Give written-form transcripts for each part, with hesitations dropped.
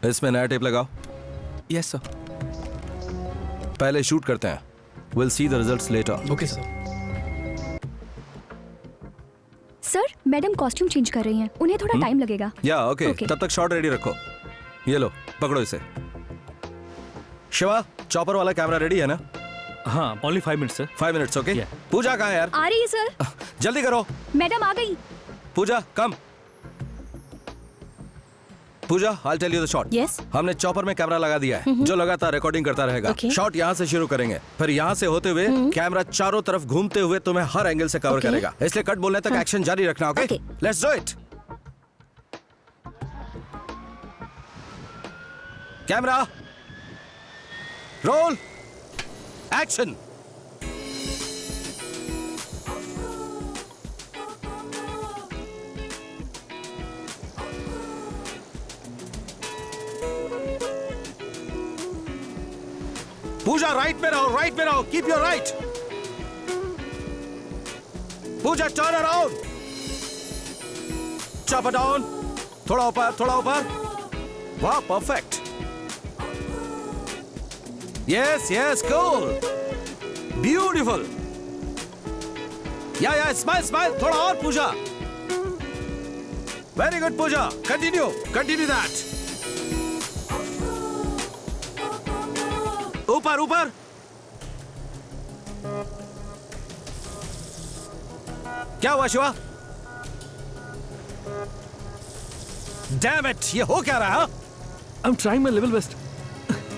इसमें नया टेप लगाओ। Yes sir. पहले शूट करते हैं। Will see the results later. Okay sir. Sir, madam costume change कर रही हैं, उन्हें थोड़ा टाइम लगेगा। या ओके, तब तक शॉट रेडी रखो। ये लो, पकड़ो इसे। शिवा, चॉपर वाला कैमरा रेडी है ना? हाँ, only 5 minutes sir. 5 minutes, okay. Pooja कहाँ है यार? आ रही है सर। जल्दी करो। मैडम आ गई। पूजा कम। पूजा, I'll tell you the shot. Yes. हमने चॉपर में कैमरा लगा दिया है जो लगातार रिकॉर्डिंग करता रहेगा। Okay. शॉट यहाँ से शुरू करेंगे, फिर यहाँ से होते हुए कैमरा चारों तरफ घूमते हुए तुम्हें हर एंगल से कवर करेगा। इसलिए कट बोलने तक एक्शन जारी रखना, okay? Let's do it. Camera roll, action. Pooja right में रहो, राइट में रहो, keep your right. Pooja turn around, chop down, थोड़ा ऊपर, थोड़ा ऊपर। वाह, perfect. Yes yes, cool, beautiful. Yeah smile smile, थोड़ा और Pooja. Very good Pooja, continue continue that. ऊपर ऊपर। क्या हुआ शिवा? डैम इट, ये हो क्या रहा है? I'm trying my level best.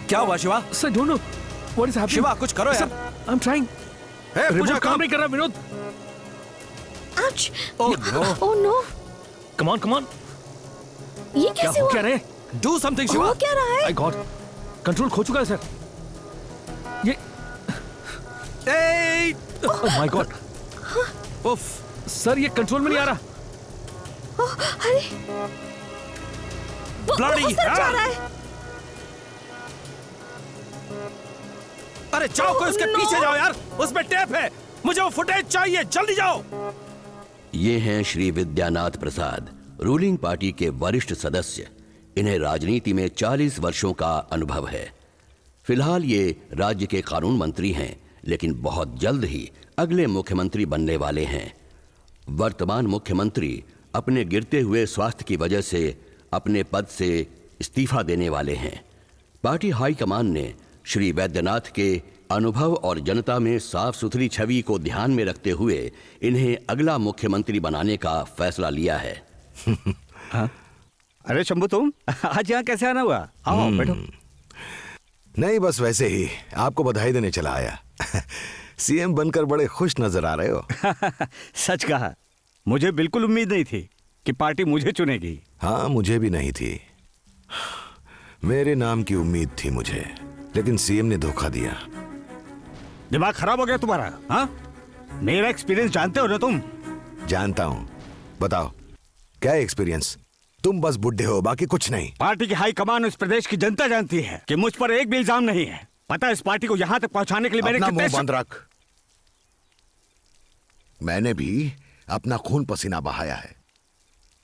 क्या हुआ Shiva? Sir, don't know what is happening. Shiva, कुछ करो यार। I'm trying. Hey Puja, Remote काम नहीं कर रहा Vinod. Ouch! Oh no! Oh no! Come on, come on. ये क्या कैसे हो हुआ? क्या रहा है? Do something Shiva. हो क्या रहा है? I got control खो चुका है सर। ये Hey! oh my God. उफ, सर ये कंट्रोल में नहीं आ रहा। अरे Bloody वो सर जा hell! रहा है। अरे जाओ, कोई उसके no! पीछे जाओ यार, उसमें टेप है। मुझे वो फुटेज चाहिए, जल्दी जाओ। ये हैं श्री विद्यानाथ प्रसाद, रूलिंग पार्टी के वरिष्ठ सदस्य। इन्हें राजनीति में 40 वर्षों का अनुभव है। फिलहाल ये राज्य के कानून मंत्री हैं, लेकिन बहुत जल्द ही अगले मुख्यमंत्री बनने वाले हैं। वर्तमान मुख्यमंत्री अपने गिरते हुए स्वास्थ्य की वजह से अपने पद से इस्तीफा देने वाले हैं। पार्टी हाईकमान ने श्री वैद्यनाथ के अनुभव और जनता में साफ सुथरी छवि को ध्यान में रखते हुए इन्हें अगला मुख्यमंत्री बनाने का फैसला लिया है। हाँ? अरे शंभू, तुम आज यहाँ कैसे आना हुआ? आओ बैठो। नहीं, बस वैसे ही आपको बधाई देने चला आया। सीएम बनकर बड़े खुश नजर आ रहे हो। सच कहा, मुझे बिल्कुल उम्मीद नहीं थी कि पार्टी मुझे चुनेगी। हाँ, मुझे भी नहीं थी। मेरे नाम की उम्मीद थी मुझे, लेकिन सीएम ने धोखा दिया। दिमाग खराब हो गया तुम्हारा? हाँ, मेरा एक्सपीरियंस जानते हो ना तुम? जानता हूं, बताओ क्या एक्सपीरियंस? तुम बस बुढ़े हो, बाकी कुछ नहीं। पार्टी की हाई कमान इस प्रदेश की जनता जानती है कि मुझ पर एक भी इल्जाम नहीं है। पता है इस पार्टी को यहाँ तक पहुँचाने के लिए मैंने अपना कितने मुंह बंद रख। मैंने भी अपना खून पसीना बहाया है,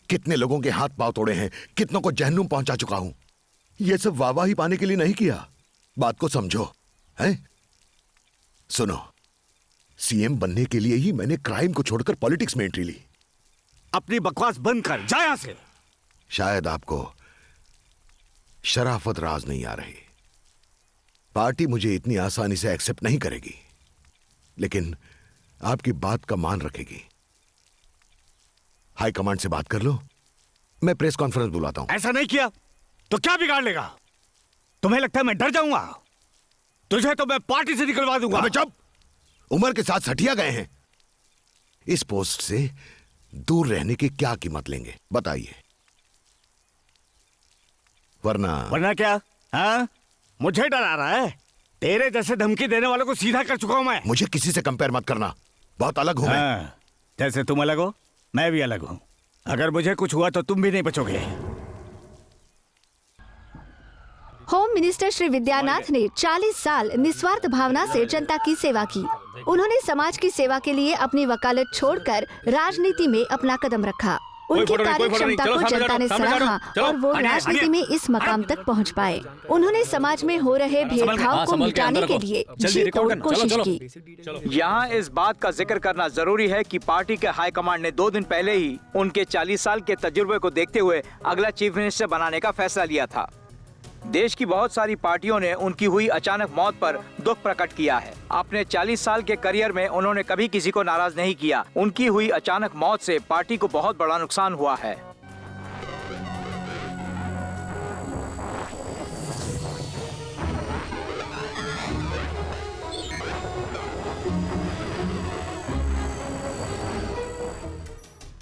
कितने लोगों के हाथ पांव तोड़े हैं, कितनों को जहन्नुम पहुंचा चुका हूं। ये सब वाहवाही पाने के लिए नहीं किया। बात को समझो, हैं? सुनो, सीएम बनने के लिए ही मैंने क्राइम को छोड़कर पॉलिटिक्स में एंट्री ली। अपनी बकवास बंद कर, जा यहां से। शायद आपको शराफत राज नहीं आ रही। पार्टी मुझे इतनी आसानी से एक्सेप्ट नहीं करेगी, लेकिन आपकी बात का मान रखेगी। हाई कमांड से बात कर लो, मैं प्रेस कॉन्फ्रेंस बुलाता हूं। ऐसा नहीं किया तो क्या बिगाड़ लेगा? तुम्हें लगता है मैं डर जाऊंगा? तुझे तो मैं पार्टी से निकलवा दूंगा। अबे चुप! उम्र के साथ सठिया गए हैं। इस पोस्ट से दूर रहने की क्या कीमत लेंगे बताइए? वरना क्या? हाँ? मुझे डर आ रहा है? तेरे जैसे धमकी देने वालों को सीधा कर चुका हूं मैं। मुझे किसी से कंपेयर मत करना, बहुत अलग हूं मैं। जैसे तुम अलग हो, मैं भी अलग हूं। अगर मुझे कुछ हुआ तो तुम भी नहीं बचोगे। होम मिनिस्टर श्री विद्यानाथ ने 40 साल निस्वार्थ भावना से जनता की सेवा की। उन्होंने समाज की सेवा के लिए अपनी वकालत छोड़कर राजनीति में अपना कदम रखा। उनकी फोटो नहीं, कोई फोटो नहीं। कार्यक्षमता चलो को सामने जनता ने जाओ, सामने सराहा जाओ, चलो। और वो आगे, राजनीति आगे। में इस मकाम तक पहुंच पाए। उन्होंने समाज में हो रहे भेदभाव को संभल के मिटाने अंदर के रखो। लिए जल्दी जी रिकॉर्ड तोड़ करना। चलो, कोशिश चलो। की। यहाँ इस बात का जिक्र करना जरूरी है कि पार्टी के हाईकमांड ने 2 दिन पहले ही उनके 40 साल के तजुर्बे को देखते हुए अगला चीफ मिनिस्टर बनाने का फैसला लिया था। देश की बहुत सारी पार्टियों ने उनकी हुई अचानक मौत पर दुख प्रकट किया है। अपने 40 साल के करियर में उन्होंने कभी किसी को नाराज नहीं किया। उनकी हुई अचानक मौत से पार्टी को बहुत बड़ा नुकसान हुआ है।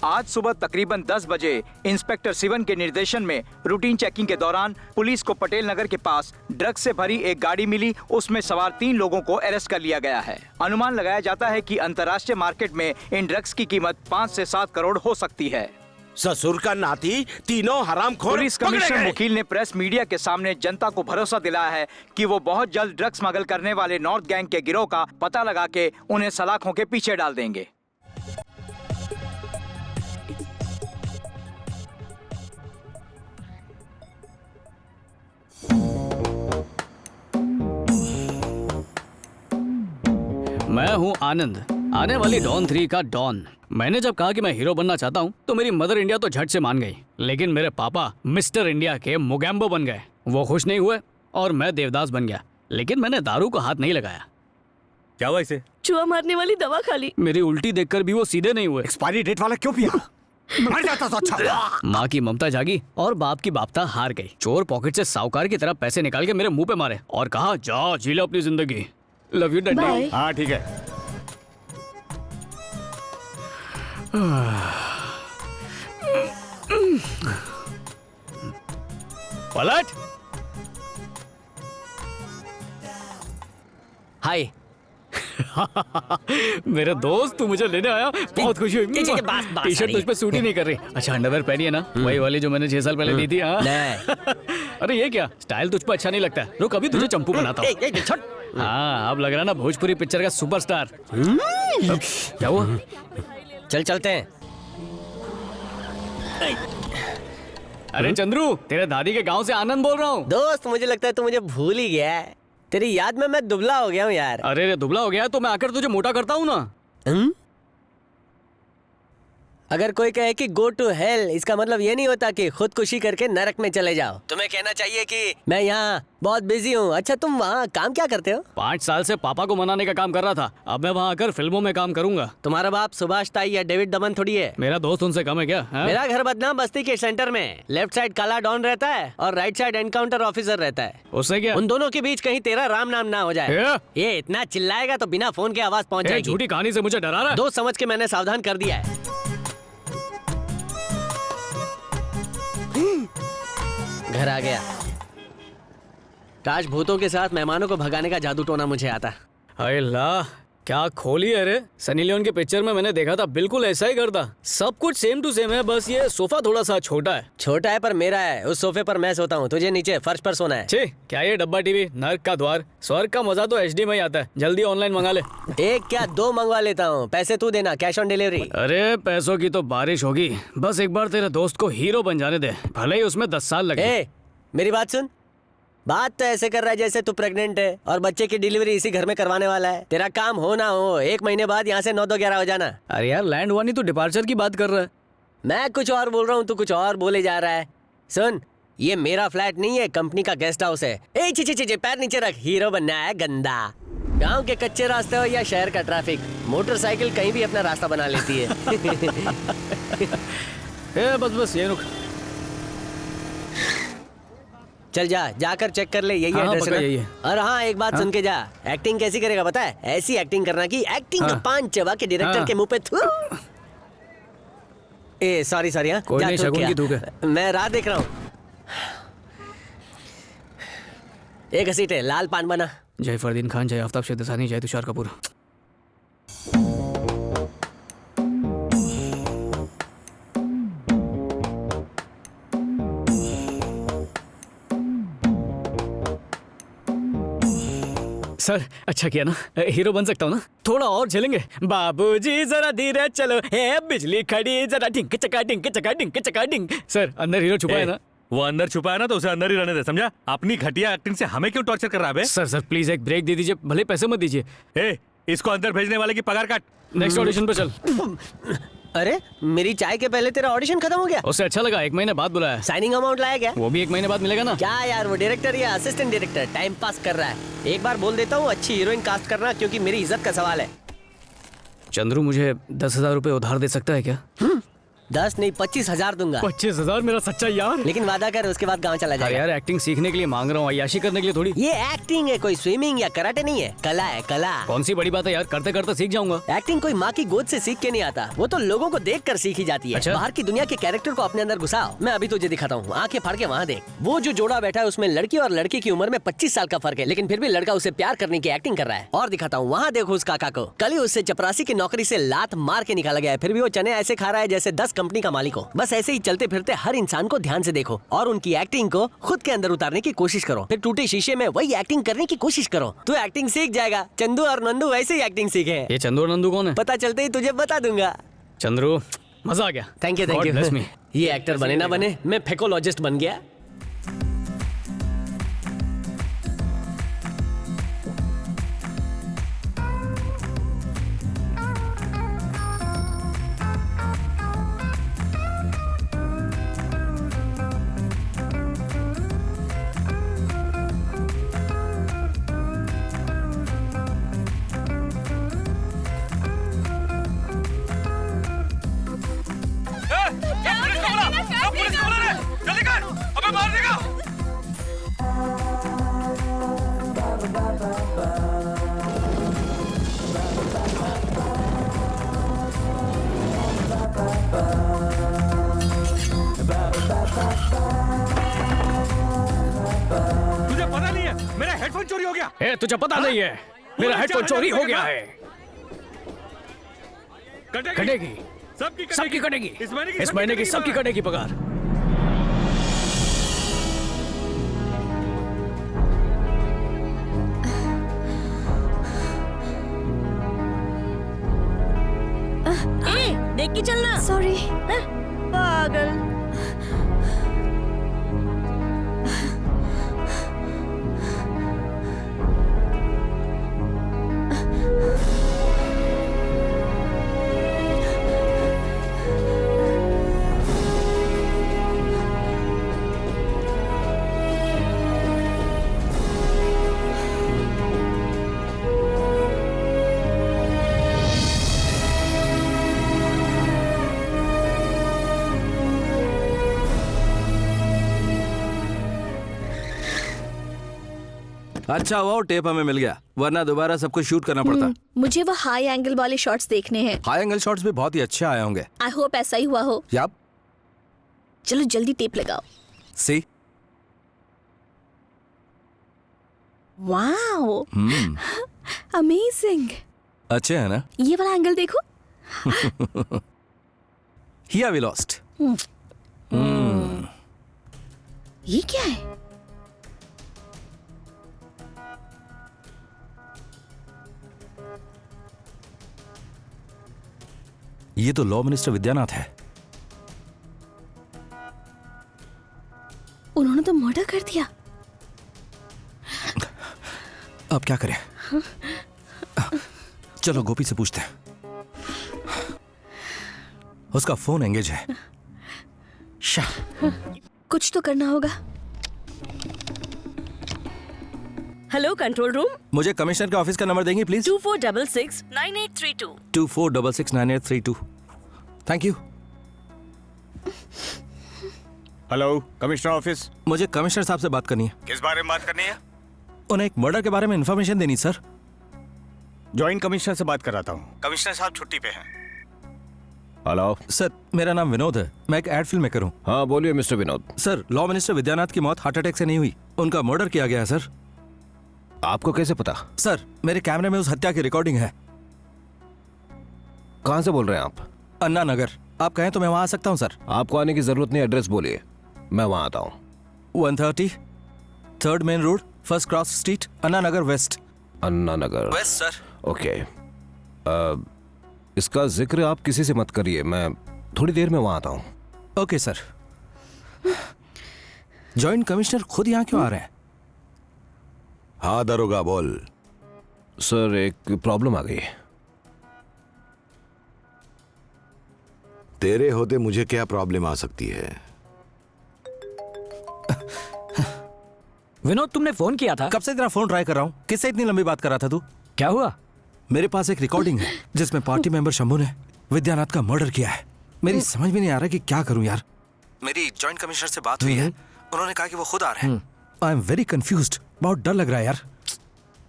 आज सुबह तकरीबन 10 बजे इंस्पेक्टर सिवन के निर्देशन में रूटीन चेकिंग के दौरान पुलिस को पटेल नगर के पास ड्रग्स से भरी एक गाड़ी मिली। उसमें सवार 3 लोगों को अरेस्ट कर लिया गया है। अनुमान लगाया जाता है कि अंतर्राष्ट्रीय मार्केट में इन ड्रग्स की कीमत 5 से 7 करोड़ हो सकती है। ससुर का नाती, तीनों हरामखोर पुलिस पकड़े कमिश्नर गए। मुकील ने प्रेस मीडिया के सामने जनता को भरोसा दिलाया है कि वो बहुत जल्द ड्रग्स स्मगल करने वाले नॉर्थ गैंग के गिरोह का पता लगा के उन्हें सलाखों के पीछे डाल देंगे। मैं हूँ आनंद, आने वाली डॉन 3 का डॉन। मैंने जब कहा कि मैं हीरो बनना चाहता हूँ तो मेरी मदर इंडिया तो झट से मान गई, लेकिन मेरे पापा मिस्टर इंडिया के मोगैम्बो बन गए। वो खुश नहीं हुए और मैं देवदास बन गया, लेकिन मैंने दारू को हाथ नहीं लगाया। क्या हुआ इसे? चूहा मारने वाली दवा खा ली। मेरी उल्टी देखकर भी वो सीधे नहीं हुए। एक्सपायरी डेट वाला क्यों पिया? मर जाता तो अच्छा। माँ की ममता जागी और बाप की बापता हार गई। चोर पॉकेट से साहूकार की तरह पैसे निकाल के मेरे मुंह पे मारे और कहा, जा जी लो अपनी जिंदगी। Love you daddy. बाय। हाँ ठीक है। पलट। हाय। मेरे दोस्त, तू मुझे लेने आया, बहुत खुशी हुई। टी शर्ट तुझ पे सूट ही नहीं कर रही। अच्छा, अंडरवेयर पहनी है ना, वही वाली जो मैंने 6 साल पहले दी थी। हाँ अरे ये क्या स्टाइल तुझ पे अच्छा नहीं लगता है? रुक, अभी तुझे चंपू बनाता हूँ। हाँ, अब लग रहा है ना भोजपुरी पिक्चर का सुपरस्टार। क्या हुआ? चल चलते हैं। अरे चंद्रू, तेरे दादी के गांव से आनंद बोल रहा हूँ। दोस्त, मुझे लगता है तू मुझे भूल ही गया है। तेरी याद में मैं दुबला हो गया हूँ यार। अरे रे, दुबला हो गया है तो मैं आकर तुझे मोटा करता हूँ ना। अगर कोई कहे कि गो टू हेल, इसका मतलब ये नहीं होता कि खुदकुशी करके नरक में चले जाओ। तुम्हें कहना चाहिए कि मैं यहाँ बहुत बिजी हूँ। अच्छा, तुम वहाँ काम क्या करते हो? 5 साल से पापा को मनाने का काम कर रहा था, अब मैं वहाँ आकर फिल्मों में काम करूंगा। तुम्हारा बाप सुभाष ताई या डेविड दमन थोड़ी है। मेरा दोस्त उनसे कम है क्या? हाँ? मेरा घर बदनाम बस्ती के सेंटर में। लेफ्ट साइड काला डॉन रहता है और राइट साइड एनकाउंटर ऑफिसर रहता है। उससे क्या? उन दोनों के बीच कहीं तेरा राम नाम ना हो जाए। ये इतना चिल्लाएगा तो बिना फोन के आवाज पहुंच जाएगी। झूठी कहानी से मुझे डरा रहा है। दोस्त समझ के मैंने सावधान कर दिया है। घर आ गया। काश भूतों के साथ मेहमानों को भगाने का जादू टोना मुझे आता। हाय ला, क्या खोली है रे। सनी लियोन के पिक्चर में मैंने देखा था, बिल्कुल ऐसा ही करता। सब कुछ सेम टू सेम है, बस ये सोफा थोड़ा सा छोटा है। छोटा है पर मेरा है। उस सोफे पर मैं सोता हूँ, तुझे नीचे फर्श पर सोना है। छे, क्या ये डब्बा टीवी नर्क का द्वार? स्वर्ग का मजा तो HD में ही आता है। जल्दी ऑनलाइन मंगा ले। 1 क्या 2 मंगवा लेता हूँ। पैसे तू देना, कैश ऑन डिलीवरी। अरे पैसों की तो बारिश होगी, बस एक बार तेरे दोस्त को हीरो बन जाने दे, भले ही उसमें 10 साल लगे। मेरी बात सुन। बात तो ऐसे कर रहा है जैसे तू प्रेग्नेंट है और बच्चे की डिलीवरी इसी घर में करवाने वाला है। तेरा काम हो ना हो 1 महीने बाद यहाँ से 9-2-11 हो जाना। अरे यार, लैंड हुआ नहीं तो डिपार्चर की बात कर रहा है। मैं कुछ और बोल रहा हूँ, तू कुछ और बोले जा रहा है। सुन, ये मेरा फ्लैट नहीं है, कंपनी का गेस्ट हाउस है। ए ची, पैर नीचे रख, हीरो बनना है गंदा। गांव के कच्चे रास्ते हो या शहर का ट्रैफिक, मोटरसाइकिल कहीं भी अपना रास्ता बना लेती है। बस ये रुक। चल जाकर चेक कर ले, यही हाँ, एड्रेस है ना? यही है। और हाँ, एक बात सुन के जा। एक्टिंग कैसी करेगा पता है? ऐसी एक्टिंग करना कि एक्टिंग का पान चबा के डायरेक्टर के मुंह पे थू। ए सॉरी हाँ, कोई नहीं, शगुन की धूप है। मैं राह देख रहा हूँ। एक घसीट है, लाल पान बना। जय फरदीन खान, जय आफ्ताब शेदसानी, जय तुषार कपूर। सर अच्छा किया ना, हीरो बन सकता हूँ ना, थोड़ा और झेलेंगे। बाबूजी जरा धीरे चलो, है बिजली खड़ी जरा ढिंक चका ढिंक चका ढिंक चका ढिंक। सर अंदर हीरो छुपा है ना? वो अंदर छुपा है ना, तो उसे अंदर ही रहने दे, समझा? अपनी घटिया एक्टिंग से हमें क्यों टॉर्चर कर रहा है बे? सर सर प्लीज एक ब्रेक दे दीजिए, भले पैसे मत दीजिए। ए, इसको अंदर भेजने वाले की पगार काट। नेक्स्ट ऑडिशन पे चल। अरे मेरी चाय के पहले तेरा ऑडिशन खत्म हो गया? उससे अच्छा लगा, 1 महीने बाद बुलाया। साइनिंग अमाउंट लाया क्या? वो भी 1 महीने बाद मिलेगा ना। क्या यार, वो डायरेक्टर या असिस्टेंट डायरेक्टर टाइम पास कर रहा है। एक बार बोल देता हूँ, अच्छी हीरोइन कास्ट करना, क्योंकि मेरी इज्जत का सवाल है। चंद्रू मुझे 10,000 रुपए उधार दे सकता है क्या? 10 नहीं 25,000 दूंगा। 25,000 मेरा सच्चा यार। लेकिन वादा कर, उसके बाद गाँव चला जाएगा। यार एक्टिंग सीखने के लिए मांग रहा हूँ, अय्याशी करने के लिए थोड़ी। ये एक्टिंग है, कोई स्विमिंग या कराटे नहीं है, कला है कला। कौन सी बड़ी बात है यार, करते करते सीख जाऊंगा। एक्टिंग कोई माँ की गोद से सीख के नहीं आता, वो तो लोगों को देख कर सीखी जाती है। अच्छा? बाहर की दुनिया के कैरेक्टर को अपने अंदर घुसाओ। मैं अभी तुझे दिखाता हूँ, आंखें फाड़ के वहाँ देख। वो जो जोड़ा बैठा है उसमें लड़की और लड़के की उम्र में 25 साल का फर्क है, लेकिन फिर भी लड़का उसे प्यार करने की एक्टिंग कर रहा है। और दिखाता हूँ, वहाँ देखो उस काका को, कल ही उससे चपरासी की नौकरी से लात मार के निकाला गया है, फिर भी वो चने ऐसे खा रहा है जैसे 10 कंपनी का मालिक हो। बस ऐसे ही चलते फिरते हर इंसान को ध्यान से देखो और उनकी एक्टिंग को खुद के अंदर उतारने की कोशिश करो, फिर टूटे शीशे में वही एक्टिंग करने की कोशिश करो। तू एक्टिंग सीख जाएगा। चंदू और नंदू वैसे ही एक्टिंग सीखे हैं। ये चंदू और नंदू कौन है? पता चलते ही तुझे बता दूंगा। चंद्रू मजा आ गया। Thank you God bless me। ये एक्टर बने ना बने, मैं फेकोलॉजिस्ट बन गया। तुझे पता नहीं है मेरा हेडफोन चोरी हो गया? ए, तुझे पता नहीं है मेरा हेडफोन चोरी हो गया है। कटेगी सबकी कटेगी, इस महीने की सबकी कटेगी पगार। देख के चलना। सॉरी। पागल। अच्छा हुआ वो टेप हमें मिल गया, वरना दोबारा सब कुछ शूट करना पड़ता। मुझे वो हाई एंगल वाले शॉट्स देखने हैं। हाई एंगल शॉट्स भी बहुत ही अच्छे आए होंगे। आई होप ऐसा ही हुआ हो। याप चलो जल्दी टेप लगाओ। See wow, amazing. अच्छे है ना? ये वाला एंगल देखो। Here we lost. ये क्या है? ये तो लॉ मिनिस्टर विद्यानाथ है। उन्होंने तो मर्डर कर दिया। अब क्या करें? चलो गोपी से पूछते हैं। उसका फोन एंगेज है। कुछ तो करना होगा। Hello control room. मुझे कमिश्नर के ऑफिस का नंबर देंगी please? 2466-9832। 24669832। Thank you. Hello commissioner office. मुझे कमिश्नर साहब से बात करनी है। किस बारे में बात करनी है? उन्हें एक मर्डर के बारे में इंफॉर्मेशन देनी सर। जॉइंट कमिश्नर से बात कराता हूँ। कमिश्नर साहब छुट्टी पे हैं। हेलो सर, मेरा नाम विनोद है, मैं एक एड फिल्म मेकर हूँ। हाँ बोलिए mister Vinod. Sir, law minister Vidyanath की मौत हार्ट अटैक से नहीं हुई, उनका मर्डर किया गया है सर। आपको कैसे पता? सर, मेरे कैमरे में उस हत्या की रिकॉर्डिंग है। कहाँ से बोल रहे हैं आप? अन्ना नगर। आप कहें तो मैं वहाँ आ सकता हूँ सर। आपको आने की जरूरत नहीं, एड्रेस बोलिए, मैं वहाँ आता हूँ। 130 3rd main road, first cross street, Anna Nagar west. Anna Nagar. West sir. Okay, इसका जिक्र आप किसी से मत करिए, मैं थोड़ी देर में वहां आता हूँ। Okay sir. जॉइंट कमिश्नर खुद यहाँ क्यों आ रहे हैं? हाँ दरोगा बोल। सर एक प्रॉब्लम आ गई। तेरे होते मुझे क्या प्रॉब्लम आ सकती है? विनोद, तुमने फोन किया था? कब से तेरा फोन ट्राई कर रहा हूँ। किससे इतनी लंबी बात कर रहा था तू? क्या हुआ? मेरे पास एक रिकॉर्डिंग है जिसमें पार्टी मेंबर शंभू ने विद्यानाथ का मर्डर किया है। मेरी समझ में नहीं आ रहा कि क्या करूं यार। मेरी जॉइंट कमिश्नर से बात हुई है, उन्होंने कहा कि वो खुद आ रहे हैं। आई एम वेरी कंफ्यूज्ड, बहुत डर लग रहा है यार।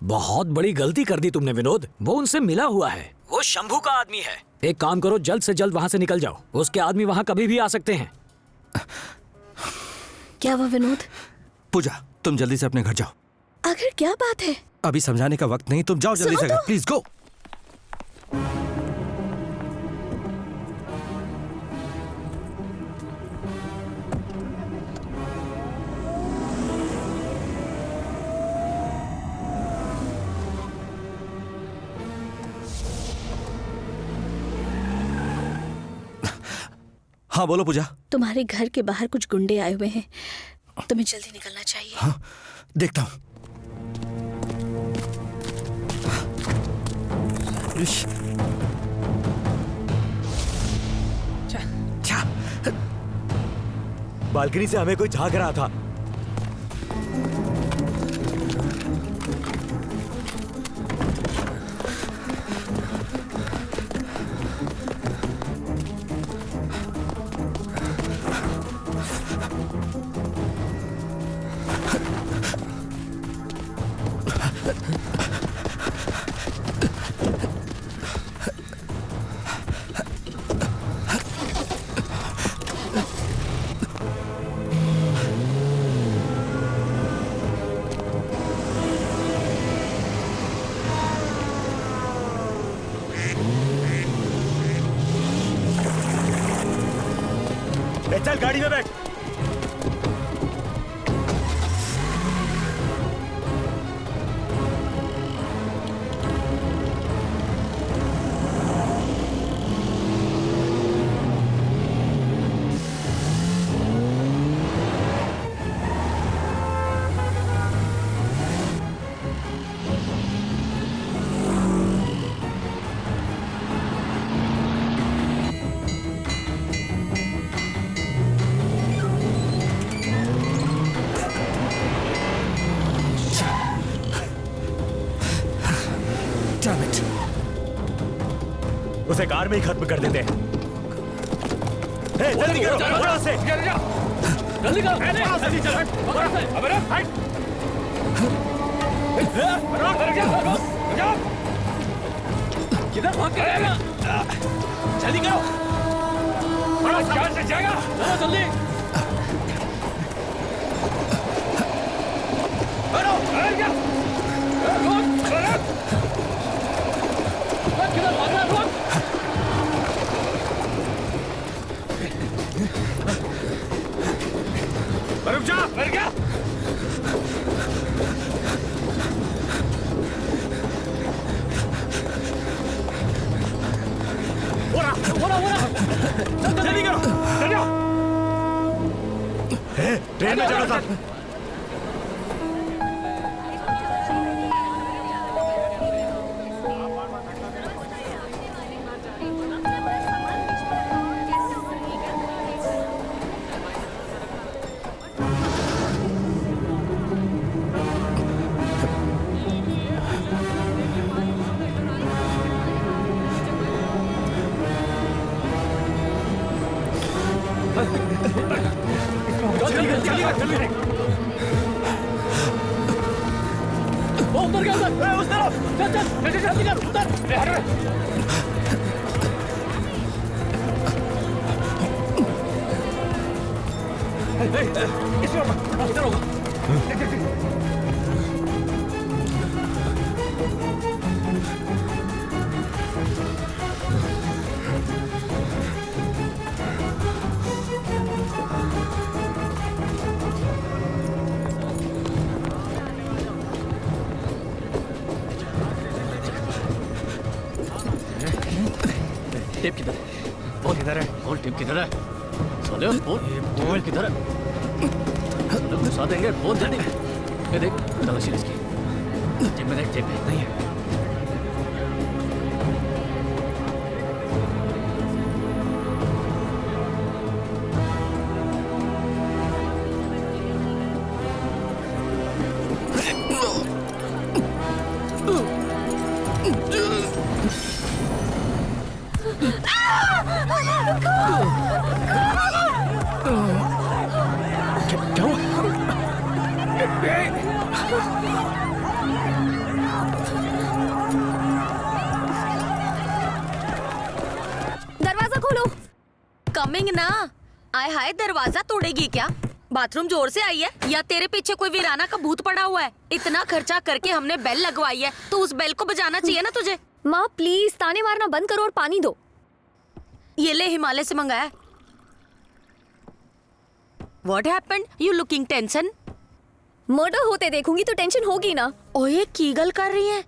बहुत बड़ी गलती कर दी तुमने विनोद। वो उनसे मिला हुआ है, वो शंभू का आदमी है। एक काम करो, जल्द से जल्द वहाँ से निकल जाओ। उसके आदमी वहाँ कभी भी आ सकते हैं। क्या हुआ विनोद? पूजा, तुम जल्दी से अपने घर जाओ। आखिर क्या बात है? अभी समझाने का वक्त नहीं, तुम जाओ जल्दी से घर, प्लीज गो। हाँ बोलो पूजा। तुम्हारे घर के बाहर कुछ गुंडे आए हुए हैं, तुम्हें जल्दी निकलना चाहिए। हाँ देखता हूँ। बालकनी से हमें कोई झांक रहा था। चल गाड़ी में बैठ। उसे कार में ही खत्म कर देते हैं। जल्दी करो, थोड़ा से जल्दी करो, जल्दी चलो। किधर भाग के जाएगा? जल्दी करो, से जाएगा। जल्दी किधर भाग रहा है? रुक जा, मर गया। जल्दी करो, ट्रेन में चढ़ो सब। उतर गया उधर, उस तरफ चल चल जल्दी कर उतर। इधर होगा। टेप किधर है? बोल किधर है? बोल टेप किधर है? साले बोल किधर है? घुसा देंगे, बोल जल्दी। ये देख तलाशी इसकी, जेब में देख, जेब में नहीं है। क्या हुआ? दरवाजा खोलो। कमिंग ना। आय हाय, दरवाजा तोड़ेगी क्या? बाथरूम जोर से आई है या तेरे पीछे कोई वीराना का भूत पड़ा हुआ है? इतना खर्चा करके हमने बेल लगवाई है, तो उस बेल को बजाना चाहिए ना तुझे। माँ प्लीज ताने मारना बंद करो और पानी दो। ये ले, हिमालय से मंगाया। What happened? You looking tension? Murder होते देखूंगी तो टेंशन होगी ना। ओए कीगल कर रही है।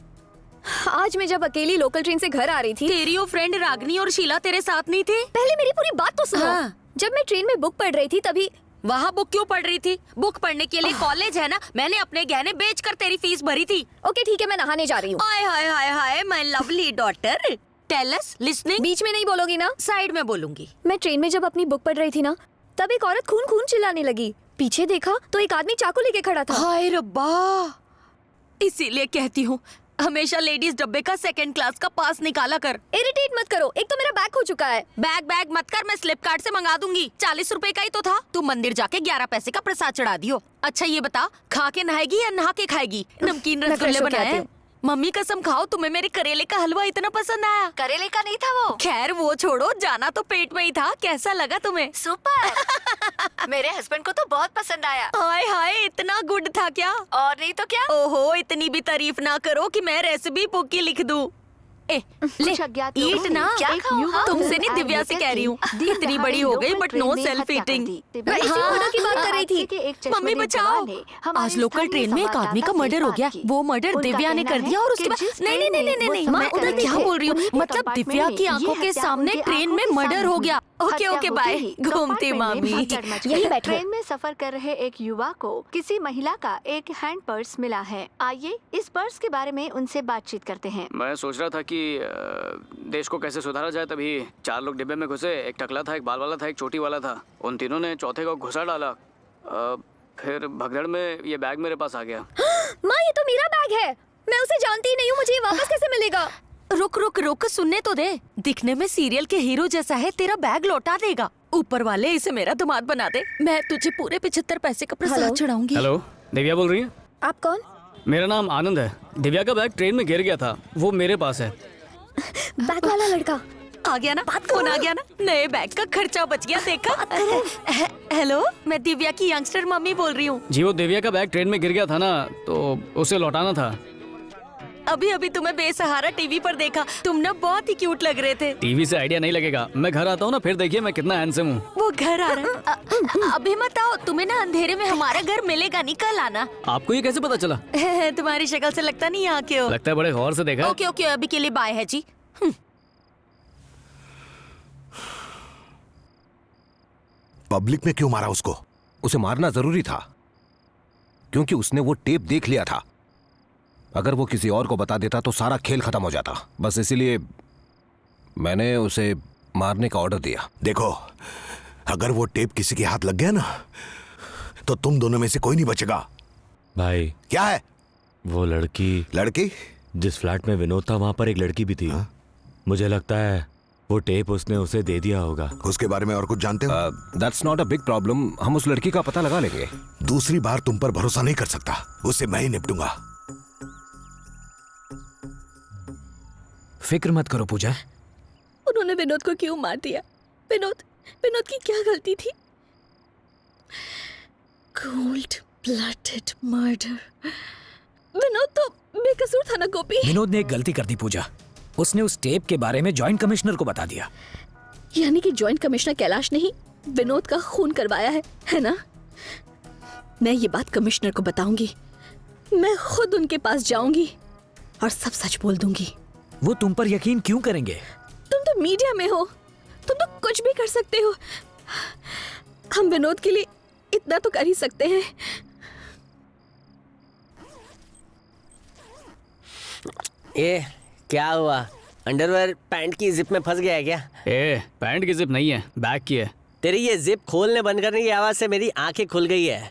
आज मैं जब अकेली लोकल ट्रेन से घर आ रही थी, तेरी वो फ्रेंड रागनी और शीला तेरे साथ नहीं थे? पहले मेरी पूरी बात तो सुनो। हाँ। जब मैं ट्रेन में बुक पढ़ रही थी तभी। वहाँ बुक क्यों पढ़ रही थी? बुक पढ़ने के लिए कॉलेज है ना। मैंने अपने गहने बेचकर तेरी फीस भरी थी। ओके ठीक है, मैं नहाने जा रही हूँ। Hi hi hi hi, my lovely daughter. Tell us, listening. बीच में नहीं बोलोगी ना? साइड में बोलूंगी। मैं ट्रेन में जब अपनी बुक पढ़ रही थी ना, तब एक औरत खून खून चिल्लाने लगी। पीछे देखा तो एक आदमी चाकू लेके खड़ा था। हाय रब्बा, इसीलिए कहती हूँ हमेशा लेडीज डब्बे का सेकंड क्लास का पास निकाला कर। इरिटेट मत करो, एक तो मेरा बैग खो चुका है। बैग मत कर, मैं फ्लिपकार्ट से मंगा दूंगी। 40 रुपए का ही तो था। तू मंदिर जाके 11 पैसे का प्रसाद चढ़ा दियो। अच्छा ये बता, खा के नहाएगी या नहा के खाएगी? नमकीन रसगुल्ले बनाए हैं। मम्मी कसम खाओ, तुम्हें मेरे करेले का हलवा इतना पसंद आया। करेले का नहीं था वो। खैर वो छोड़ो, जाना तो पेट में ही था। कैसा लगा तुम्हें? सुपर। मेरे हस्बैंड को तो बहुत पसंद आया। हाय हाय, इतना गुड था क्या? और नहीं तो क्या। ओहो, इतनी भी तारीफ ना करो कि मैं रेसिपी बुक की लिख दूं। ले ईट ना। तुमसे नहीं, दिव्या से कह रही हूँ। इतनी बड़ी हो गई बट नो सेल्फ ईटिंग। मैं इसी मर्डर की बात कर रही थी। मम्मी बचाओ। आज लोकल ट्रेन में एक आदमी का मर्डर हो गया। वो मर्डर दिव्या ने कर दिया और उसके बाद नहीं, मैं उधर क्या बोल रही हूँ, मतलब दिव्या की आंखों के सामने ट्रेन में मर्डर हो गया। ओके बाय, घूमती मामी। यही बैठो। ट्रेन में सफर कर रहे एक युवा को किसी महिला का एक हैंड पर्स मिला है। आइए इस पर्स के बारे में उनसे बातचीत करते हैं। मैं सोच रहा था कि देश को कैसे सुधारा जाए, तभी 4 लोग डिब्बे में घुसे। एक टकला था, एक बाल वाला था, एक चोटी वाला था। उन तीनों ने चौथे को घुसा डाला। फिर भगदड़ में ये बैग मेरे पास आ गया। माँ ये तो मेरा बैग है, मैं उसे जानती ही नहीं हूँ, मुझे ये वापस कैसे मिलेगा? रुक सुनने तो दे। दिखने में सीरियल के हीरो जैसा है, तेरा बैग लौटा देगा। ऊपर वाले इसे मेरा दामाद बना दे, मैं तुझे पूरे 75 पैसे का प्रसाद चढ़ाऊंगी। हेलो, दिव्या बोल रही है? आप कौन? मेरा नाम आनंद है। दिव्या का बैग ट्रेन में गिर गया था, वो मेरे पास है। बैग वाला लड़का आ गया ना, फोन आ गया ना, नए बैग का खर्चा बच गया। देखा? हेलो, मैं दिव्या की यंगस्टर मम्मी बोल रही हूँ। जी, वो दिव्या का बैग ट्रेन में गिर गया था ना, तो उसे लौटाना था। अभी तुम्हें बेसहारा टीवी पर देखा, तुम ना बहुत ही क्यूट लग रहे थे। टीवी से आइडिया नहीं लगेगा, मैं घर आता हूँ ना, फिर देखिए मैं कितना हैंडसम हूँ। वो घर आ रहा है। अभी मत आओ, तुम्हें ना अंधेरे में हमारा घर मिलेगा नहीं, कल आना। आपको ये कैसे पता चला? तुम्हारी शक्ल से लगता नहीं यहाँ के हो। लगता है बड़े गौर से देखा। ओके, अभी के लिए बाय है जी। पब्लिक में क्यों मारा उसको? उसे मारना जरूरी था क्योंकि उसने वो टेप देख लिया था। अगर वो किसी और को बता देता तो सारा खेल खत्म हो जाता। बस इसीलिए मैंने उसे मारने का ऑर्डर दिया। देखो, अगर वो टेप किसी के हाथ लग गया ना, तो तुम दोनों में से कोई नहीं बचेगा। भाई क्या है? वो लड़की जिस फ्लैट में विनोद था, वहां पर एक लड़की भी थी। मुझे लगता है वो टेप उसने उसे दे दिया होगा। उसके बारे में और कुछ जानते हो? That's not a big problem, हम उस लड़की का पता लगा लेंगे। दूसरी बार तुम पर भरोसा नहीं कर सकता, उससे मैं ही निपटूंगा। फिक्र मत करो पूजा। उन्होंने विनोद को क्यों मार दिया? विनोद की क्या गलती थी? Cold blooded murder. विनोद तो बेकसूर था ना गोपी। विनोद ने एक गलती कर दी पूजा, उसने उस टेप के बारे में जॉइंट कमिश्नर को बता दिया। यानी कि जॉइंट कमिश्नर कैलाश ने ही विनोद का खून करवाया है ना? मैं ये बात कमिश्नर को बताऊंगी। मैं खुद उनके पास जाऊंगी और सब सच बोल दूंगी। वो तुम पर यकीन क्यों करेंगे? तुम तो मीडिया में हो, तुम तो कुछ भी कर सकते हो। हम विनोद के लिए इतना तो कर ही सकते हैं। ये क्या हुआ? अंडरवेयर पैंट की जिप में फंस गया है क्या? पैंट की जिप नहीं है, बैग की है। तेरी ये जिप खोलने बंद करने की आवाज से मेरी आंखें खुल गई है।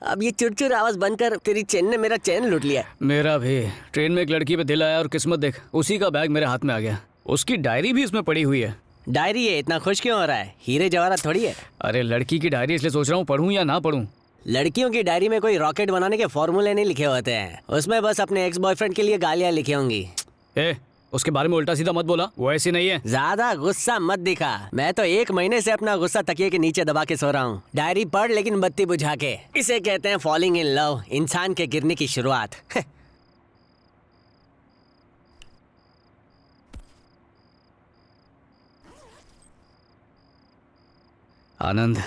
अब ये चुरचुर आवाज बंद कर, तेरी चेन ने मेरा चैन लूट लिया। मेरा भी। ट्रेन में एक लड़की पे दिल आया और किस्मत देख उसी का बैग मेरे हाथ में आ गया। उसकी डायरी भी इसमें पड़ी हुई है। डायरी है? इतना खुश क्यों हो रहा है? हीरे जवाहरात थोड़ी है। अरे लड़की की डायरी, इसलिए सोच रहा हूँ पढ़ूं या ना पढ़ूं। लड़कियों की डायरी में कोई रॉकेट बनाने के फॉर्मूले नहीं लिखे होते हैं, उसमें बस अपने एक्स बॉयफ्रेंड के लिए गालियां लिखी होंगी। उसके बारे में उल्टा सीधा मत बोला, वो ऐसी नहीं है। ज्यादा गुस्सा मत दिखा। मैं तो 1 महीने से अपना गुस्सा तकिए के नीचे दबा के सो रहा हूँ। डायरी पढ़ लेकिन बत्ती बुझा के। इसे कहते हैं फॉलिंग इन लव, इंसान के गिरने की शुरुआत। आनंद,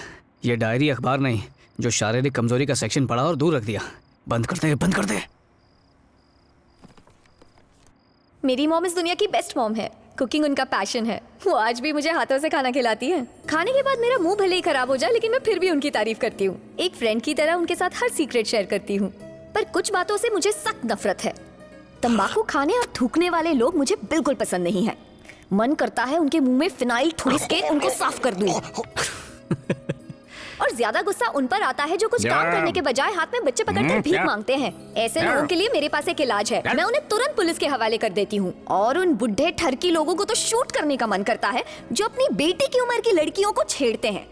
ये डायरी अखबार नहीं, जो शारीरिक कमजोरी का सेक्शन पढ़ा और दूर रख दिया। बंद कर दे, बंद कर दे। मेरी मॉम इस दुनिया की बेस्ट मॉम है। कुकिंग उनका पैशन है। वो आज भी मुझे हाथों से खाना खिलाती है। खाने के बाद मेरा मुंह भले ही खराब हो जाए, लेकिन मैं फिर भी उनकी तारीफ करती हूँ। एक फ्रेंड की तरह उनके साथ हर सीक्रेट शेयर करती हूँ। पर कुछ बातों से मुझे सख्त नफरत है। तंबाकू खाने और थूकने वाले लोग मुझे बिल्कुल पसंद नहीं है। मन करता है उनके मुंह में फिनाइल ठूस के उनको साफ कर दूं। और ज्यादा गुस्सा उन पर आता है जो कुछ काम करने के बजाय हाथ में बच्चे पकड़कर भीख मांगते हैं। ऐसे लोगों के लिए मेरे पास एक इलाज है। मैं उन्हें तुरंत पुलिस के हवाले कर देती हूँ। और उन बुढ़े ठरकी लोगों को तो शूट करने का मन करता है जो अपनी बेटी की उम्र की लड़कियों को छेड़ते हैं।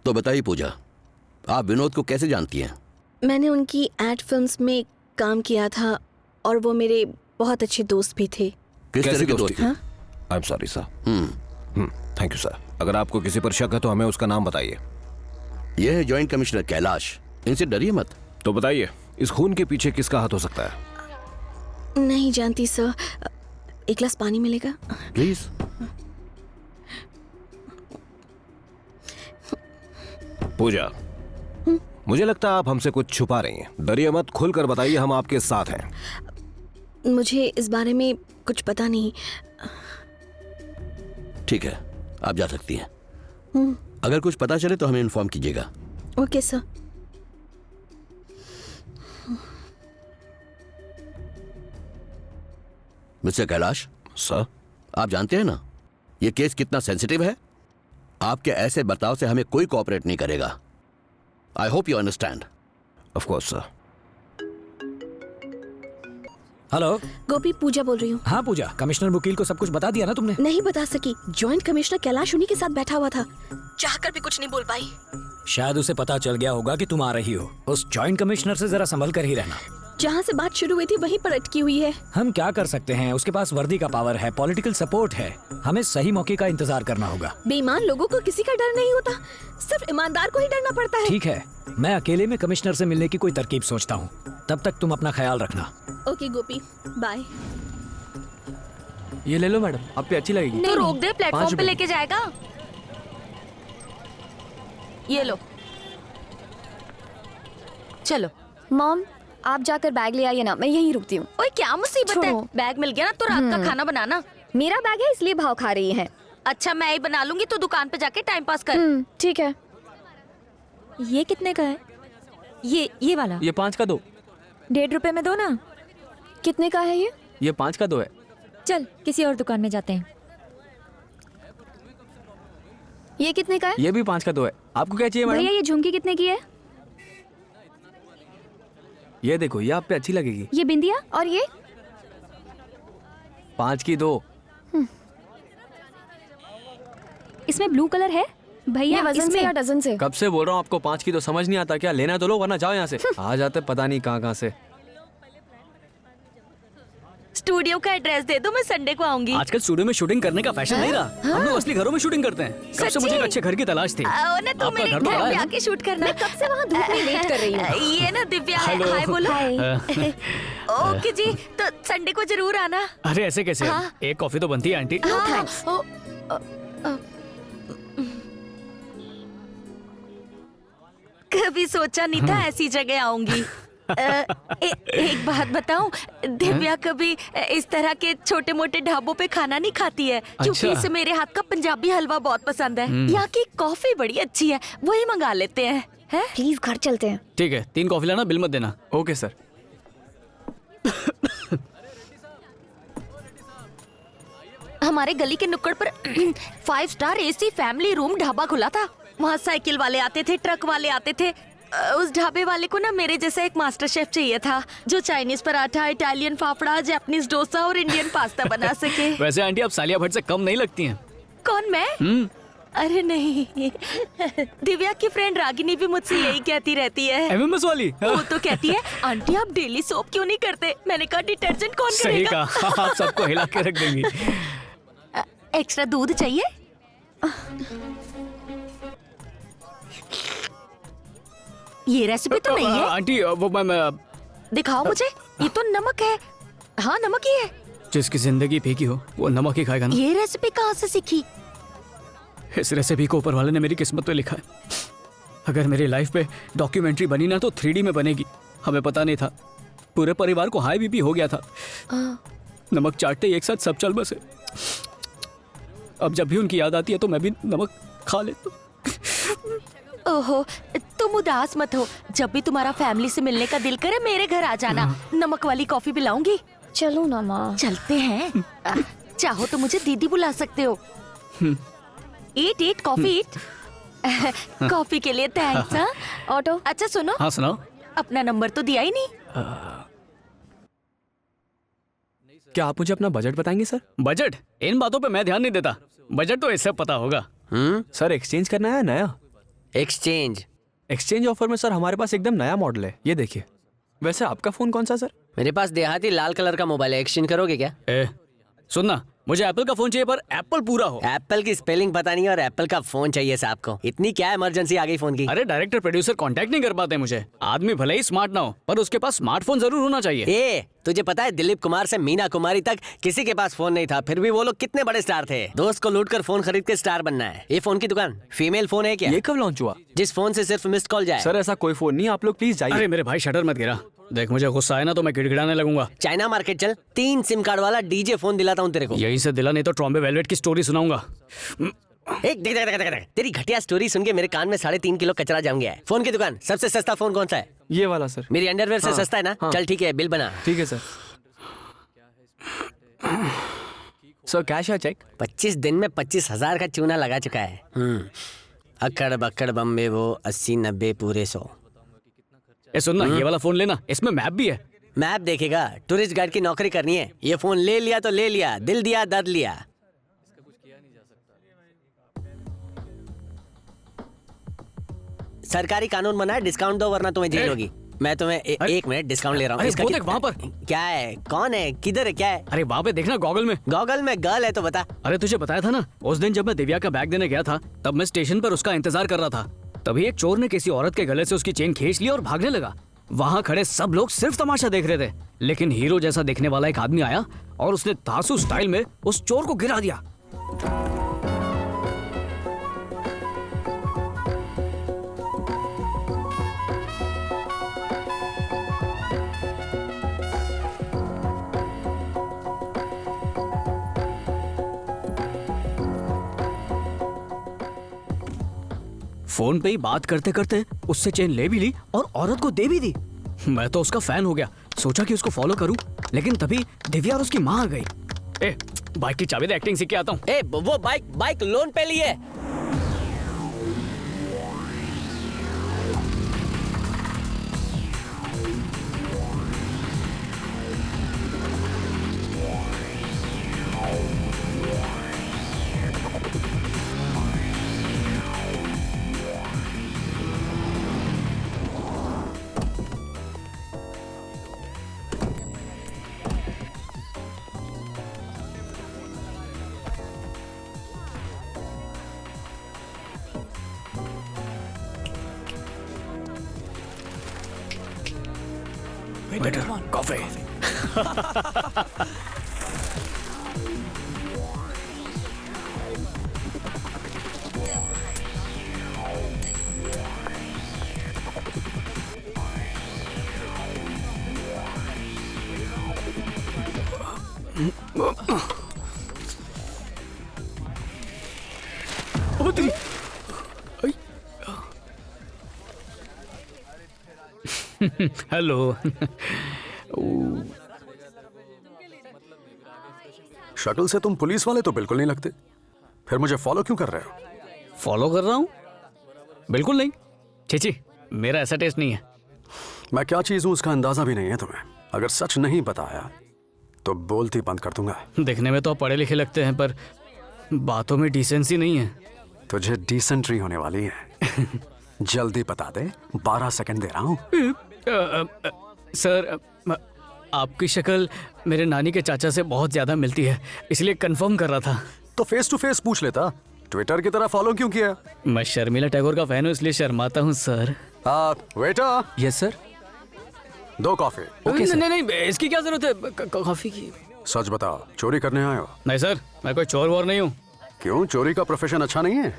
तो बताइए पूजा, आप विनोद को कैसे जानती हैं? मैंने उनकी एड फिल्म्स में काम किया था और वो मेरे बहुत अच्छे दोस्त भी थे। किस तरह के दोस्त थे? I am sorry sir. Thank you sir. अगर आपको किसी पर शक है तो हमें उसका नाम बताइए। यह है जॉइंट कमिश्नर कैलाश। इनसे डरिए मत। तो बताइए, इस खून के पीछे किसका हाथ हो सकता है? नहीं जानती सर। एक गिलास पानी मिलेगा प्लीज? पूजा, मुझे लगता है आप हमसे कुछ छुपा रही हैं। डरिए मत, खुलकर बताइए, हम आपके साथ हैं। मुझे इस बारे में कुछ पता नहीं। ठीक है, आप जा सकती हैं। अगर कुछ पता चले तो हमें इन्फॉर्म कीजिएगा। Okay sir. Mister Kailash. Sir. आप जानते हैं ना ये केस कितना सेंसिटिव है। आपके ऐसे बर्ताव से हमें कोई कोऑपरेट नहीं करेगा। I hope you understand. Of course sir. Hello Gopi, Pooja बोल रही हूँ। हाँ पूजा, कमिश्नर मुकील को सब कुछ बता दिया ना तुमने? नहीं बता सकी। जॉइंट कमिश्नर कैलाश उन्हीं के साथ बैठा हुआ था। चाहकर भी कुछ नहीं बोल पाई। शायद उसे पता चल गया होगा कि तुम आ रही हो। उस जॉइंट कमिश्नर से जरा संभल कर ही रहना। जहाँ से बात शुरू हुई थी वहीं पर अटकी हुई है। हम क्या कर सकते हैं, उसके पास वर्दी का पावर है, पॉलिटिकल सपोर्ट है। हमें सही मौके का इंतजार करना होगा। बेईमान लोगों को किसी का डर नहीं होता, सिर्फ ईमानदार को ही डरना पड़ता है। ठीक है, मैं अकेले में कमिश्नर से मिलने की कोई तरकीब सोचता हूँ। तब तक तुम अपना ख्याल रखना। ओके गोपी, बाय। ये ले लो मैडम, आप पे अच्छी लगेगी। तो रोक दे, प्लेटफॉर्म पे लेके जाएगा। ये लो, चलो। मॉम, आप जाकर बैग ले आइए ना, मैं यहीं रुकती हूँ। ओए क्या मुसीबत है, बैग मिल गया ना तो रात का खाना बनाना। मेरा बैग है इसलिए भाव खा रही है। अच्छा मैं ही बना लूंगी, तो दुकान पे जाके टाइम पास कर। ठीक है। ये कितने का है? ये वाला? ये 5 का 2। 1.5 रुपए में दो ना। कितने का है ये? ये 5 का 2 है। चल किसी और दुकान में जाते हैं। ये कितने का है? ये भी 5 का 2 है। आपको क्या चाहिए मैडम? भैया ये झुमकी कितने की है? ये देखो, ये आप पे अच्छी लगेगी। ये बिंदिया और ये? 5 की 2। इसमें ब्लू कलर है भैया, वजन से या डजन से? कब से बोल रहा हूँ आपको 5 की 2 समझ नहीं आता क्या? लेना तो लो वरना जाओ यहाँ से। आ जाते पता नहीं कहाँ से। स्टूडियो का एड्रेस दे दो, मैं संडे को आऊंगी। आजकल स्टूडियो में शूटिंग करने का फैशन नहीं रहा। हम लोग असली घरों में शूटिंग करते हैं। कब से मुझे एक अच्छे घर की तलाश थी। ना तो मेरे घर पे आके शूट करना। मैं कब से वहाँ धूप में वेट कर रही हूँ। ये ना दिव्या है। हाय बोलो। ओके जी, तो संडे को जरूर आना। अरे ऐसे कैसे? एक कॉफी तो बनती है आंटी। कभी सोचा नहीं था ऐसी जगह आऊंगी। एक बात बताऊं, दिव्या कभी इस तरह के छोटे मोटे ढाबों पे खाना नहीं खाती है, क्योंकि इसे मेरे हाथ का पंजाबी हलवा बहुत पसंद है। यहाँ की कॉफी बड़ी अच्छी है, वही मंगा लेते हैं। प्लीज घर चलते हैं। ठीक है, 3 कॉफी लाना, बिल मत देना। Okay sir. हमारे गली के नुक्कड़ पर 5 star AC family room dhaba खुला था। वहाँ साइकिल वाले आते थे, ट्रक वाले आते थे। उस ढाबे वाले को ना मेरे जैसा एक मास्टर शेफ चाहिए था, जो Chinese paratha, Italian fafda, Japanese dosa और इंडियन पास्ता बना सके। वैसे आंटी आप सालिया भट्ट से कम नहीं लगती हैं। कौन, मैं? अरे नहीं, दिव्या की फ्रेंड रागिनी भी मुझसे यही कहती रहती है। MMS वाली? वो तो कहती है, आंटी आप डेली सोप क्यों नहीं करते? मैंने कहा डिटर्जेंट कौन सही करेगा? कहा, आप सबको हिला के रख देंगी। एक्स्ट्रा दूध चाहिए? ये रेसिपी तो नहीं है। आंटी वो मैं दिखाओ मुझे, ये तो नमक है। हाँ नमक ही है। जिसकी जिंदगी फीकी हो वो नमक ही खाएगा ना। ये रेसिपी कहाँ से सीखी? इस रेसिपी को ऊपर वाले ने मेरी किस्मत पे लिखा है। अगर मेरी लाइफ पे डॉक्यूमेंट्री बनी ना तो 3D में बनेगी। हमें पता नहीं था, पूरे परिवार को हाई बीपी हो गया था। नमक चाटते ही एक साथ सब चल बसे। अब जब भी उनकी याद आती है तो मैं भी नमक खा लेता हूँ। ओहो, तुम उदास मत हो। जब भी तुम्हारा फैमिली से मिलने का दिल करे मेरे घर आ जाना। नमक वाली कॉफी पिलाऊंगी। चलो ना माँ। चलते हैं। चाहो तो मुझे दीदी बुला सकते हो। ईट कॉफी ईट। कॉफी के लिए थैंक्स। हाँ ऑटो। अच्छा सुनो। हाँ सुनाओ। अपना नंबर तो दिया ही नहीं। क्या आप मुझे अपना बजट बताएंगे सर? बजट? इन बातों पे मैं ध्यान नहीं देता। बजट तो इससे पता होगा। सर एक्सचेंज करना है नया। एक्सचेंज ऑफर में सर हमारे पास एकदम नया मॉडल है, ये देखिए। वैसे आपका फोन कौन सा सर? मेरे पास देहाती लाल कलर का मोबाइल है, एक्सचेंज करोगे क्या? सुनना, मुझे एप्पल का फोन चाहिए पर एप्पल पूरा हो। एप्पल की स्पेलिंग पता नहीं और एप्पल का फोन चाहिए साहब को। इतनी क्या इमरजेंसी आ गई फोन की? अरे डायरेक्टर प्रोड्यूसर कांटेक्ट नहीं कर पाते मुझे। आदमी भले ही स्मार्ट ना हो पर उसके पास स्मार्टफोन जरूर होना चाहिए। तुझे पता है दिलीप कुमार से मीना कुमारी तक किसी के पास फोन नहीं था, फिर भी वो लोग कितने बड़े स्टार थे। दोस्त को लूटकर फोन खरीद के स्टार बनना है। ये फोन की दुकान फीमेल फोन है क्या? ये कब लॉन्च हुआ? जिस फोन से सिर्फ मिस्ड कॉल जाए। सर ऐसा कोई फोन नहीं, आप लोग प्लीज जाइए। अरे मेरे भाई शटर मत गिरा। देख मुझे गुस्सा आए ना तो मैं गिड़गिड़ाने लगूंगा। चाइना मार्केट चल, 3 सिम कार्ड वाला डीजे फोन दिलाता हूँ तेरे को। यहीं से दिला, नहीं तो ट्रॉम्बे वेलवेट की स्टोरी सुनाऊंगा। देख, तेरी घटिया स्टोरी सुन के मेरे कान में 3.5 किलो कचरा जम गया है। फोन की दुकान सबसे सस्ता फोन कौन सा है? ये वाला सर। मेरी अंडरवेयर से सस्ता है ना? चल ठीक है, बिल बना। ठीक है सर। सर कैश है चेक? 25 दिन में 25,000 का चूना लगा चुका है। अक्कड़ बक्कड़ बम्बे वो 80-90 पूरे 100। सुनना, ये वाला फोन लेना, इसमें मैप भी है। मैप देखेगा? टूरिस्ट गाइड की नौकरी करनी है। ये फोन ले लिया तो ले लिया, दिल दिया दर्द लिया। सरकारी कानून बना है, डिस्काउंट दो वरना तुम्हें जेल होगी। मैं तुम्हें 1 मिनट डिस्काउंट ले रहा हूँ। इसका वहाँ पर क्या है? कौन है? किधर है? क्या है? अरे वहाँ पे देखना, गॉगल में। गॉगल में गर्ल है तो बता। अरे तुझे बताया था ना, उस दिन जब मैं दिव्या का बैग देने गया था तब मैं स्टेशन पर उसका इंतजार कर रहा था। तभी एक चोर ने किसी औरत के गले से उसकी चेन खींच ली और भागने लगा। वहाँ खड़े सब लोग सिर्फ तमाशा देख रहे थे, लेकिन हीरो जैसा दिखने वाला एक आदमी आया और उसने तासु स्टाइल में उस चोर को गिरा दिया। फोन पे ही बात करते करते उससे चेन ले भी ली और औरत को दे भी दी। मैं तो उसका फैन हो गया, सोचा कि उसको फॉलो करूं, लेकिन तभी दिव्या और उसकी माँ आ गई। बाइक की चाबी दे, एक्टिंग सीख के आता हूँ। वो बाइक लोन पे ली है। Waiter, coffee. हेलो। शक्ल से तुम पुलिस वाले तो बिल्कुल नहीं लगते, फिर मुझे फॉलो क्यों कर रहे हो? फॉलो कर रहा हूँ? बिल्कुल नहीं, चीची, मेरा ऐसा टेस्ट नहीं है। मैं क्या चीज हूं उसका अंदाजा भी नहीं है तुम्हें। अगर सच नहीं बताया तो बोलती बंद कर दूंगा। देखने में तो आप पढ़े लिखे लगते हैं, पर बातों में डिसेंसी नहीं है। तुझे डिसेंट्री होने वाली है। जल्दी बता दे, 12 सेकंड दे रहा हूँ। सर, आपकी शक्ल मेरे नानी के चाचा से बहुत ज्यादा मिलती है, इसलिए कंफर्म कर रहा था। तो फेस टू फेस पूछ लेता, ट्विटर की तरह फॉलो क्यों किया? मैं शर्मिला टैगोर का फैन हूँ, इसलिए शर्माता हूँ sir. Waiter. Yes sir. 2 coffee. नहीं, इसकी क्या जरूरत है कॉफी की? सच बताओ, चोरी करने आए हो? नहीं सर, मैं कोई चोर वोर नहीं हूँ। क्यों, चोरी का प्रोफेशन अच्छा नहीं है?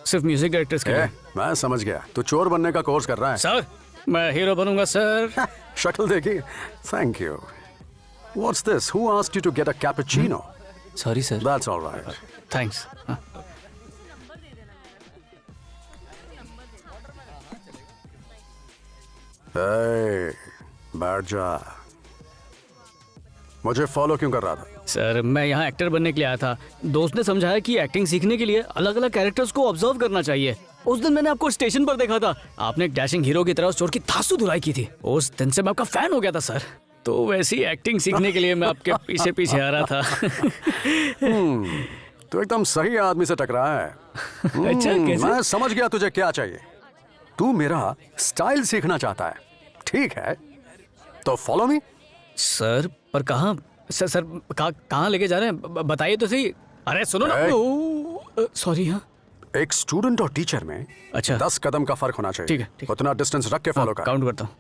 सिर्फ म्यूजिक डायरेक्टर्स के लिए। मैं समझ गया, तू चोर बनने का कोर्स कर रहा है। सर, मैं हीरो बनूंगा सर। शक्ल देखी। Thank you. What's this? Who asked you to get a cappuccino? Sorry sir. That's alright. Thanks. बैठ जा। मुझे फॉलो क्यों कर रहा था? सर, मैं यहाँ एक्टर बनने के लिए आया था। दोस्त ने समझाया कि एक्टिंग सीखने के लिए अलग अलग कैरेक्टर्स को ऑब्जर्व करना चाहिए। उस दिन मैंने आपको स्टेशन पर देखा था, आपने एक डैशिंग हीरो की तरह उस चोर की धांसू धुलाई की थी। उस दिन से मैं आपका फैन हो गया था सर। तो वैसी एक्टिंग सीखने के लिए मैं आपके पीछे पीछे आ रहा था। तो एकदम सही आदमी से टकराया है। अच्छा, कैसे? मैं समझ गया तुझे क्या चाहिए। तू मेरा स्टाइल सीखना चाहता है, ठीक है? तो फॉलो मी। सर, पर कहाँ? सर कहाँ लेके जा रहे हैं, बताइए तो सही। अरे सुनो ना। सॉरी। हाँ, एक स्टूडेंट और टीचर में अच्छा 10 कदम का फर्क होना चाहिए। ठीक है। उतना डिस्टेंस रख के फॉलो कर। काउंट करता हूँ।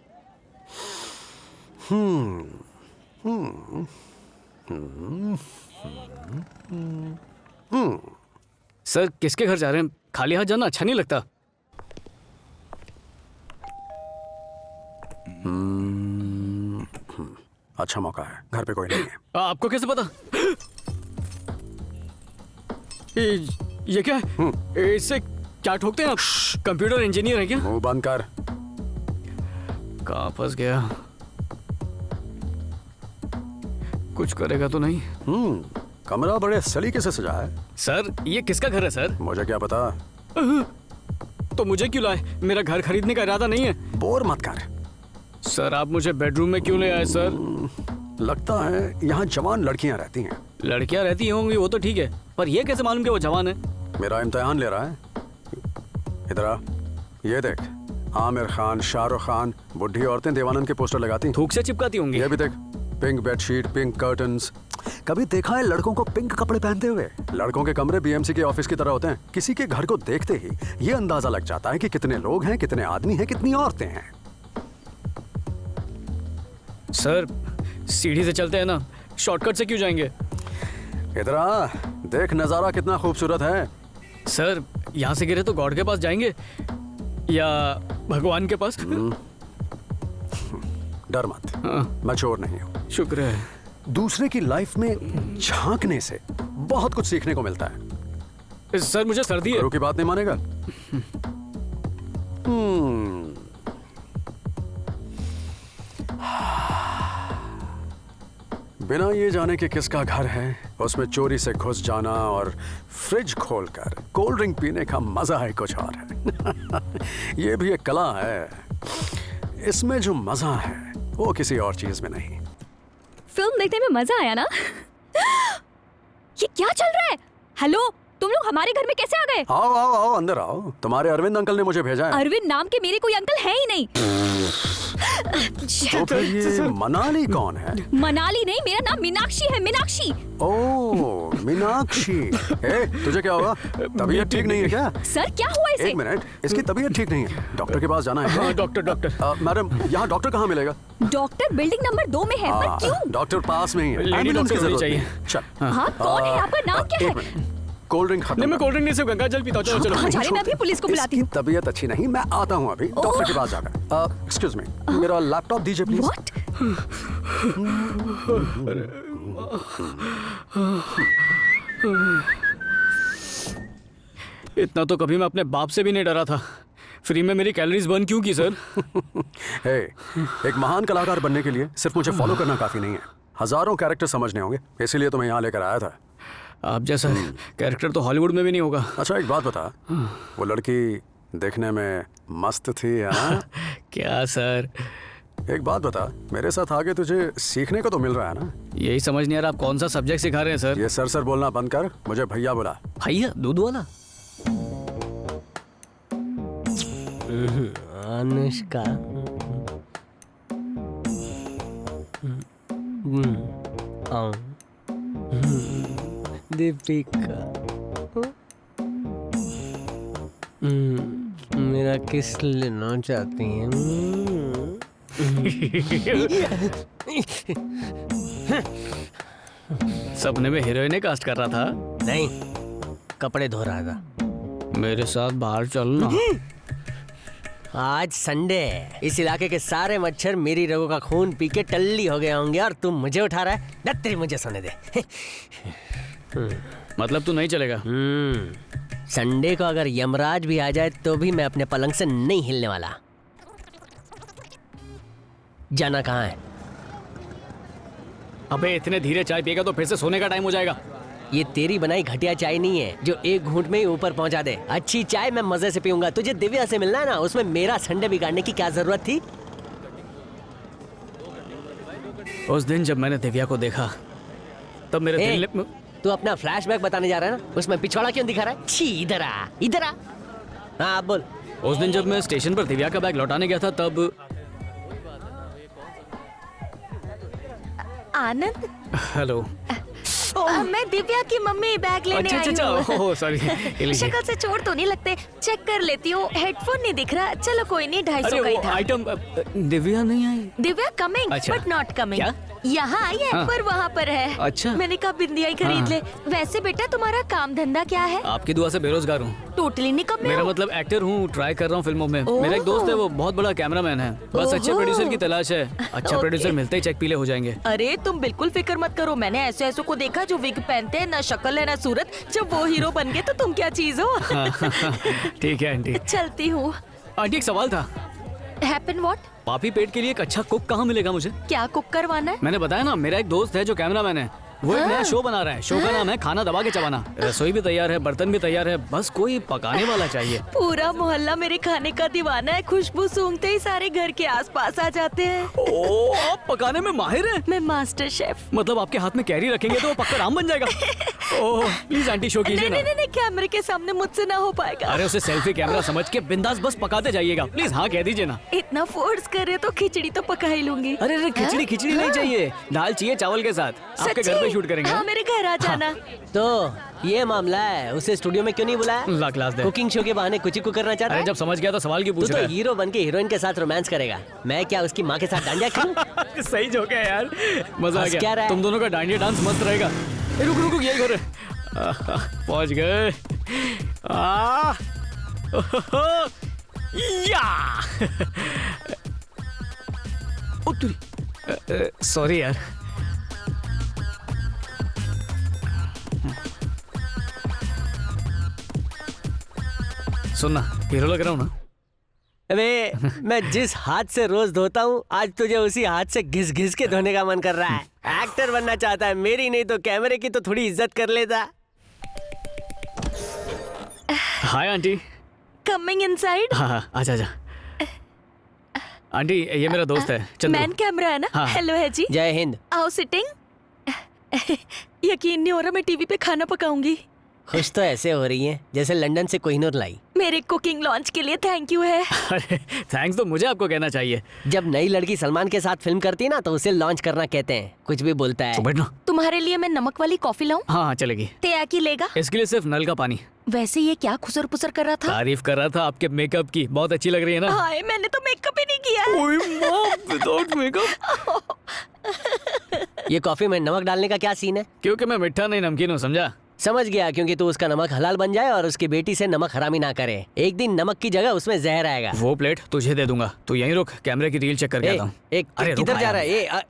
सर, किसके घर जा रहे हैं? खाली हाथ जाना अच्छा नहीं लगता। अच्छा मौका है, घर पे कोई नहीं है। आपको कैसे पता? ये क्या है? इससे क्या ठोकते हैं आप? कंप्यूटर इंजीनियर है क्या? मुंह बंद कर। कहाँ फंस गया? कुछ करेगा तो नहीं? कमरा बड़े सलीके से सजा है। सर, ये किसका घर है सर? मुझे क्या पता। तो मुझे क्यों लाए? मेरा घर खरीदने का इरादा नहीं है। बोर मत कर। सर, आप मुझे बेडरूम में क्यों ले आए सर? लगता है यहाँ जवान लड़कियाँ रहती हैं। लड़कियाँ रहती होंगी वो तो ठीक है, पर ये कैसे मालूम कि वो जवान है? मेरा इम्तिहान ले रहा है। इधर आ, ये देख, आमिर खान, शाहरुख खान, बुढ़ी औरतें देवानंद के पोस्टर लगाती हैं। थूक से चिपकाती होंगी। ये भी देख, पिंक बेडशीट, पिंक कर्टन्स। कभी देखा है लड़कों को पिंक कपड़े पहनते हुए? लड़कों के कमरे बीएमसी के ऑफिस की तरह होते हैं। किसी के घर को देखते ही ये अंदाजा लग जाता है कि कितने लोग हैं, कितने आदमी हैं, कितनी औरतें हैं। सर, सीढ़ी से चलते हैं ना, शॉर्टकट से क्यों जाएंगे? इधर आ, देख नजारा कितना खूबसूरत है। सर, यहाँ से गिरे तो गॉड के पास जाएंगे या भगवान के पास? डर मत। मैं चोर नहीं हूँ। शुक्र है। दूसरे की लाइफ में झांकने से बहुत कुछ सीखने को मिलता है। सर, मुझे सर्दी है। गुरु की बात नहीं मानेगा? बिना ये जाने कि किसका घर है, उसमें चोरी से घुस जाना और फ्रिज खोलकर कोल्ड ड्रिंक पीने का मजा है कुछ और है। ये भी एक कला है। इसमें जो मजा है वो किसी और चीज में नहीं। फिल्म देखने में मजा आया ना? ये क्या चल रहा है? हेलो, तुम लोग हमारे घर में कैसे आ गए? आओ आओ आओ, अंदर आओ। तुम्हारे अरविंद अंकल ने मुझे भेजा है। अरविंद नाम के मेरे कोई अंकल है ही नहीं। तो फिर ये मनाली कौन है? मनाली नहीं, मेरा नाम मीनाक्षी है, मीनाक्षी। ओह, मीनाक्षी। तुझे क्या हुआ? तबीयत ठीक नहीं है क्या? सर, क्या हुआ इसे? एक मिनट, इसकी तबीयत ठीक नहीं है। डॉक्टर के पास जाना है। हाँ, डॉक्टर। मैडम, यहाँ डॉक्टर कहाँ मिलेगा? डॉक्टर बिल्डिंग नंबर 2 में है, पर क्यों? डॉक्टर पास में ही है। लेडी एम्बुलेंस की डॉक्टर जरूरत चाहिए। नहीं। चल। हाँ, कौन है? आपका नाम क्या है? कोल्ड ड्रिंक खत्म। नहीं, मैं कोल्ड ड्रिंक नहीं, सिर्फ गंगा जल पीता हूँ। चलो चलो। कहाँ जा रहे हैं? मैं अभी पुलिस को बुलाती हूँ। तबीयत अच्छी नहीं, मैं आता हूँ अभी डॉक्टर के पास जाकर। एक्सक्यूज मी, मेरा लैपटॉप दीजिए प्लीज। इतना तो कभी मैं अपने बाप से भी नहीं डरा था। फ्री में मेरी कैलोरीज बर्न क्यों की सर? हे, एक महान कलाकार बनने के लिए सिर्फ मुझे फॉलो करना काफी नहीं है, हजारों कैरेक्टर समझने होंगे, इसीलिए तो मैं यहाँ लेकर आया था। आप जैसा कैरेक्टर तो हॉलीवुड में भी नहीं होगा। अच्छा एक बात बता, वो लड़की देखने में मस्त थी हाँ? क्या सर? एक बात बता, मेरे साथ आगे तुझे सीखने को तो मिल रहा है ना? यही समझ नहीं आ रहा आप कौन सा सब्जेक्ट सिखा रहे हैं सर? ये सर बोलना बंद कर, मुझे भैया बुला। भैया? दूध वाला? अनुष्का, दीपिका, मेरा किस लेना चाहती हैं? सपने में हीरोइने कास्ट कर रहा था? नहीं, कपड़े धो रहा था। मेरे साथ बाहर चलना। आज संडे है, इस इलाके के सारे मच्छर मेरी रगों का खून पी के टल्ली हो गए होंगे और तू मुझे उठा रहा है? डत्तरी मुझे सोने दे। मतलब तू नहीं चलेगा? संडे को अगर यमराज भी आ जाए तो भी मैं अपने पलंग से नहीं हिलने वाला। जाना कहाँ है? अबे इतने धीरे चाय पिएगा तो फिर से सोने का टाइम हो जाएगा। ये तेरी बनाई घटिया चाय नहीं है जो एक घूंट में ही ऊपर पहुंचा दे। अच्छी चाय मैं मजे से पीऊंगा। तुझे दिव्या से मिलना है ना, उसमें मेरा संडे बिगाड़ने की क्या जरूरत थी? उस दिन जब मैंने दिव्या को देखा तब मेरे दिल ने... तू अपना फ्लैशबैक बताने जा रहा है ना? उसमें पिछवाड़ा क्यों दिखा रहा है? छी, इधर आ, इधर आ। हाँ आप बोल। उस दिन जब मैं स्टेशन पर दिव्या का बैग लौटाने गया था तब... आनंद? हेलो। मैं दिव्या की मम्मी, बैग लेने आई हूँ। Oh sorry. शक्ल से चोट तो नहीं लगते, चेक कर लेती हूँ। हेडफोन नहीं दिख रहा, चलो कोई नहीं, 250 का ही था। आइटम दिव्या नहीं आई? Divya coming but not coming. यहाँ आई है हाँ। पर वहाँ पर है। अच्छा। मैंने कहा बिंदिया ही खरीद ले। वैसे बेटा तुम्हारा काम धंधा क्या है? आपकी दुआ से बेरोजगार हूँ। टोटली निकम्मे मेरा हो। मतलब एक्टर हूँ, ट्राई कर रहा हूँ फिल्मों में। मेरा एक दोस्त है, वो बहुत बड़ा कैमरामैन है। बस अच्छे प्रोड्यूसर की तलाश है। अच्छा प्रोड्यूसर मिलते ही चेक पीले हो जाएंगे। अरे तुम बिल्कुल फिक्र मत करो, मैंने ऐसे ऐसों को देखा जो विग पहनते हैं, ना शक्ल है ना सूरत। जब वो हीरो बन गए तो तुम क्या चीज हो? ठीक है आंटी। चलती हूँ। आंटी एक सवाल था। Happen what? पापी पेट के लिए एक अच्छा कुक कहाँ मिलेगा मुझे? क्या कुक करवाना है? मैंने बताया ना, मेरा एक दोस्त है जो कैमरामैन है। वो एक नया शो बना रहा है। शो का नाम है खाना दबा के चबाना। रसोई भी तैयार है, बर्तन भी तैयार है, बस कोई पकाने वाला चाहिए। पूरा मोहल्ला मेरे खाने का दीवाना है। खुशबू सूंघते ही सारे घर के आसपास आ जाते हैं। ओह, आप पकाने में माहिर हैं? मैं मास्टर शेफ। मतलब आपके हाथ में कैरी रखेंगे तो वो पक्का राम बन जाएगा। ओह प्लीज आंटी शो कीजिए ना। नहीं, कैमरे के सामने मुझसे ना हो पाएगा। अरे उसे सेल्फी कैमरा समझ के बिंदास बस पकाते जाइएगा। प्लीज हाँ कह दीजिए ना। इतना फोर्स करे तो खिचड़ी तो पका ही लूंगी। अरे खिचड़ी नहीं चाहिए, दाल चाहिए चावल के साथ। आपके घर पे शूट करेंगे। हाँ, मेरे घर आ जाना। तो ये मामला है, उसे स्टूडियो में क्यों नहीं बुलाया? ला क्लास दे। कुकिंग शो के बहाने कुछ ही को करना चाहता है। अरे जब समझ गया तो सवाल क्यों पूछ रहा है? तो हीरो बन के हीरोइन के साथ रोमांस करेगा, मैं क्या उसकी माँ के साथ डांडिया खेलूं? सही जोक है यार, मजा आ गया। तुम दोनों का डांडिया डांस मस्त रहेगा। रुक यही कर पहुंच गए। सॉरी यार। सुनना, हीरो लग रहा हूँ ना? अबे मैं जिस हाथ से रोज धोता हूँ, आज तुझे उसी हाथ से घिस घिस के धोने का मन कर रहा है। एक्टर बनना चाहता है, मेरी नहीं तो कैमरे की तो थोड़ी इज्जत कर लेता। Hi aunty. Coming inside. हाँ आजा। आंटी ये मेरा दोस्त है चंद्रू। मैन कैमरा है ना? हाँ। हेलो है जी। जय हिंद। आओ सिटिंग। यकीन नहीं हो रहा मैं टीवी पे खाना पकाऊंगी। खुश तो ऐसे हो रही है जैसे लंदन से कोहिनूर लाई। मेरे कुकिंग लॉन्च के लिए थैंक यू है। अरे थैंक्स तो मुझे आपको कहना चाहिए। जब नई लड़की सलमान के साथ फिल्म करती है ना तो उसे लॉन्च करना कहते हैं। कुछ भी बोलता है। बैठना। तुम्हारे लिए मैं नमक वाली कॉफी लाऊं? हाँ चलेगी। तेया की लेगा? इसके लिए सिर्फ नल का पानी। वैसे ये क्या खुसर पुसर कर रहा था? तारीफ कर रहा था आपके मेकअप की, बहुत अच्छी लग रही है ना? हाय मैंने तो मेकअप ही नहीं किया। ओए माँ, विदाउट मेकअप। ये कॉफी में नमक डालने का क्या सीन है? क्योंकि मैं मीठा नहीं नमकीन हूँ, समझा? समझ गया, क्योंकि तू उसका नमक हलाल बन जाए और उसकी बेटी से नमक हरामी ना करे। एक दिन नमक की जगह उसमें जहर आएगा। वो प्लेट तुझे दे दूंगा, तू यहीं रुक, कैमरे की रील चेक करके आता हूँ। किधर जा रहा है?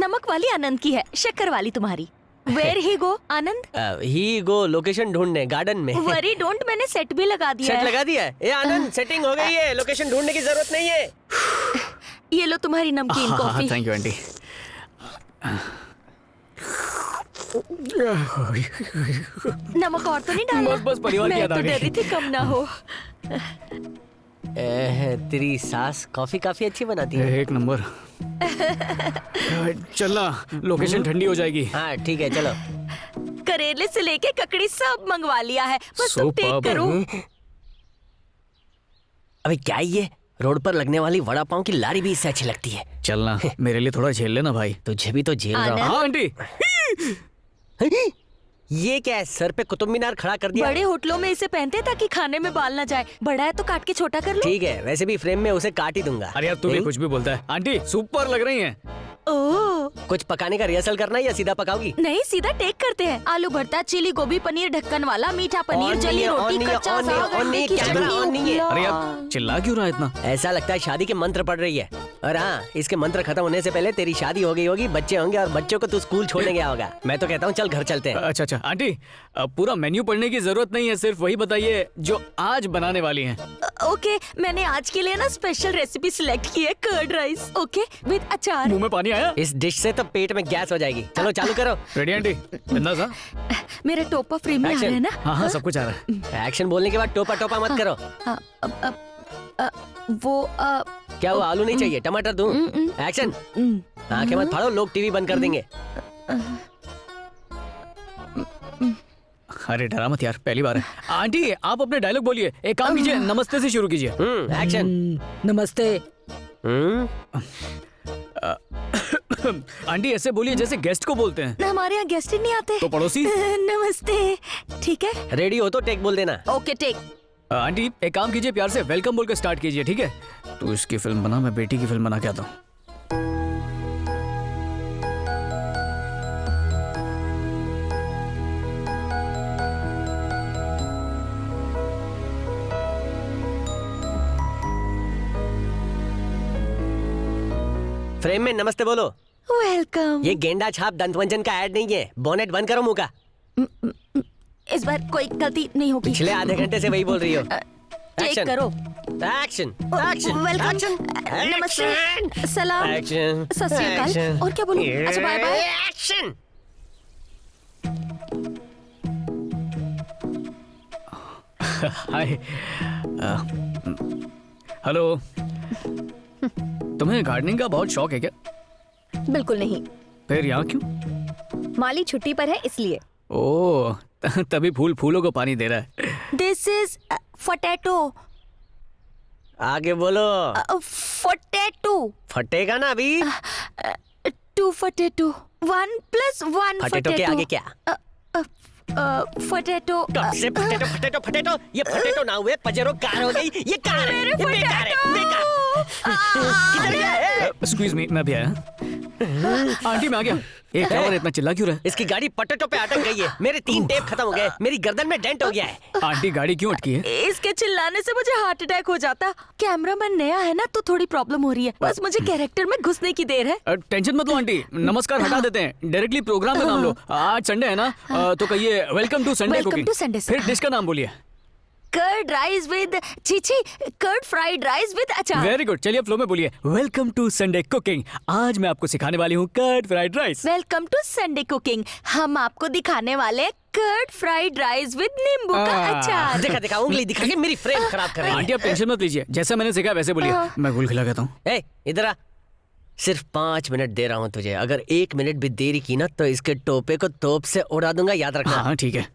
नमक वाली आनंद की है, शक्कर वाली तुम्हारी। Where he go, Anand? He go location ढूंढने गार्डन में। Worry don't, मैंने सेट भी लगा दिया सेट है। लगा दिया है? ए आनंद, सेटिंग हो गई है, लोकेशन ढूंढने की जरूरत नहीं है। ये लो तुम्हारी नमकीन कॉफी। Thank you aunty. नमक और तो नहीं डाला? बस परिवार की याद आ मैं तो गई। डरी थी कम ना हो। तेरी सास कॉफी काफी अच्छी बनाती है। एक नंबर। चलना, लोकेशन ठंडी हो जाएगी। हाँ ठीक है चलो। करेले से लेके ककड़ी सब मंगवा लिया है, बस तुम टेक करो। अबे क्या ये, रोड पर लगने वाली वड़ा पाव की लारी भी इससे अच्छी लगती है। चलना, मेरे लिए थोड़ा झेल लेना भाई। तुझे भी तो झेल रहा हूँ। हाँ आंटी। ये क्या है, सर पे कुतुब मीनार खड़ा कर दिया। बड़े होटलों में इसे पहनते हैं ताकि खाने में बाल ना जाए। बड़ा है तो काट के छोटा कर लो। ठीक है, वैसे भी फ्रेम में उसे काट ही दूंगा। अरे यार तू भी कुछ भी बोलता है। आंटी सुपर लग रही हैं। ओह, कुछ पकाने का रिहर्सल करना है या सीधा पकाओगी? नहीं सीधा टेक करते हैं। आलू भरता, चिली गोभी पनीर ढक्कन वाला, मीठा पनीर, जली रोटी, कच्चा साग, अंडे की चटनी। अरे यार चिल्ला क्यों रहा है इतना? ऐसा लगता है शादी के मंत्र पढ़ रही है। और हाँ, इसके मंत्र खत्म होने से पहले तेरी शादी हो गई होगी, बच्चे होंगे और बच्चों को तू स्कूल छोड़ने गया होगा। मैं तो कहता हूँ चल घर चलते हैं। अच्छा अच्छा आंटी, पूरा मेन्यू पढ़ने की जरूरत नहीं है, सिर्फ वही बताइए जो आज बनाने वाली हैं। ओके, मैंने आज के लिए ना स्पेशल रेसिपी सिलेक्ट की है, कर्ड राइस। ओके, विद अचार। मुंह में पानी आया? इस डिश से तो पेट में गैस हो जाएगी। चलो चालू करो। Ready aunty? बिंदास हाँ? मेरे टोपा फ्रेम में आ रहा है ना? हाँ हाँ सब कुछ आ रहा है। एक्शन बोलने के बाद टोपा टोपा मत करो। वो क्या वो आलू नहीं चाहिए, टमाटर दूं? एक्शन। आंखें मत फाड़ो, लोग टीवी बंद कर देंगे। अरे डरा मत यार, पहली बार है। आंटी आप अपने डायलॉग बोलिए। एक काम कीजिए, नमस्ते से शुरू कीजिए। एक्शन। नमस्ते। आंटी ऐसे बोलिए जैसे गेस्ट को बोलते हैं। हमारे यहाँ गेस्ट ही नहीं आते। तो पड़ोसी? नमस्ते। ठीक है, रेडी हो तो टेक बोल देना। Okay take. आंटी एक काम कीजिए, प्यार से वेलकम बोल के स्टार्ट कीजिए, ठीक है? तू इसकी फिल्म बना, मैं बेटी की फिल्म बना के आता हूँ। फ्रेम में नमस्ते बोलो। वेलकम। ये गेंडा छाप दंतवंजन का ऐड नहीं है, बोनेट बंद करो मुंह का। इस बार कोई गलती नहीं होगी। पिछले आधे घंटे से वही बोल रही हो। टेक करो। Action action welcome. एक्शन नमस्ते, सलाम, एक्शन सत श्री अकाल। और क्या बोलूं? अच्छा बाय बाय। एक्शन। हाय। हेलो। तुम्हें गार्डनिंग का बहुत शौक है क्या? बिल्कुल नहीं। फिर यहाँ क्यों? माली छुट्टी पर है इसलिए। ओह तभी फूल फूलों को पानी दे रहा है। This is potato. आगे बोलो। पोटैटो। फटेगा ना अभी। 2 पोटैटो। 1 + 1 पोटैटो के आगे क्या? पोटैटो। कब से पोटैटो पोटैटो पोटैटो? ये पोटैटो ना हुए पजेरो कार हो गई। ये कार है, ये बेकार है, बेकार। किधर गया है? एक्सक्यूज मी, मैं भी आया। आंटी मैं आ गया। एक क्या इतना चिल्ला क्यों रहा है? इसकी गाड़ी पोटैटो पे अटक गई है। मेरे 3 टेप खत्म हो गए, मेरी गर्दन में डेंट हो गया है। आंटी गाड़ी क्यों अटकी है? इसके चिल्लाने से मुझे हार्ट अटैक हो जाता। कैमरामैन नया है ना, तो थोड़ी प्रॉब्लम हो रही है। बस मुझे कैरेक्टर में घुसने की देर है। टेंशन मत लो आंटी, नमस्कार हटा देते हैं, डायरेक्टली प्रोग्राम का नाम लो। आज संडे है ना, तो कहिए वेलकम टू संडे कुकिंग। फिर डिश का नाम बोलिए। कर्ड राइस विद चीची, curd fried rice with achar. Very good, चलिए फ्लो में बोलिए। Welcome to Sunday cooking. आज मैं आपको सिखाने वाली हूँ curd fried rice. Welcome to Sunday cooking. हम आपको दिखाने वाले कर्ड फ्राइड राइस विद नींबू का अचार। देखा देखा, उंगली दिखा के मेरी फ्रेम खराब कर रही है। आंटी आप टेंशन मत लीजिए, जैसा मैंने सिखाया वैसे बोलिए। मैं गुल खिला कहता हूँ। ए इधर आ, सिर्फ 5 मिनट दे रहा हूँ तुझे। अगर 1 मिनट भी देरी की ना तो इसके टोपे को तोप से उड़ा दूंगा, याद रखना। हाँ ठीक है।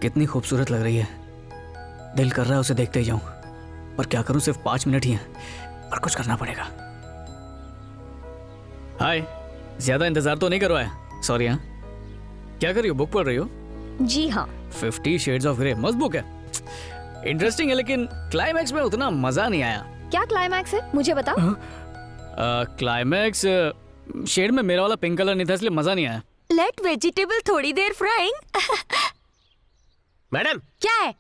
कितनी खूबसूरत लग रही है, दिल कर रहा है उसे देखते ही जाऊं, पर क्या करूं, सिर्फ 5 मिनट ही हैं, पर कुछ करना पड़ेगा। हाय, ज्यादा इंतजार तो नहीं करवाया, सॉरी। हाँ क्या कर रही हो, बुक पढ़ रही हो? जी हाँ। 50 शेड्स ऑफ ग्रे मस्त बुक है, इंटरेस्टिंग है, लेकिन क्लाइमैक्स में उतना मजा नहीं आया। क्या क्लाइमैक्स है, मुझे बताओ। क्लाइमैक्स शेड में मेरा वाला पिंक कलर नहीं था, इसलिए मजा नहीं आया। लेट वेजिटेबल थोड़ी देर फ्राइंग। मैडम क्या है?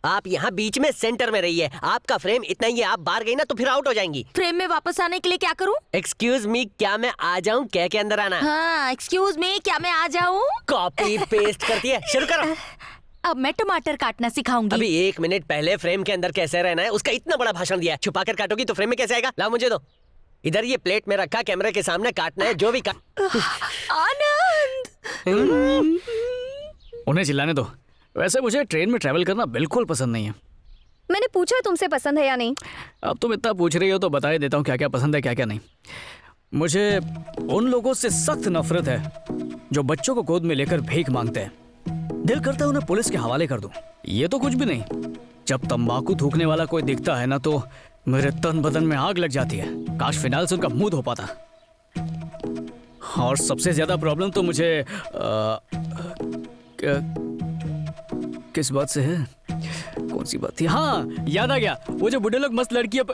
आप यहाँ बीच में सेंटर में रहिए। आपका फ्रेम इतना ही है, आप बाहर गई ना तो फिर आउट हो जाएंगी। फ्रेम में वापस आने के लिए क्या करूँ? एक्सक्यूज मी, क्या मैं आ जाऊँ? कह के अंदर आना। हाँ, एक्सक्यूज मी, क्या मैं आ जाऊँ? कॉपी पेस्ट करती है, शुरू करो। अब मैं टमाटर काटना सिखाऊंगी। अभी 1 मिनट पहले फ्रेम के अंदर कैसे रहना है उसका इतना बड़ा भाषण दिया। छुपा कर काटोगी तो फ्रेम में कैसे आएगा? लाओ मुझे दो। इधर ये प्लेट में रखा, कैमरे के सामने काटना है, जो भी आनंद। उन्हें चिल्लाने दो। वैसे मुझे ट्रेन में ट्रैवल करना बिल्कुल पसंद नहीं है। मैंने पूछा तुमसे पसंद है या नहीं। अब तुम इतना पूछ रही हो तो बता ही देता हूँ क्या क्या पसंद है क्या क्या नहीं। मुझे उन लोगों से सख्त नफरत है जो बच्चों को गोद में लेकर भीख मांगते हैं। दिल करता है उन्हें पुलिस के हवाले कर दूं। ये तो कुछ भी नहीं, जब तंबाकू थूकने वाला कोई दिखता है ना तो मेरे तन बदन में आग लग जाती है। काश फिनाल से उनका मुंह धो पाता। और सबसे ज्यादा प्रॉब्लम तो मुझे किस बात से है? कौन सी बात थी? हाँ, याद आ गया। वो जो बुढ़े लोग मस्त लड़कियों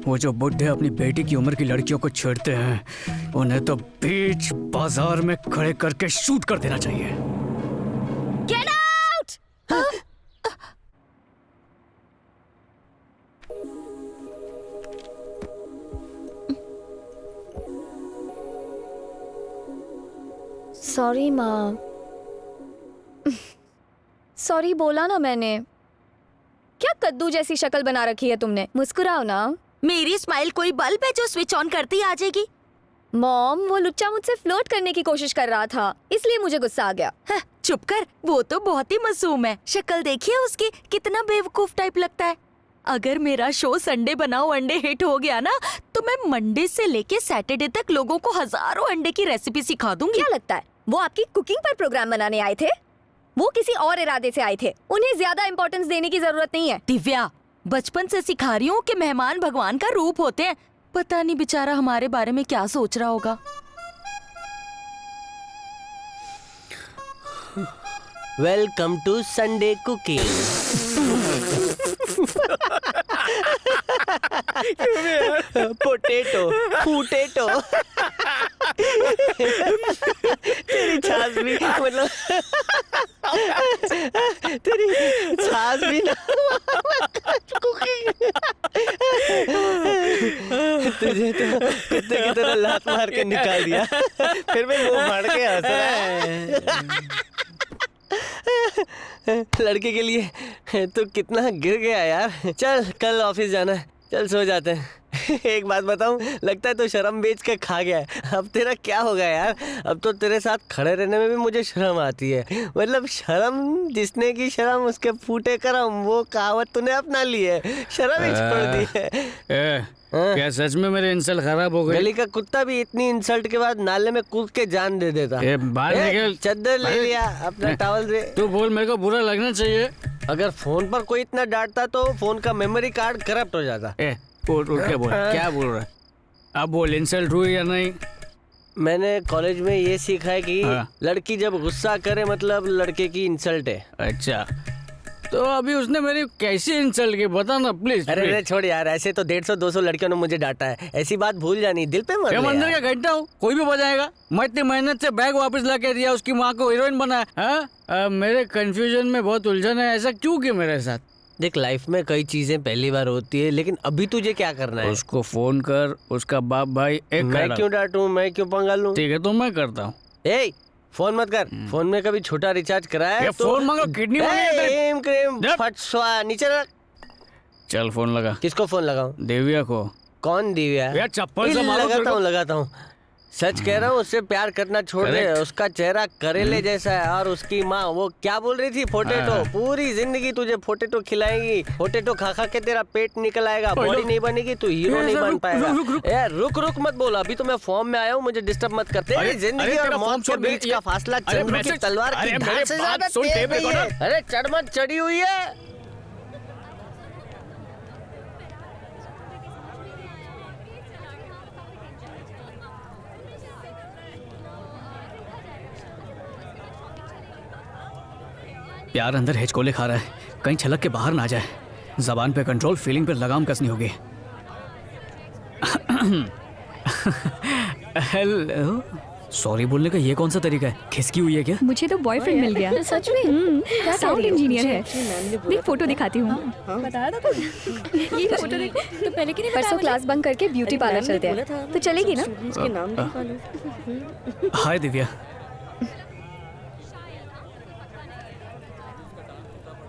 वो जो बुढ़े अपनी बेटी की उम्र की लड़कियों को छेड़ते हैं, उन्हें तो बीच बाजार में खड़े करके शूट कर देना चाहिए। Get out! सॉरी माँ। सॉरी बोला ना मैंने। क्या कद्दू जैसी शक्ल बना रखी है तुमने? मुस्कुराओ ना। मेरी स्माइल कोई बल्ब है जो स्विच ऑन करती आ जाएगी? मॉम, वो लुच्चा मुझसे फ्लर्ट करने की कोशिश कर रहा था, इसलिए मुझे गुस्सा आ गया। चुप कर, वो तो बहुत ही मासूम है। शक्ल देखिए उसकी, कितना बेवकूफ टाइप लगता है। अगर मेरा शो संडे बनाओ अंडे हिट हो गया ना तो मैं मंडे से लेके सैटरडे तक लोगों को हजारों अंडे की रेसिपी सिखा दूंगी। क्या लगता है वो आपकी कुकिंग पर प्रोग्राम बनाने आए थे? वो किसी और इरादे से आए थे। उन्हें ज्यादा इंपॉर्टेंस देने की जरूरत नहीं है। दिव्या, बचपन से सिखा रही हूँ कि मेहमान भगवान का रूप होते हैं। पता नहीं बेचारा हमारे बारे में क्या सोच रहा होगा। Welcome to Sunday cooking. Potato फूटेटो। तेरी छाछ भी मतलब तेरी छाछ भी ना तुझे तो कुत्ते की तरह लात मार के निकाल दिया, फिर भी मुंह फाड़ के हंस रहा है। लड़के के लिए तो कितना गिर गया यार। चल कल ऑफिस जाना है, चल सो जाते हैं। एक बात बताऊं, लगता है तो शर्म बेच के खा गया है। अब तेरा क्या होगा यार? अब तो तेरे साथ खड़े रहने में भी मुझे शर्म आती है। मतलब शर्म जिसने की शर्म उसके फूटे करम, वो कहावत तूने अपना ली है। शर्म ही छोड़ दी है। क्या सच में मेरे इंसल्ट खराब हो गई? गली का कुत्ता भी इतनी इंसल्ट के बाद नाले में कूद के जान दे देता। बाहर निकल। चद्दर ले लिया, अपना टॉवल दे। तू बोल, मेरे को बुरा लगना चाहिए। अगर फोन पर कोई इतना डांटता तो फोन का मेमोरी कार्ड करप्ट हो जाता। क्या बोल रहा है? अब बोल, इंसल्ट हुई या नहीं? मैंने कॉलेज में ये सीखा है कि लड़की जब गुस्सा करे मतलब लड़के की इंसल्ट है। अच्छा, तो अभी उसने मेरी कैसी इंसल्ट की बता ना प्लीज। अरे छोड़ यार, ऐसे तो 150-200 लड़कियों ने मुझे डांटा है। ऐसी बात भूल जानी, दिल पे मत ले। मंदिर का घंटा हूँ, कोई भी बजाएगा। मैं इतनी मेहनत से बैग वापस ला के दिया, उसकी माँ को हीरोइन बनाया। मेरे कंफ्यूजन में बहुत उलझन है। ऐसा क्यों किया मेरे साथ? देख, लाइफ में कई चीजें पहली बार होती है, लेकिन अभी तुझे क्या करना है? उसको फोन कर, उसका बाप भाई एक। मैं क्यों डांटूं, मैं क्यों पंगा लूं? ठीक है तो मैं करता हूँ। ए, फोन मत कर। फोन में कभी छोटा रिचार्ज कराया है? फोन मांगो, किडनी फटसवा नीचे रख। चल फोन लगा। किसको फोन लगाऊं? देविया को। कौन दिव्या? यार चप्पल से मारो। लगाता हूँ। सच कह रहा हूँ, उससे प्यार करना छोड़ दे। उसका चेहरा करेले जैसा है और उसकी माँ वो क्या बोल रही थी? पोटैटो। पूरी जिंदगी तुझे पोटैटो खिलाएंगी। पोटैटो खा खा के तेरा पेट निकल आएगा, बॉडी नहीं बनेगी, तू हीरो नहीं बन पाएगा। रुक मत बोल, अभी तो मैं फॉर्म में आया हूँ, मुझे डिस्टर्ब मत करते। जिंदगी और मौत के बीच का फासला चंद्र की तलवार की धार से ज्यादा तेज है। अरे चढ़ मत, चढ़ी हुई है। प्यार अंदर हिचकोले खा रहा है, कहीं छलक के बाहर ना जाए। जबान पे कंट्रोल, फीलिंग पे लगाम कसनी होगी। हेलो, सॉरी बोलने का ये कौन सा तरीका है? खिसकी हुई है क्या? मुझे तो बॉयफ्रेंड मिल गया। सच में? क्या कह साउंड रही हो? इंजीनियर है। देख फोटो दिखाती हूँ। बताया था ये फोटो देखो तो पहले की नहीं परसों क्लास बंक करके ब्यूटी पार्लर चलते हैं, तो चलेगी ना? हाय दिव्या।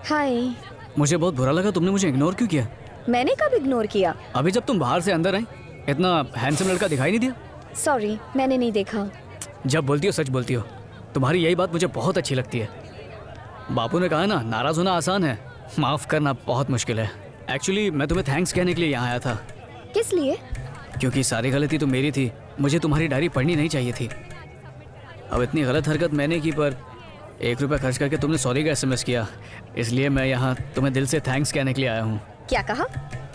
हाय। मुझे बहुत बुरा लगा, तुमने मुझे इग्नोर क्यों किया? मैंने कब इग्नोर किया? अभी जब तुम बाहर से अंदर आई, इतना हैंडसम लड़का दिखाई नहीं दिया? सॉरी, मैंने नहीं देखा। जब बोलती हो सच बोलती हो। तुम्हारी यही बात मुझे बहुत अच्छी लगती है। बापू ने कहा है ना, नाराज होना आसान है, माफ करना बहुत मुश्किल है। एक्चुअली मैं तुम्हें थैंक्स कहने के लिए यहाँ आया था। किस लिए? क्योंकि सारी गलती तो मेरी थी, मुझे तुम्हारी डायरी पढ़नी नहीं चाहिए थी। अब इतनी गलत हरकत मैंने की, पर 1 रुपया खर्च करके तुमने सॉरी का SMS किया, इसलिए मैं यहाँ तुम्हें दिल से थैंक्स कहने के लिए आया हूँ। क्या कहा?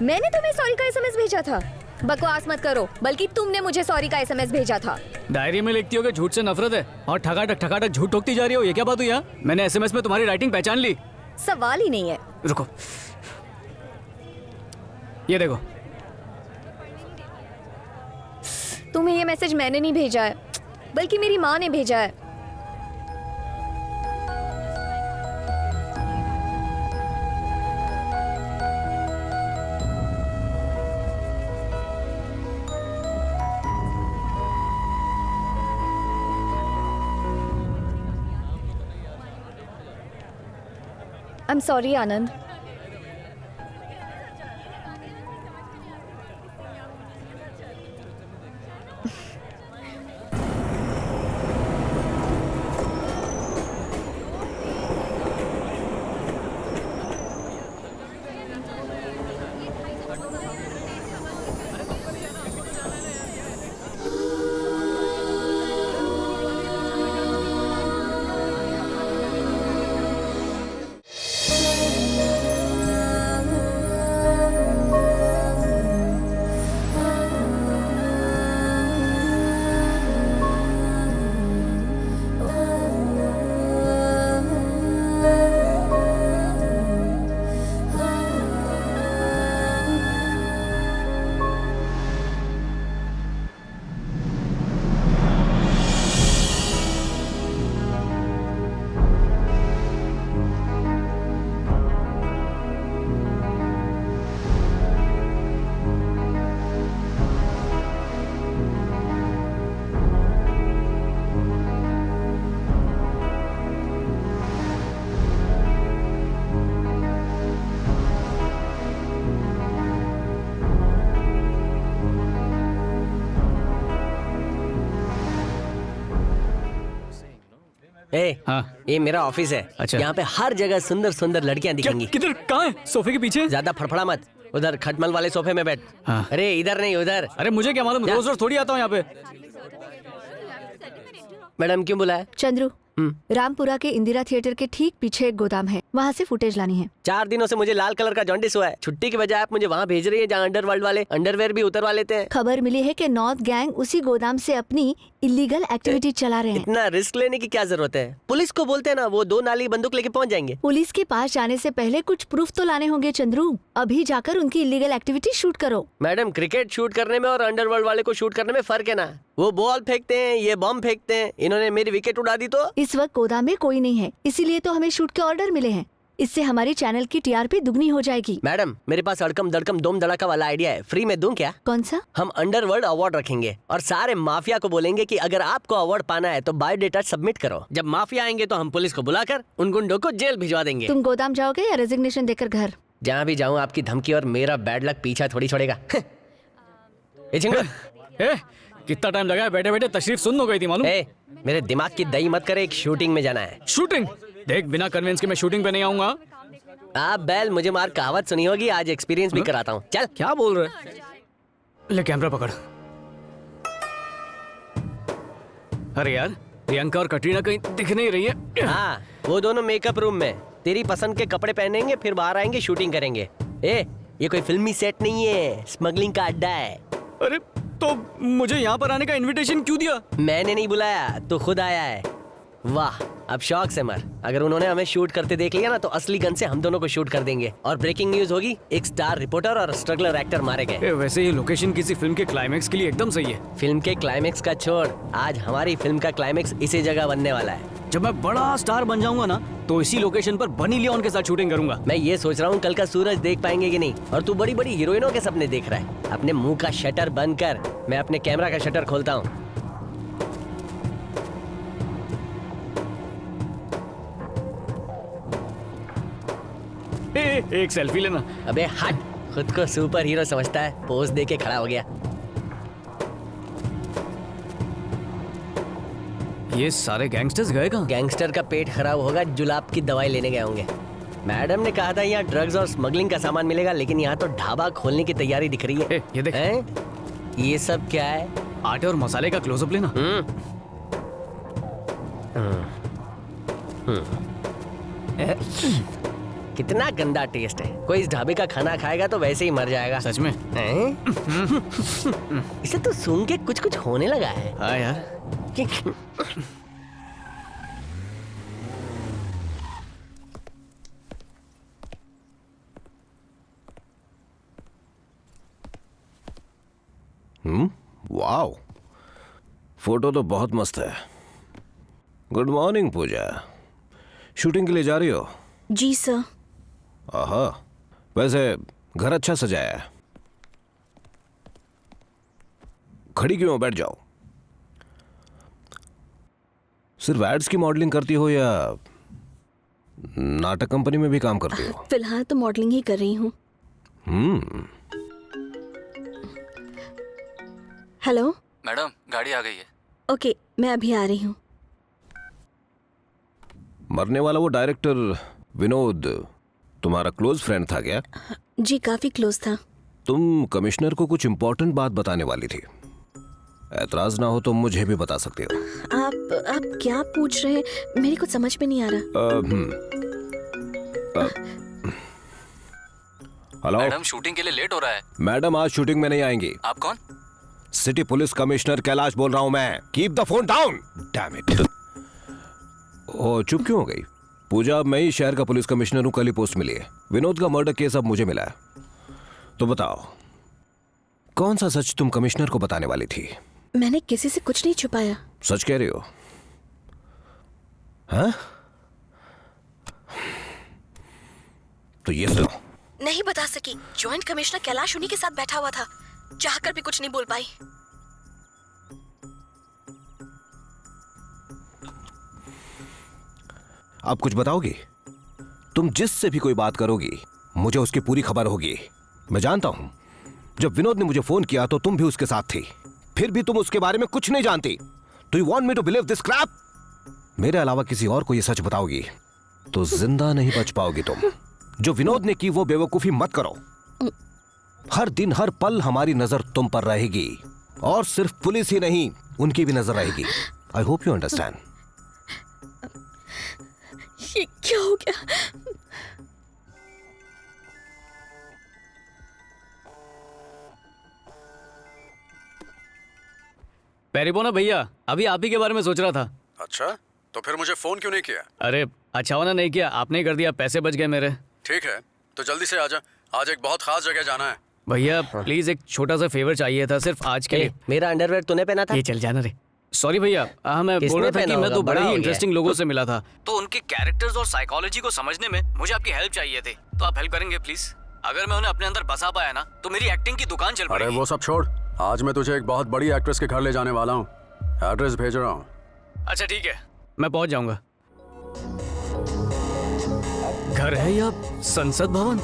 मैंने तुम्हें सॉरी का SMS भेजा था? बकवास मत करो, बल्कि तुमने मुझे सॉरी का SMS भेजा था। डायरी में लिखती हो कि झूठ से नफरत है और ठगाठक झूठ ठोकती जा रही हो, ये क्या बात हुई? यार मैंने SMS में तुम्हारी राइटिंग पहचान ली। सवाल ही नहीं है। रुको, ये देखो। तुम्हें ये मैसेज मैंने नहीं भेजा है, बल्कि मेरी माँ ने भेजा है। I'm sorry, Anand. ये मेरा ऑफिस है। अच्छा। यहाँ पे हर जगह सुंदर सुंदर लड़कियाँ दिखेंगी। किधर? कहाँ है? सोफे के पीछे? ज्यादा फड़फड़ा मत, उधर खटमल वाले सोफे में बैठ। हाँ। अरे इधर नहीं, उधर। अरे मुझे क्या मालूम, रोज रोज थोड़ी आता हूँ यहाँ पे। मैडम क्यों बुलाया? चंद्रू, रामपुरा के इंदिरा थिएटर के ठीक पीछे एक गोदाम है, वहाँ से फुटेज लानी है। 4 दिनों से मुझे लाल कलर का जॉन्डिस हुआ है। छुट्टी के बजाय आप मुझे वहाँ भेज रही है जहाँ अंडरवर्ल्ड वाले अंडरवेयर भी उतरवा लेते हैं। खबर मिली है कि नॉर्थ गैंग उसी गोदाम से अपनी इलीगल एक्टिविटी चला रहे हैं। इतना रिस्क लेने की क्या जरूरत है? पुलिस को बोलते हैं ना, वो 2 नाली बंदूक लेके पहुँच जाएंगे। पुलिस के पास जाने से पहले कुछ प्रूफ तो लाने होंगे चंद्रू। अभी जाकर उनकी इलीगल एक्टिविटी शूट करो। मैडम, क्रिकेट शूट करने में और अंडरवर्ल्ड वाले को शूट करने में फर्क है ना। वो बॉल फेंकते हैं, ये बम फेंकते हैं। इन्होंने मेरी विकेट उड़ा दी तो। इस वक्त गोदाम में कोई नहीं है, इसीलिए तो हमें शूट के ऑर्डर मिले हैं। इससे हमारी चैनल की TRP दुगनी हो जाएगी। मैडम, मेरे पास अड़कम दड़कम दोम धड़ाका वाला आइडिया है, फ्री में दूं क्या? कौन सा? हम अंडरवर्ल्ड अवार्ड रखेंगे और सारे माफिया को बोलेंगे कि अगर आपको अवार्ड पाना है तो बायोडेटा सबमिट करो। जब माफिया आएंगे तो हम पुलिस को बुलाकर उन गुंडों को जेल भिजवा देंगे। तुम गोदाम जाओगे या रेजिग्नेशन देकर घर? जहाँ भी जाऊँ आपकी धमकी और मेरा बैड लक पीछा थोड़ी छोड़ेगा। कितना टाइम लगा है बैठे बैठे, तशरीफ सुन हो गई थी मालूम। मेरे दिमाग की दही मत करे, एक शूटिंग में जाना है। शूटिंग? देख, बिना कन्वेंस के मैं शूटिंग पे नहीं आऊंगा। आप बैल, मुझे मार कहावत सुनी होगी, आज एक्सपीरियंस भी कराता हूँ। चल। क्या बोल रहे? ले कैमरा पकड़। अरे यार, प्रियंका और कटरीना कहीं दिख नहीं रही है। हाँ, वो दोनों मेकअप रूम में तेरी पसंद के कपड़े पहनेंगे, फिर बाहर आएंगे, शूटिंग करेंगे। ये कोई फिल्मी सेट नहीं है, स्मगलिंग का अड्डा है। अरे तो मुझे यहाँ पर आने का इनविटेशन क्यों दिया? मैंने नहीं बुलाया, तो खुद आया है। वाह, अब शौक से मर। अगर उन्होंने हमें शूट करते देख लिया ना तो असली गन से हम दोनों को शूट कर देंगे। और ब्रेकिंग न्यूज होगी, एक स्टार रिपोर्टर और स्ट्रगलर एक्टर मारे गए। वैसे ये लोकेशन किसी फिल्म के क्लाइमेक्स के लिए एकदम सही है। फिल्म के क्लाइमेक्स का छोड़, आज हमारी फिल्म का क्लाइमेक्स इसी जगह बनने वाला है। जब मैं बड़ा स्टार बन जाऊंगा ना तो इसी लोकेशन पर बनी लियोन के साथ शूटिंग करूंगा। मैं ये सोच रहा हूँ कल का सूरज देख पाएंगे कि नहीं। और तू बड़ी बड़ी हीरोइनों के सपने देख रहा है। अपने मुंह का शटर बंद कर, मैं अपने कैमरा का शटर खोलता हूँ। एक सेल्फी लेना। अबे हट, खुद को सुपर हीरो समझता है, पोज दे के खड़ा हो गया। ये सारे गैंगस्टर्स गए कहाँ? गैंगस्टर का पेट खराब होगा, जुलाब की दवाई लेने गए होंगे। मैडम ने कहा था यहाँ ड्रग्स और स्मगलिंग का सामान मिलेगा, लेकिन यहाँ तो ढाबा खोलने की तैयारी दिख रही है। ये देख। ये सब क्या है? आटे और मसाले का क्लोजअप लेना। कितना गंदा टेस्ट है। कोई इस ढाबे का खाना खाएगा तो वैसे ही मर जाएगा। सच में? इसे तो सूंघ के कुछ कुछ होने लगा है। हाँ यार। वाओ, फोटो तो बहुत मस्त है। गुड मॉर्निंग पूजा, शूटिंग के लिए जा रही हो? जी सर। आहा, वैसे घर अच्छा सजाया है। खड़ी क्यों हो, बैठ जाओ। सिर्फ एड्स की मॉडलिंग करती हो या नाटक कंपनी में भी काम करती हो? फिलहाल तो मॉडलिंग ही कर रही हूँ। हेलो मैडम, गाड़ी आ गई है। ओके, मैं अभी आ रही हूँ। मरने वाला वो डायरेक्टर विनोद तुम्हारा क्लोज फ्रेंड था क्या? जी, काफी क्लोज था। तुम कमिश्नर को कुछ इम्पोर्टेंट बात बताने वाली थी। ऐतराज ना हो तो मुझे भी बता सकते हो। आप क्या पूछ रहे हैं? मेरे कुछ समझ में नहीं आ रहा। हेलो मैडम, शूटिंग के लिए लेट हो रहा है। मैडम, आज शूटिंग में नहीं आएंगी। आप कौन? सिटी पुलिस कमिश्नर कैलाश बोल रहा हूं मैं। Keep the phone down. Damn it. ओ, चुप क्यों हो गई? पूजा, अब मैं ही शहर का पुलिस कमिश्नर हूं। कल ही पोस्ट मिली है। विनोद का मर्डर केस अब मुझे मिला है। तो बताओ, कौन सा सच तुम कमिश्नर को बताने वाली थी? मैंने किसी से कुछ नहीं छुपाया। सच कह रही हो? हाँ? तो ये सुनो। नहीं बता सकी। जॉइंट कमिश्नर कैलाश उन्हीं के साथ बैठा हुआ था। चाहकर भी कुछ नहीं बोल पाई। आप कुछ बताओगी? तुम जिससे भी कोई बात करोगी मुझे उसकी पूरी खबर होगी। मैं जानता हूं, जब विनोद ने मुझे फोन किया तो तुम भी उसके साथ थी, फिर भी तुम उसके बारे में कुछ नहीं जानती। Do you want me to believe this crap? मेरे अलावा किसी और को ये सच बताओगी तो जिंदा नहीं बच पाओगी तुम। जो विनोद ने की वो बेवकूफी मत करो। हर दिन हर पल हमारी नजर तुम पर रहेगी, और सिर्फ पुलिस ही नहीं, उनकी भी नजर रहेगी। आई होप यू अंडरस्टैंड। ये क्या हो गया? पेरिबोना भैया, अभी आप ही के बारे में सोच रहा था। अच्छा, तो फिर मुझे फोन क्यों नहीं किया? अरे अच्छा होना नहीं किया, आपने ही कर दिया, पैसे बच गए मेरे। ठीक है, तो जल्दी से आजा, आज एक बहुत खास जगह जाना है। भैया प्लीज एक छोटा सा फेवर चाहिए था, सिर्फ आज के लिए। मेरा अंडरवेयर तूने पहना था? ये चल जाना रे। सॉरी भैया, हाँ मैं बोल रहा था कि मैं तो बड़े ही इंटरेस्टिंग लोगों से मिला था, तो उनके कैरेक्टर्स और साइकोलॉजी को समझने में मुझे आपकी हेल्प चाहिए थी। तो आप हेल्प करेंगे प्लीज? अगर मैं उन्हें अपने अंदर बसा पाया ना तो मेरी एक्टिंग की दुकान चल पड़ेगी। अरे वो सब छोड़, आज मैं तुझे एक बहुत बड़ी एक्ट्रेस के घर ले जाने वाला हूँ। एड्रेस भेज रहा हूँ। अच्छा ठीक है, मैं पहुंच जाऊंगा। घर है या संसद भवन?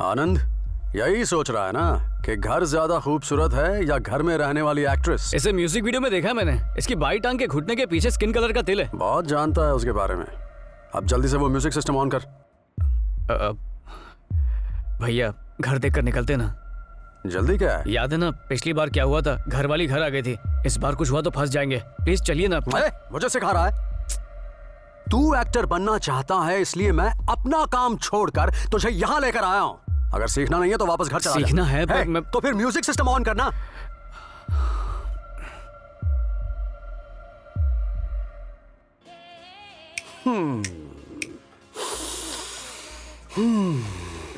आनंद यही सोच रहा है ना कि घर ज्यादा खूबसूरत है या घर में रहने वाली एक्ट्रेस? इसे म्यूजिक वीडियो में देखा है मैंने। इसकी बाई टांग के घुटने के पीछे स्किन कलर का तिल है। बहुत जानता है उसके बारे में। अब जल्दी से वो म्यूजिक सिस्टम ऑन कर। भैया घर देखकर निकलते ना। जल्दी क्या है? याद है ना पिछली बार क्या हुआ था? घर वाली घर आ गई थी। इस बार कुछ हुआ तो फंस जाएंगे। प्लीज चलिए ना। मुझे सिखा रहा है? तू एक्टर बनना चाहता है, इसलिए मैं अपना काम छोड़कर तुझे यहाँ लेकर आया हूँ। अगर सीखना नहीं है तो वापस घर चला जा। सीखना है पर मैं... तो फिर म्यूजिक सिस्टम ऑन करना।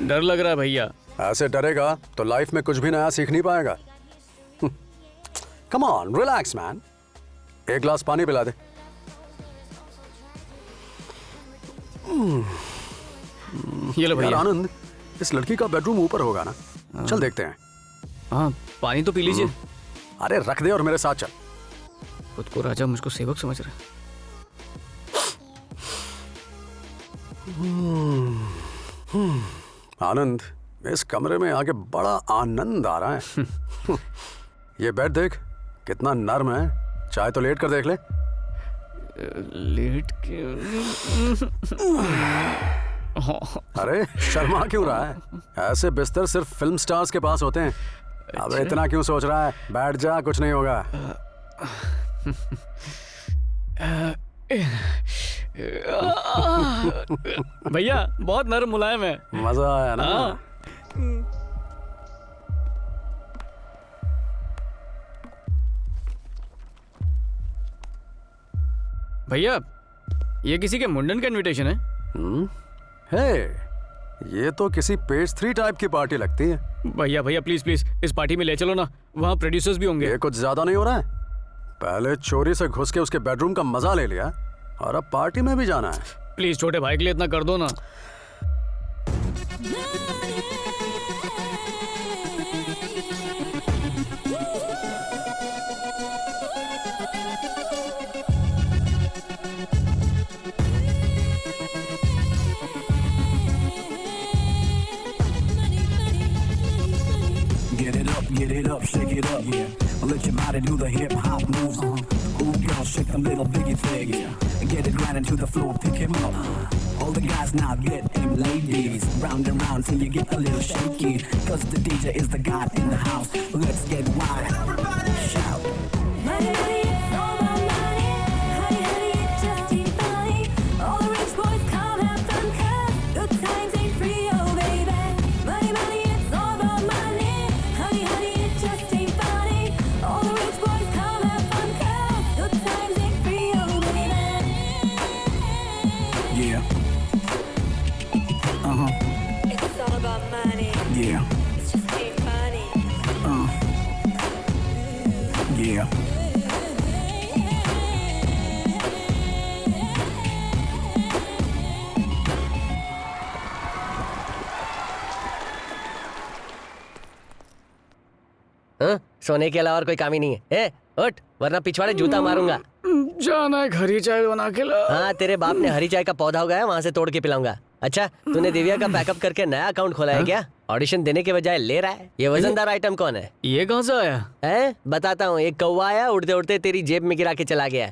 डर लग रहा है भैया। ऐसे डरेगा तो लाइफ में कुछ भी नया सीख नहीं पाएगा। Come on, relax man. एक गिलास पानी पिला दे। ये लो भैया। आनंद, इस लड़की का बेडरूम ऊपर होगा ना? चल देखते हैं। हाँ, पानी तो पी लीजिए। अरे रख दे और मेरे साथ चल। खुद को राजा मुझको सेवक समझ रहा है। आनंद, इस कमरे में आके बड़ा आनंद आ रहा है। ये बेड देख कितना नर्म है। चाहे तो लेट कर देख ले। लेट के अरे शर्मा क्यों रहा है? ऐसे बिस्तर सिर्फ फिल्म स्टार्स के पास होते हैं। अब इतना क्यों सोच रहा है? बैठ जा, कुछ नहीं होगा। भैया बहुत नरम मुलायम है। मजा आया ना? भैया ये किसी के मुंडन का इनविटेशन है? हे, ये तो किसी पेज 3 टाइप की पार्टी लगती है। भैया भैया प्लीज प्लीज इस पार्टी में ले चलो ना, वहाँ प्रोड्यूसर्स भी होंगे। ये कुछ ज्यादा नहीं हो रहा है? पहले चोरी से घुस के उसके बेडरूम का मजा ले लिया और अब पार्टी में भी जाना है। प्लीज छोटे भाई के लिए इतना कर दो ना। Get it up, shake it up, yeah. Let your body do the hip hop moves, Ooh, girl, shake them little biggie thing, yeah. Get it right into the floor, pick him up. All the guys now get them ladies. Round and round till you get a little shaky. Cause the DJ is the god in the house. Let's get wild. Everybody shout. Money, money, it's all about money. Honey, honey, it just ain't funny. All the rich boys come have fun, cause good times ain't free, oh baby. Money, money, it's all about money. Honey, honey, it just ain't funny. All the rich boys come have fun, cause good times ain't free, oh baby. Yeah. It's all about money. Yeah. It's just ain't funny. Yeah. हाँ? सोने के अलावा और कोई काम ही नहीं है। ए, उठ वरना पिछवाड़े जूता मारूंगा। जाना है, हरी चाय बना के ला। हाँ, तेरे बाप ने हरी चाय का पौधा उगाया, वहाँ से तोड़ के पिलाऊंगा। अच्छा, तूने दिव्या का पैकअप करके नया अकाउंट खोला है क्या? ऑडिशन देने के बजाय ले रहा है। ये वजनदार आइटम कौन है? ये कहाँ से आया? है बताता हूँ। एक कौवा आया, उड़ते उड़ते तेरी जेब में गिरा के चला गया।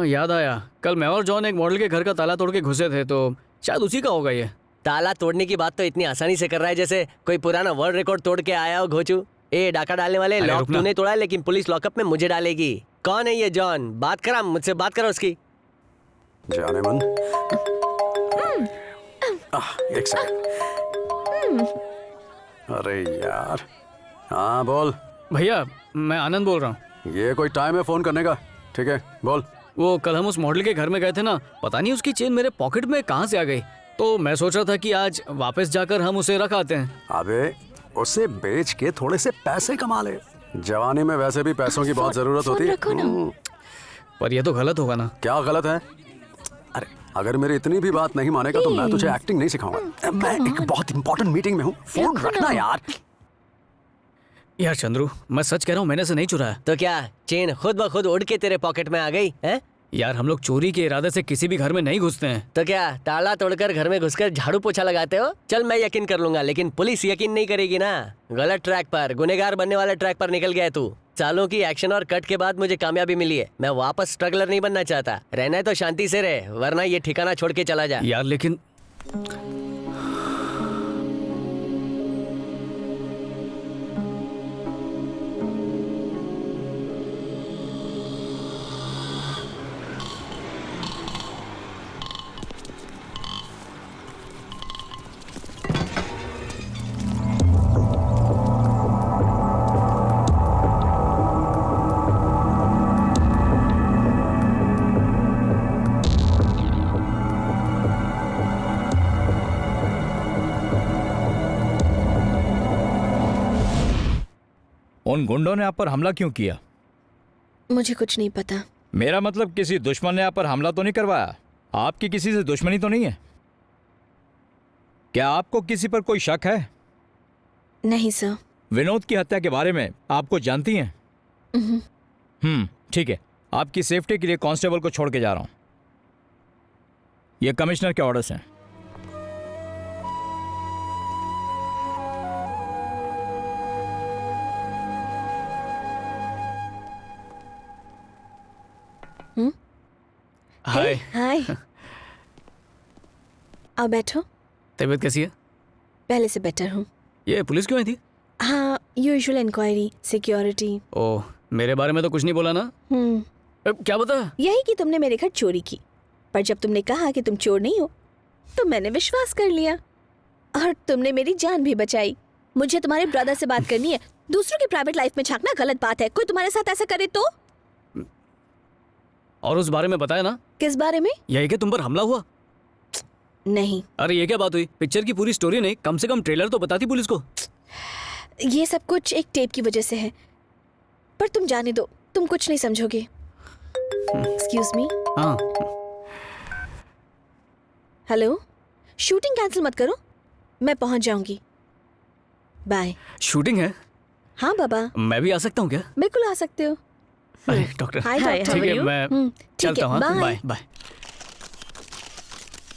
याद आया, कल मैं और जॉन एक मॉडल के घर का ताला तोड़ के घुसे थे, तो शायद उसी का होगा ये। ताला तोड़ने की बात तो इतनी आसानी से कर रहा है जैसे कोई पुराना वर्ल्ड रिकॉर्ड तोड़ के आया हो घोचू। ए डाका डालने वाले, लॉक तूने तोड़ा लेकिन पुलिस लॉकअप में मुझे डालेगी। कौन है ये जॉन? बात करा मुझसे, बात करो उसकी। जाने मन। एक सेकंड। अरे यार। हाँ बोल। भैया मैं आनंद बोल रहा हूँ। ये कोई टाइम है फोन करने का? ठीक है बोल। वो कल हम उस मॉडल के घर में गए थे ना, पता नहीं उसकी चेन मेरे पॉकेट में कहाँ से आ गई, तो मैं सोच रहा था कि आज वापस जाकर हम उसे रख आते हैं। अबे उसे बेच के थोड़े से पैसे कमा ले। जवानी में वैसे भी पैसों की बहुत जरूरत होती है। पर ये तो गलत होगा ना? क्या गलत है? अरे अगर मेरी इतनी भी बात नहीं मानेगा तो मैं तुझे एक्टिंग नहीं सिखाऊंगा। मैं एक बहुत इंपॉर्टेंट मीटिंग में हूँ, फोन रखना यार। यार चंद्रू, मैं सच कह रहा हूँ, मैंने से नहीं चुराया। तो क्या चेन खुद ब खुद उड़ के तेरे पॉकेट में आ गई है? यार हम लोग चोरी के इरादे से किसी भी घर में नहीं घुसते हैं। तो क्या ताला तोड़कर घर में घुसकर झाड़ू पोछा लगाते हो? चल मैं यकीन कर लूंगा, लेकिन पुलिस यकीन नहीं करेगी ना। गलत ट्रैक पर, गुनेगार बनने वाले ट्रैक पर निकल गया तू। सालों की एक्शन और कट के बाद मुझे कामयाबी मिली है। मैं वापस स्ट्रगलर नहीं बनना चाहता। रहना है तो शांति से रहे, वरना ये ठिकाना छोड़ के चला जा। यार लेकिन उन गुंडों ने आप पर हमला क्यों किया? मुझे कुछ नहीं पता। मेरा मतलब किसी दुश्मन ने आप पर हमला तो नहीं करवाया? आपकी किसी से दुश्मनी तो नहीं है? क्या आपको किसी पर कोई शक है? नहीं सर। विनोद की हत्या के बारे में आपको जानती हैं? ठीक है, आपकी सेफ्टी के लिए कांस्टेबल को छोड़ के जा रहा हूं। ये कमिश्नर के ऑर्डर्स हैं। हाय। हाय। आओ बैठो। तबीयत कैसी है? पहले से बेटर हूँ। ये पुलिस क्यों आई थी? हाँ, यूजुअल इंक्वायरी, सिक्योरिटी। ओह, मेरे बारे में तो कुछ नहीं बोला ना? क्या बता? यही कि तुमने मेरे घर चोरी की, पर जब तुमने कहा कि तुम चोर नहीं हो तो मैंने विश्वास कर लिया और तुमने मेरी जान भी बचाई। मुझे तुम्हारे ब्रदर से बात करनी है। दूसरों की प्राइवेट लाइफ में झांकना गलत बात है। कोई तुम्हारे साथ ऐसा करे तो? और उस बारे में बताया ना? किस बारे में? यही कि तुम पर हमला हुआ। नहीं। अरे ये क्या बात हुई? पिक्चर की पूरी स्टोरी नहीं, कम से कम ट्रेलर तो बताती पुलिस को। ये सब कुछ एक टेप की वजह से है, पर तुम जाने दो, तुम कुछ नहीं समझोगे। Excuse me. हाँ। हेलो, शूटिंग कैंसिल मत करो, मैं पहुंच जाऊंगी। बाय। शूटिंग है? हाँ बाबा। मैं भी आ सकता हूँ क्या? बिल्कुल आ सकते हो। अरे डॉक्टर। हाय डॉक्टर। ठीक है, मैं चलता हूँ। Bye bye.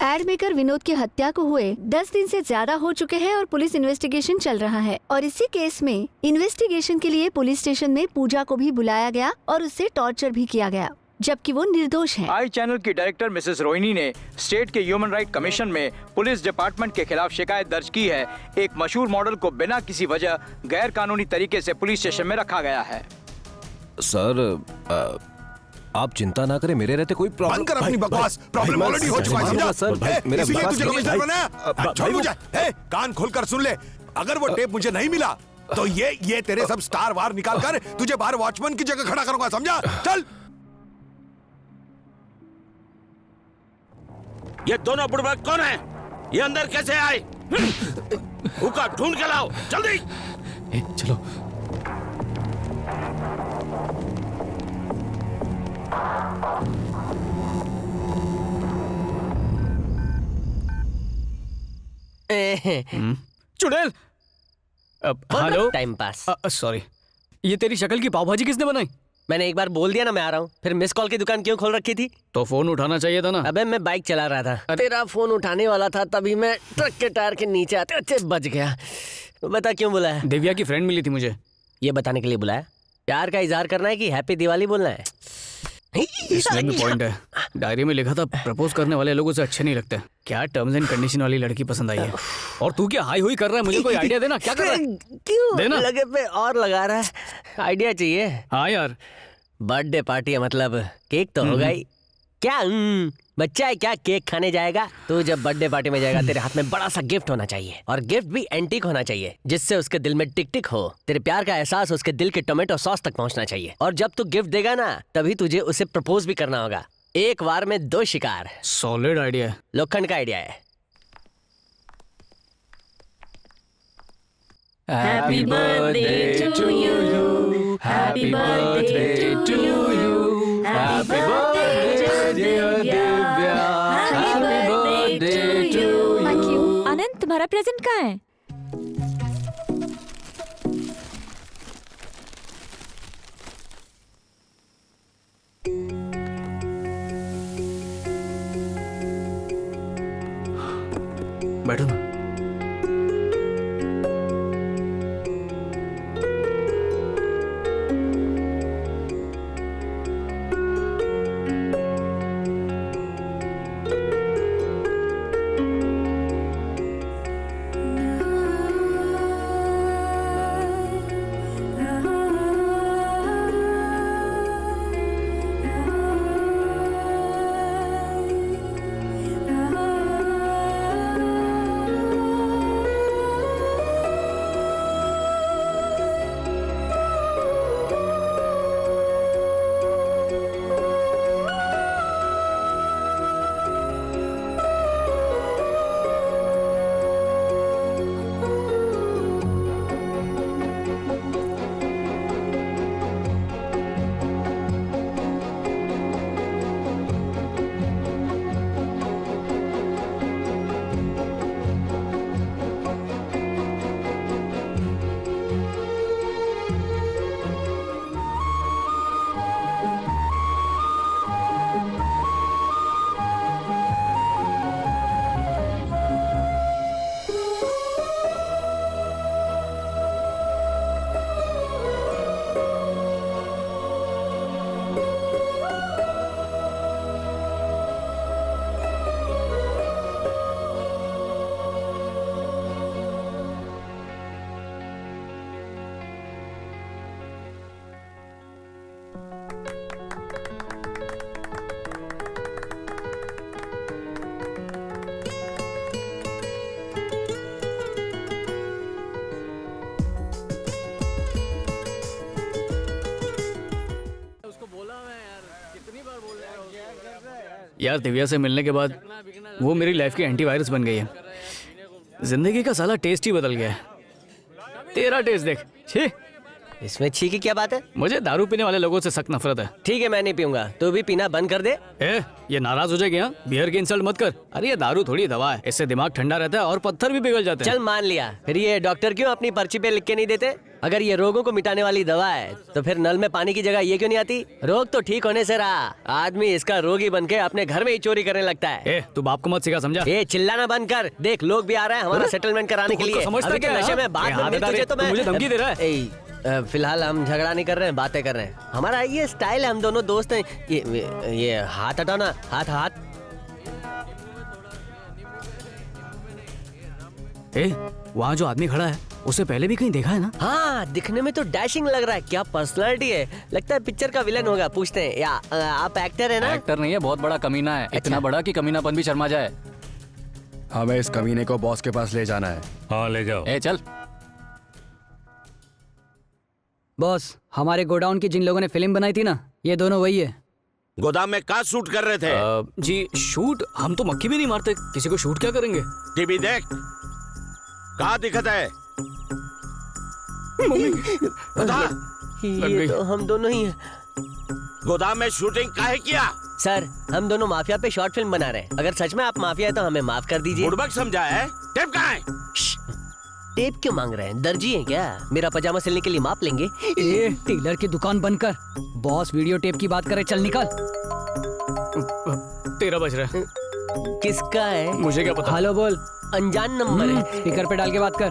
Ad maker Vinod की हत्या को हुए 10 दिन से ज्यादा हो चुके हैं और पुलिस इन्वेस्टिगेशन चल रहा है। और इसी केस में इन्वेस्टिगेशन के लिए पुलिस स्टेशन में पूजा को भी बुलाया गया और उससे टॉर्चर भी किया गया, जबकि वो निर्दोष है। आई चैनल की डायरेक्टर मिसेस रोहिणी ने स्टेट के ह्यूमन राइट कमीशन में पुलिस डिपार्टमेंट के खिलाफ शिकायत दर्ज की है। एक मशहूर मॉडल को बिना किसी वजह गैर कानूनी तरीके से पुलिस स्टेशन में रखा गया है। सर, आप चिंता ना करें, मेरे रहते कोई प्रॉब्लम। बंद कर अपनी बकवास। प्रॉब्लम ऑलरेडी हो चुका है, समझा? सर, मेरा इसीलिए तुझे कमिश्नर बनाया। छोड़ मुझे। कान खोलकर सुन ले, अगर वो टेप मुझे नहीं मिला तो ये तेरे सब स्टार वार निकाल कर तुझे बाहर वॉचमैन की जगह खड़ा करूंगा, समझा? चल। ये दोनों बुड़बक कौन है? ये अंदर कैसे आए? हुक्का ढूंढ के लाओ, जल्दी। चलो। चुड़ैल। हेलो। Time pass. सॉरी, ये तेरी शक्ल की पाव भाजी किसने बनाई? मैंने एक बार बोल दिया ना मैं आ रहा हूँ, फिर मिस कॉल की दुकान क्यों खोल रखी थी? तो फोन उठाना चाहिए था ना। अबे मैं बाइक चला रहा था, तेरा फोन उठाने वाला था, तभी मैं ट्रक के टायर के नीचे आते अच्छे बच गया। बता क्यों बुलाया? दिव्या की फ्रेंड मिली थी मुझे। ये बताने के लिए बुलाया? प्यार का इजहार करना है कि हैप्पी दिवाली बोलना है? इसमें भी पॉइंट है। डायरी में लिखा था प्रपोज करने वाले लोगों से अच्छे नहीं लगते। क्या टर्म्स एंड कंडीशन वाली लड़की पसंद आई है? और तू क्या हाई हुई कर रहा है? मुझे कोई आइडिया देना, क्या कर रहा है? क्यों देना। लगे पे और लगा रहा है? आइडिया चाहिए? हाँ यार, बर्थडे पार्टी है, मतलब केक तो होगा ही। क्या बच्चा है क्या, केक खाने जाएगा? तू जब बर्थडे पार्टी में जाएगा तेरे हाथ में बड़ा सा गिफ्ट होना चाहिए, और गिफ्ट भी एंटीक होना चाहिए, जिससे उसके दिल में टिक टिक हो। तेरे प्यार का एहसास उसके दिल के टोमेटो सॉस तक पहुंचना चाहिए। और जब तू गिफ्ट देगा ना, तभी तुझे उसे प्रपोज भी करना होगा। एक वार में 2 शिकार। सॉलिड आइडिया है। लोखंड का आइडिया है। Happy birthday to you. Happy birthday to you. Happy birthday dear Divya. Happy birthday to you. Thank you. Anand, तुम्हारा प्रेजेंट कहाँ है? बैठो ना। यार दिव्या से मिलने के बाद वो मेरी लाइफ की एंटीवायरस बन गई है। जिंदगी का साला टेस्ट ही बदल गया है। तेरा टेस्ट देख। छी, इसमें छी की क्या बात है? मुझे दारू पीने वाले लोगों से सख्त नफरत है। ठीक है, मैं नहीं पीऊंगा, तू भी पीना बंद कर दे। ये नाराज हो जाएगी। बियर की इंसल्ट मत कर। अरे ये दारू थोड़ी दवा है, इससे दिमाग ठंडा रहता है और पत्थर भी पिघल जाते हैं। चल मान लिया, फिर ये डॉक्टर क्यों अपनी पर्ची पे लिख के नहीं देते? अगर ये रोगों को मिटाने वाली दवा है तो फिर नल में पानी की जगह ये क्यों नहीं आती? रोग तो ठीक होने से रहा, आदमी इसका रोगी बन के अपने घर में ही चोरी करने लगता है। तू बाप को मत सिखा, समझा? चिल्लाना बंद कर, देख लोग भी आ रहे हैं हमारा सेटलमेंट कराने के लिए। समझता क्या है? नशे में बात में तुझे तो मैं मुझे धमकी दे रहा है। फिलहाल हम झगड़ा नहीं कर रहे हैं, बातें कर रहे हैं। हमारा ये स्टाइल है, हम दोनों दोस्त हैं। ये हाथ हटाओ ना, हाथ हाथ। वहाँ जो आदमी खड़ा है उसे पहले भी कहीं देखा है ना? हाँ, दिखने में तो डैशिंग लग रहा है। क्या पर्सनालिटी है, लगता है पिक्चर का विलन होगा। पूछते हैं या आप एक्टर है ना? एक्टर नहीं है, बहुत बड़ा कमीना है। इतना बड़ा कि कमीनापन भी शर्मा जाए। हमें इस कमीने को बॉस के पास ले जाना है। हाँ ले जाओ। चल। बॉस, हमारे गोडाउन की जिन लोगों ने फिल्म बनाई थी ना, ये दोनों वही है। गोदाम में क्या शूट कर रहे थे? जी शूट? हम तो मक्खी भी नहीं मारते, किसी को शूट क्या करेंगे? टीवी देख, कहाँ दिखता है? बता। ये तो हम दोनों ही हैं। गोदाम में शूटिंग काहे किया? सर, हम दोनों माफिया पे शॉर्ट फिल्म बना रहे हैं। अगर सच में आप माफिया है तो हमें माफ कर दीजिए। बुड़बक समझा है? टेप कहाँ है? टेप क्यों मांग रहे हैं? दर्जी हैं क्या? मेरा पजामा सिलने के लिए माप लेंगे? टेलर की दुकान बंद कर। बॉस वीडियो टेप की बात करे, चल निकल। तेरा बज रहा है। किसका है? मुझे क्या पता। हेलो बोल। अनजान नंबर है, स्पीकर पे डाल के बात कर।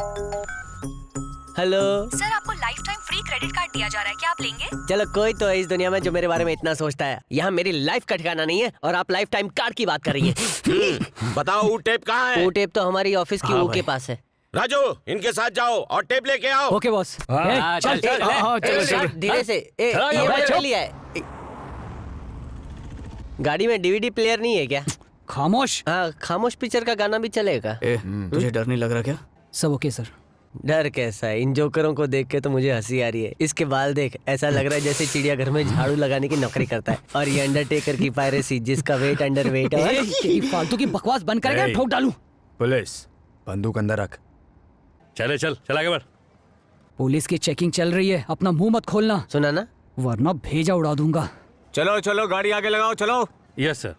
हेलो सर, आपको life time free credit card दिया जा रहा है, क्या आप लेंगे? चलो, कोई तो है इस दुनिया में जो मेरे बारे में इतना सोचता है। यहाँ मेरी लाइफ का ठिकाना नहीं है और आप लाइफ टाइम कार्ड की बात कर रही है। बताओ वो टेप कहाँ है? वो टेप तो हमारी ऑफिस की वो के पास है। राजू, इनके साथ जाओ और टेप लेके आओ। Okay boss. चल धीरे से। गाड़ी में डीवीडी प्लेयर नहीं है क्या? खामोश। हाँ, खामोश पिक्चर का गाना भी चलेगा। तुझे डर नहीं लग रहा क्या? सब ओके सर। डर कैसा है? इन जोकरों को देख के तो मुझे हंसी आ रही है। इसके बाल देख, ऐसा लग रहा है जैसे चिड़ियाघर में झाड़ू लगाने की नौकरी करता है। और ये अंडरटेकर की पायरेसी, जिसका वेट अंडर वेट है। फालतू की बकवास बंद करेगा, ठोक डालूं। पुलिस, बंदूक अंदर रख। चल आगे बढ़। पुलिस की चेकिंग चल रही है, अपना मुंह मत खोलना, सुना ना? वरना भेजा उड़ा दूंगा। चलो चलो, गाड़ी आगे लगाओ, चलो। Yes sir.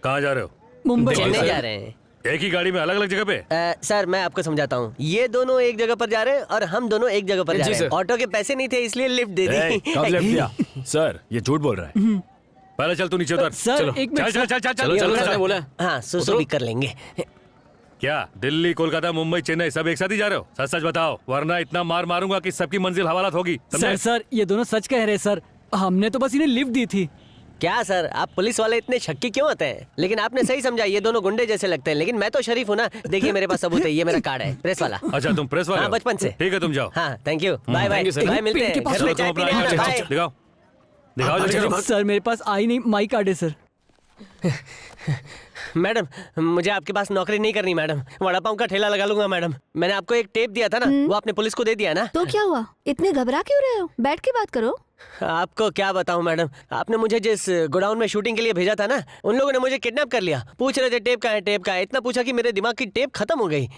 कहाँ जा रहे हो? मुंबई। चेन्नई जा रहे हैं। एक ही गाड़ी में अलग अलग जगह पे? सर, मैं आपको समझाता हूँ। ये दोनों एक जगह पर जा रहे हैं और हम दोनों एक जगह पर जा रहे हैं। ऑटो के पैसे नहीं थे इसलिए लिफ्ट दे दी। कब लिफ्ट दिया? सर, ये झूठ बोल रहा है। पहले चल तू नीचे उतर। सर, एक मिनट। चलो बोला। हाँ, सुसु भी कर लेंगे। क्या दिल्ली, कोलकाता, मुंबई, चेन्नई सब एक साथ ही जा रहे हो? सच सच बताओ, वरना इतना मार मारूंगा कि सबकी मंजिल हवालात होगी। सर, ये दोनों सच कह रहे हैं सर। हमने तो बस इन्हें लिफ्ट दी थी। क्या सर, आप पुलिस वाले इतने शक्की क्यों होते हैं? लेकिन आपने सही समझा, ये दोनों गुंडे जैसे लगते हैं, लेकिन मैं तो शरीफ हूँ ना। देखिए मेरे पास सबूत है, ये मेरा कार्ड है, प्रेस वाला। अच्छा, तुम प्रेस वाले हाँ, हो? बचपन से। ठीक है, तुम जाओ। हाँ, thank you, bye bye. Bye, मिलते हैं। घर में चाय पीने आना, बाय। दिखाओ दिखाओ। सर, मेरे पास आई नहीं, माई कार्ड है सर। मैडम, मुझे आपके पास नौकरी नहीं करनी मैडम। वड़ा पाव का ठेला लगा लूंगा मैडम। मैंने आपको एक टेप दिया था ना, वो आपने पुलिस को दे दिया ना? तो क्या हुआ? इतने घबरा क्यों रहे हो? बैठ के बात करो। आपको क्या बताऊं मैडम, आपने मुझे जिस गोडाउन में शूटिंग के लिए भेजा था ना, उन लोगों ने मुझे किडनैप कर लिया। पूछ रहे थे टेप कहाँ है, टेप कहाँ है। इतना पूछा कि मेरे दिमाग की टेप खत्म हो गई।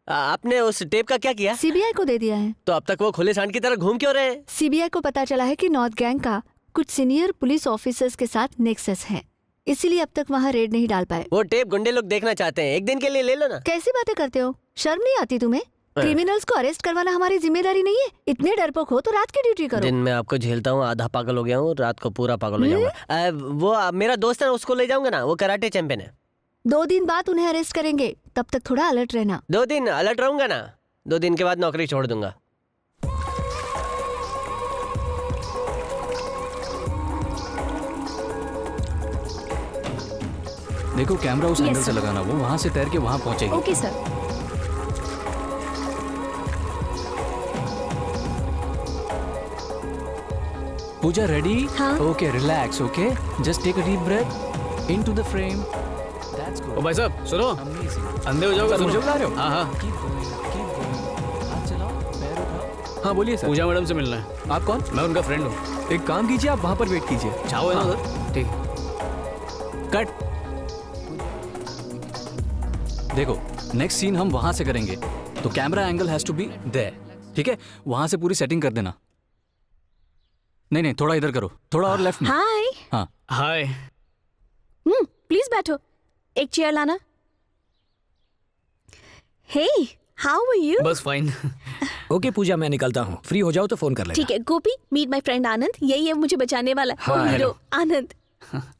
आपने उस टेप का क्या किया? सीबीआई को दे दिया है। तो अब तक वो खुले सांड की तरह घूम क्यों रहे हैं? सीबीआई को पता चला है कि नॉर्थ गैंग का कुछ सीनियर पुलिस ऑफिसर्स के साथ नेक्सस है, इसीलिए अब तक वहाँ रेड नहीं डाल पाए। वो टेप गुंडे लोग देखना चाहते हैं, एक दिन के लिए ले लो ना। कैसी बातें करते हो? शर्म नहीं आती तुम्हें? क्रिमिनल्स को अरेस्ट करवाना हमारी जिम्मेदारी नहीं है? इतने डरपोक हो तो रात की ड्यूटी करो। दिन में आपको झेलता हूँ, आधा पागल हो गया हूँ, रात को पूरा पागल हो जाऊंगा। वो मेरा दोस्त है, उसको ले जाऊंगा ना, वो कराटे चैंपियन है। 2 दिन बाद उन्हें अरेस्ट करेंगे, तब तक थोड़ा अलर्ट रहना। 2 दिन अलर्ट रहूंगा ना, 2 दिन के बाद नौकरी छोड़ दूंगा। देखो कैमरा उस एंगल से लगाना, वो वहाँ से तैर के वहाँ पहुँचेगी। Okay sir. पूजा रेडी? हाँ। Okay relax, okay just take a deep breath into the frame. That's good. ओ भाई साहब सुनो, अंधे हो जाओगे। मुझे बुला रहे हो? हाँ हाँ हाँ बोलिए सर। पूजा मैडम से मिलना है। आप कौन? मैं उनका फ्रेंड हूँ। एक काम कीजिए, आप वहाँ पर वेट कीजिए। चाहो है ना उधर? ठीक कट। देखो नेक्स्ट सीन हम वहां से करेंगे, तो camera angle has to be there, ठीक है? वहां से पूरी सेटिंग कर देना। नहीं थोड़ा इधर करो, थोड़ा और लेफ्ट में। हाय। हाँ हाय। प्लीज बैठो, एक चेयर लाना। Hey how are you? बस फाइन। ओके पूजा, मैं निकलता हूँ, फ्री हो जाओ तो फोन कर लेना। ठीक है गोपी, मीट माय फ्रेंड आनंद, यही है मुझे बचाने वाला। हाँ, हीरो आनंद।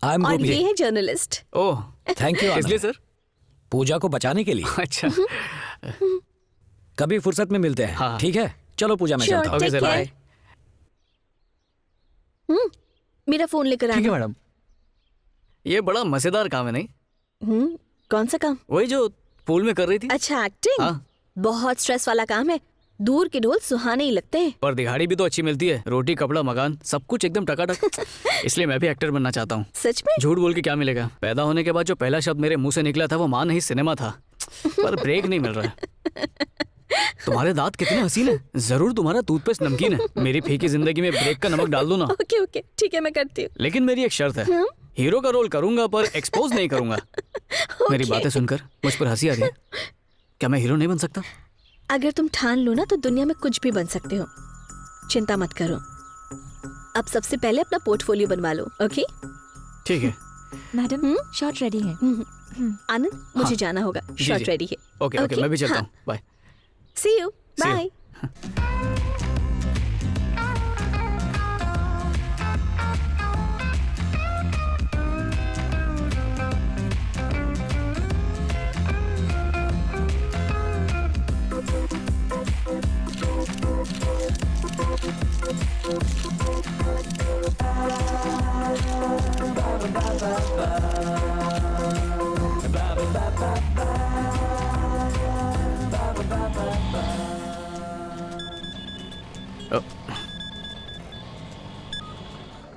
आई एम और गोपी। ये है जर्नलिस्ट। Oh thank you. इसलिए सर? पूजा को बचाने के लिए। अच्छा कभी फुर्सत में मिलते हैं। हाँ। ठीक है चलो पूजा, मैं Sure, चलता हूँ। take okay sir care. Bye. मेरा फोन लेकर ठीक है आना। मैडम। ये बड़ा मजेदार काम है नहीं? कौन सा काम? वही जो पूल में कर रही थी। अच्छा एक्टिंग। हाँ। बहुत स्ट्रेस वाला काम है, दूर के ढोल सुहाने ही लगते हैं। और दिहाड़ी भी तो अच्छी मिलती है, रोटी कपड़ा मकान सब कुछ एकदम टकाटक। इसलिए मैं भी एक्टर बनना चाहता हूँ। सच में? झूठ बोल के क्या मिलेगा? पैदा होने के बाद जो पहला शब्द मेरे मुंह से निकला था वो माँ नहीं सिनेमा था, पर ब्रेक नहीं मिल रहा है। तुम्हारे दांत कितने हसीन है, जरूर तुम्हारा टूथपेस्ट नमकीन है। मेरी फीकी जिंदगी में ब्रेक का नमक डाल दो ना। ओके ओके ठीक है, मैं करती हूँ। लेकिन मेरी एक शर्त है, हीरो का रोल करूंगा पर एक्सपोज नहीं करूंगा। मेरी बातें सुनकर मुझ पर हंसी आ रही है। क्या मैं हीरो नहीं बन सकता? अगर तुम ठान लो ना तो दुनिया में कुछ भी बन सकते हो, चिंता मत करो। अब सबसे पहले अपना पोर्टफोलियो बनवा लो। ओके ठीक है मैडम, शॉट रेडी है। आनंद मुझे जाना होगा, जी, शॉट जी। रेडी है। ओके ओके मैं भी चलता हाँ। हूँ। Bye. See you. See you. Bye.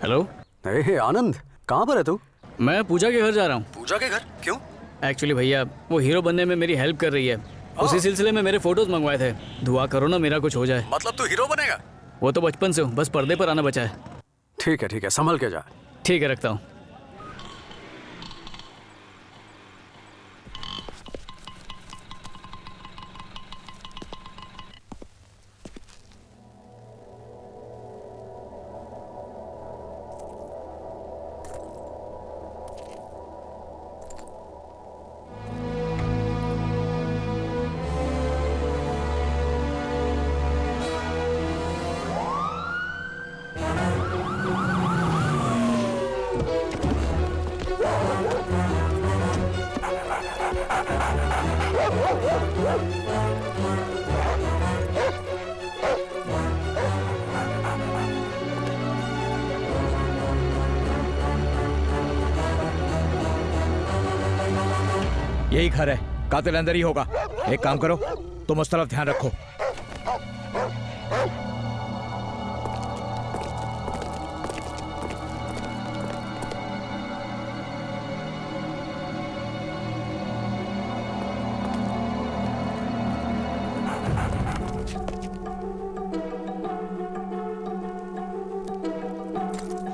Hello. Hey Anand, कहाँ पर है तू? मैं पूजा के घर जा रहा हूँ। पूजा के घर? क्यों? एक्चुअली भैया वो हीरो बनने में मेरी हेल्प कर रही है, उसी सिलसिले में मेरे फोटोज मंगवाए थे। दुआ करो ना मेरा कुछ हो जाए। मतलब तू हीरो बनेगा? वो तो बचपन से हूँ, बस पर्दे पर आना बचा है। ठीक है संभल के जा। ठीक है रखता हूँ। यही घर है, कातिल अंदर ही होगा। एक काम करो, तुम उस तरफ ध्यान रखो।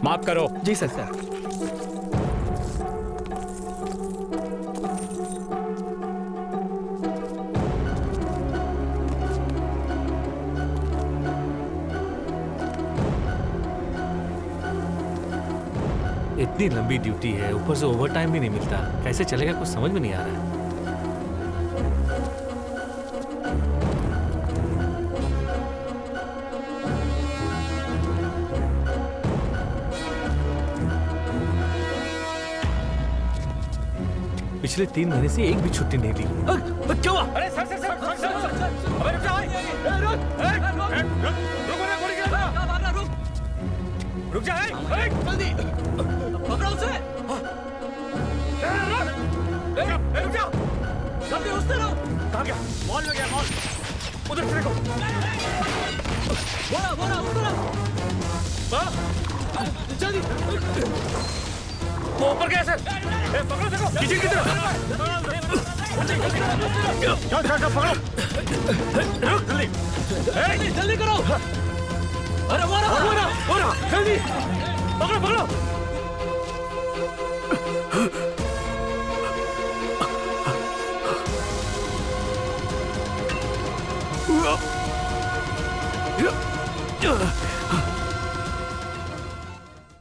माफ करो। जी सर। इतनी लंबी ड्यूटी है, ऊपर से ओवर टाइम भी नहीं मिलता, कैसे चलेगा कुछ समझ में नहीं आ रहा है। पिछले 3 महीने से एक भी छुट्टी नहीं ली। क्या हुआ? अरे सर सर सर सर अबे रुक जा, रुक जा, जल्दी पकड़ो उसे। रुक जा, जल्दी उस तरफ। कहाँ गया? मॉल में गया, मॉल। उधर से देखो। बोला उस तरफ। जल्दी। वो ऊपर गया सर। पकड़ो देखो। किचन की तरफ। चल पकड़ो। रुक जल्दी। जल्दी करो। अरे वो रहा। जल्दी। पकड़ो।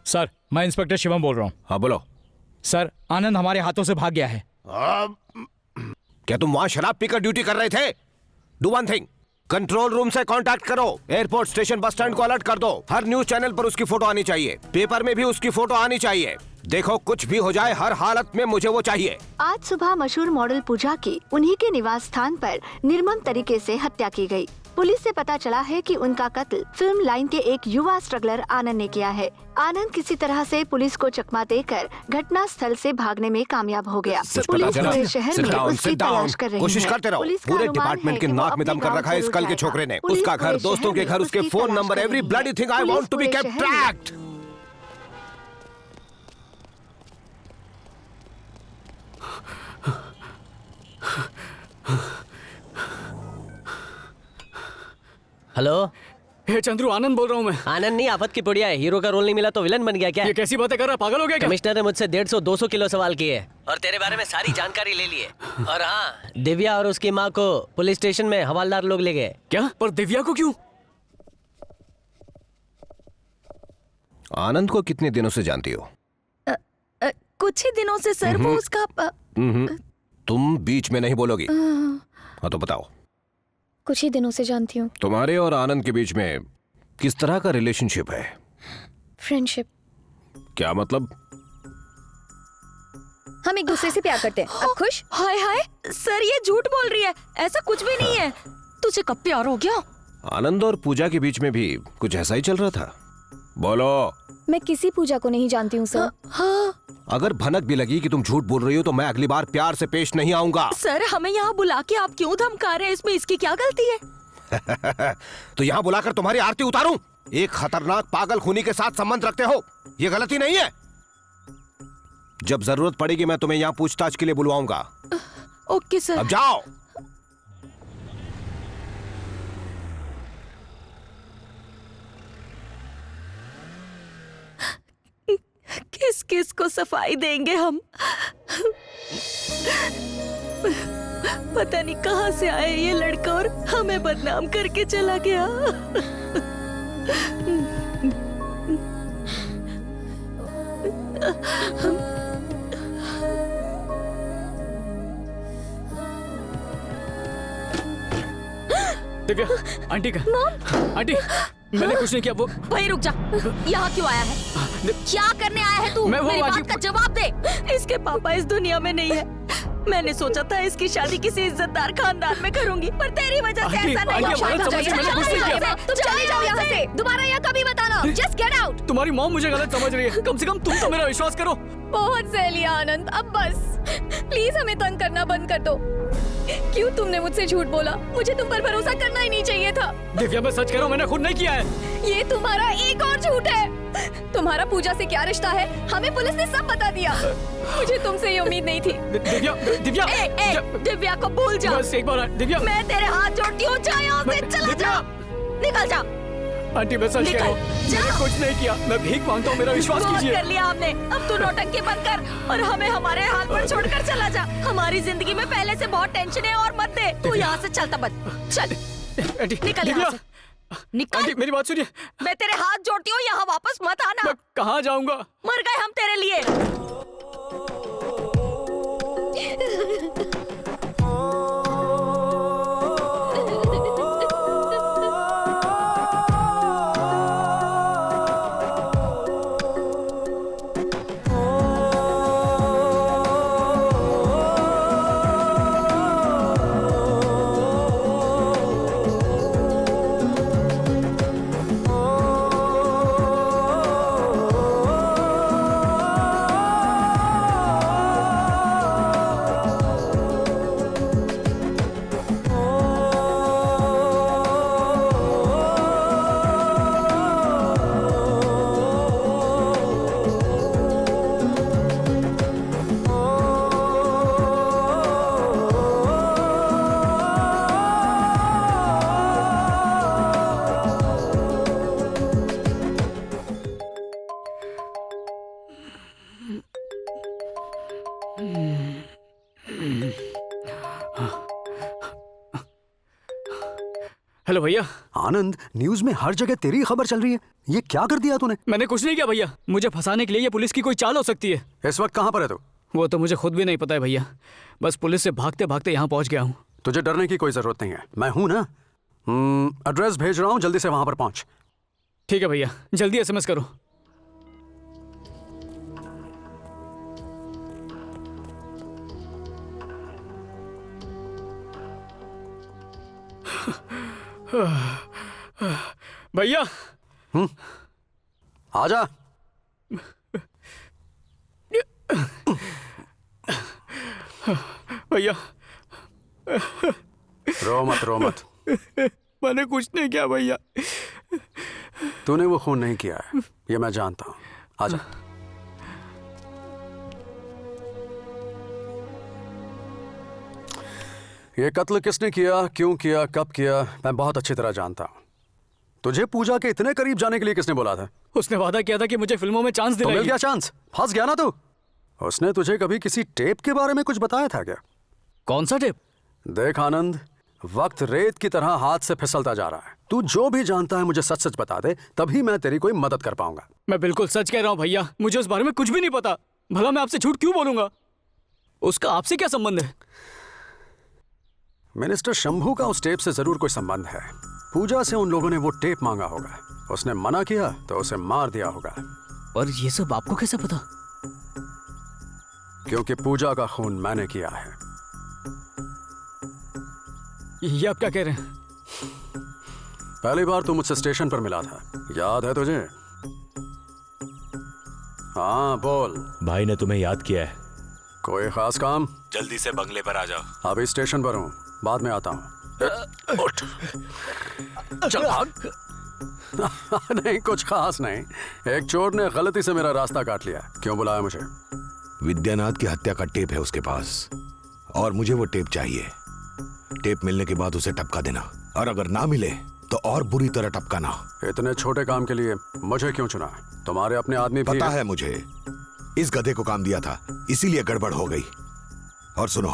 सर, मैं इंस्पेक्टर शिवम बोल रहा हूँ। हाँ बोलो। सर, आनंद हमारे हाथों से भाग गया है। क्या तुम वहां शराब पीकर ड्यूटी कर रहे थे? Do one thing, control room से कांटेक्ट करो, एयरपोर्ट स्टेशन बस स्टैंड को अलर्ट कर दो, हर न्यूज चैनल पर उसकी फोटो आनी चाहिए, पेपर में भी उसकी फोटो आनी चाहिए। देखो कुछ भी हो जाए, हर हालत में मुझे वो चाहिए। आज सुबह मशहूर मॉडल पूजा की उन्हीं के निवास स्थान पर निर्मम तरीके से हत्या की गई। पुलिस से पता चला है कि उनका कत्ल फिल्म लाइन के एक युवा स्ट्रगलर आनंद ने किया है। आनंद किसी तरह से पुलिस को चकमा देकर घटना स्थल से भागने में कामयाब हो गया। पुलिस पूरे शहर में उसकी तलाश कर रही है। कोशिश करते रहो। पूरे डिपार्टमेंट के नाक में दम कर रखा है इस कल के छोकरे ने। उसका घर, दोस्तों के घर, उसके phone number, every bloody thing I want to be kept tracked. Hello, hey Chandru, Anand बोल रहा हूँ मैं। आनंद नहीं, आफत की पुड़िया है। हीरो का रोल नहीं मिला तो विलन बन गया क्या? ये कैसी बातें कर रहा है? पागल हो गया क्या? कमिश्नर ने मुझसे 150-200 किलो सवाल किए और तेरे बारे में सारी जानकारी ले ली है। और हाँ, दिव्या और उसकी माँ को पुलिस स्टेशन में हवालदार लोग ले गए। क्या? पर दिव्या को क्यों? आनंद को कितने दिनों से जानती हो? कुछ ही दिनों से सर। वो उसका तुम बीच में नहीं बोलोगी। हाँ तो बताओ। कुछ ही दिनों से जानती हूँ। तुम्हारे और आनंद के बीच में किस तरह का रिलेशनशिप है? फ्रेंडशिप। क्या मतलब? हम एक दूसरे से प्यार करते हैं। आप खुश? हाय हाय सर, ये झूठ बोल रही है। ऐसा कुछ भी नहीं है। तुझे कब प्यार हो गया? आनंद और पूजा के बीच में भी कुछ ऐसा ही चल रहा था। बोलो। मैं किसी पूजा को नहीं जानती हूँ सर। हाँ। अगर भनक भी लगी कि तुम झूठ बोल रही हो तो मैं अगली बार प्यार से पेश नहीं आऊंगा। सर, हमें यहाँ बुला के आप क्यों धमका रहे हैं? इसमें इसकी क्या गलती है? तो यहाँ बुलाकर तुम्हारी आरती उतारूं? एक खतरनाक पागल खूनी के साथ संबंध रखते हो, ये गलती नहीं है? जब जरूरत पड़ेगी मैं तुम्हें यहाँ पूछताछ के लिए बुलवाऊंगा। Okay sir. अब जाओ। किस किस को सफाई देंगे हम? पता नहीं कहां से आया ये लड़का और हमें बदनाम करके चला गया। दिव्या, आंटी का। आंटी, मैंने कुछ नहीं किया। वो भाई रुक जा, यहाँ क्यों आया है? क्या करने आया है तू? मेरी बात का जवाब दे। इसके पापा इस दुनिया में नहीं है। मैंने सोचा था इसकी शादी किसी इज्जतदार खानदान में करूंगी, पर तेरी वजह से ऐसा नहीं हुआ। तुम चले जाओ यहाँ से। दोबारा यहाँ कभी मत आना। Just get out. तुम्हारी मॉम मुझे गलत समझ रही है। कम से कम तुम तो मेरा विश्वास करो। बहुत सह लिया आनंद, अब बस। प्लीज हमें तंग करना बंद कर दो। क्यों तुमने मुझसे झूठ बोला? मुझे तुम पर भरोसा करना ही नहीं चाहिए था। दिव्या, मैं सच कह रहा हूँ, मैंने खुद नहीं किया है। ये तुम्हारा एक और झूठ है। तुम्हारा पूजा से क्या रिश्ता है? हमें पुलिस ने सब बता दिया। मुझे तुमसे ये उम्मीद नहीं थी। दिव्या, दिव्या, दिव्या को भूल जा। बस एक बार। दिव्या, मैं तेरे हाथ जोड़ती हूँ, जा यहाँ से, चला जा, निकल जा। आंटी, मैं सच कह रहा हूँ, मैंने कुछ नहीं किया। मैं भीख मांगता हूँ, मेरा विश्वास कीजिए। कर लिया हमने, अब तू नौटंकी बंद कर और हमें हमारे हाल पर छोड़कर चला जा। हमारी जिंदगी में पहले से बहुत टेंशन है और मत दे। तू यहाँ से चलता बंद, चल निकल यहाँ से, निकल। आंटी, मेरी बात सुनिए। मैं तेरे हाथ जोड़ती हूँ, यहाँ वापस मत आना। मैं कहाँ जाऊँगा? मर गए हम तेरे लिए। हेलो भैया। आनंद, न्यूज में हर जगह तेरी खबर चल रही है। ये क्या कर दिया तूने? मैंने कुछ नहीं किया भैया। मुझे फंसाने के लिए ये पुलिस की कोई चाल हो सकती है। इस वक्त कहाँ पर है तू? वो तो मुझे खुद भी नहीं पता है भैया। बस पुलिस से भागते भागते यहाँ पहुँच गया हूँ। तुझे डरने की कोई जरूरत नहीं है, मैं हूं ना। एड्रेस भेज रहा हूँ, जल्दी से वहां पर पहुंच। ठीक है भैया, जल्दी SMS करो। भैया। आजा। भैया। रो मत, रो मत। मैंने कुछ नहीं किया भैया। तूने वो खून नहीं किया है, ये मैं जानता हूँ। आजा। ये कत्ल किसने किया, क्यों किया, कब किया, मैं बहुत अच्छी तरह जानता हूँ। तुझे पूजा के इतने करीब जाने के लिए किसने बोला था? उसने वादा किया था कि मुझे फिल्मों में चांस दिलाएगी। तो मिल गया चांस? फंस गया ना तू? उसने तुझे कभी किसी टेप के बारे में कुछ बताया था क्या? कौन सा टेप? देख आनंद, वक्त रेत की तरह हाथ से फिसलता जा रहा है। तू जो भी जानता है मुझे सच सच बता दे, तभी मैं तेरी कोई मदद कर पाऊंगा। मैं बिल्कुल सच कह रहा हूँ भैया, मुझे उस बारे में कुछ भी नहीं पता। भला मैं आपसे झूठ क्यों बोलूंगा? उसका आपसे क्या संबंध है? मिनिस्टर शंभू का उस टेप से जरूर कोई संबंध है। पूजा से उन लोगों ने वो टेप मांगा होगा, उसने मना किया तो उसे मार दिया होगा। और ये सब आपको कैसे पता? क्योंकि पूजा का खून मैंने किया है। ये आप क्या कह रहे हैं? पहली बार तू मुझसे स्टेशन पर मिला था, याद है तुझे? हाँ बोल। भाई ने तुम्हें याद किया है। कोई खास काम? जल्दी से बंगले पर आ जाओ। अभी स्टेशन पर हूँ, बाद में आता हूँ। उठ। चल भाग। नहीं, कुछ खास नहीं। एक चोर ने गलती से मेरा रास्ता काट लिया। क्यों बुलाया मुझे? विद्यानाथ की हत्या का टेप है उसके पास और मुझे वो टेप चाहिए। टेप मिलने के बाद उसे टपका देना, और अगर ना मिले तो और बुरी तरह टपकाना। इतने छोटे काम के लिए मुझे क्यों चुना? तुम्हारे अपने आदमी भी पता है मुझे। इस गधे को काम दिया था, इसीलिए गड़बड़ हो गई। और सुनो,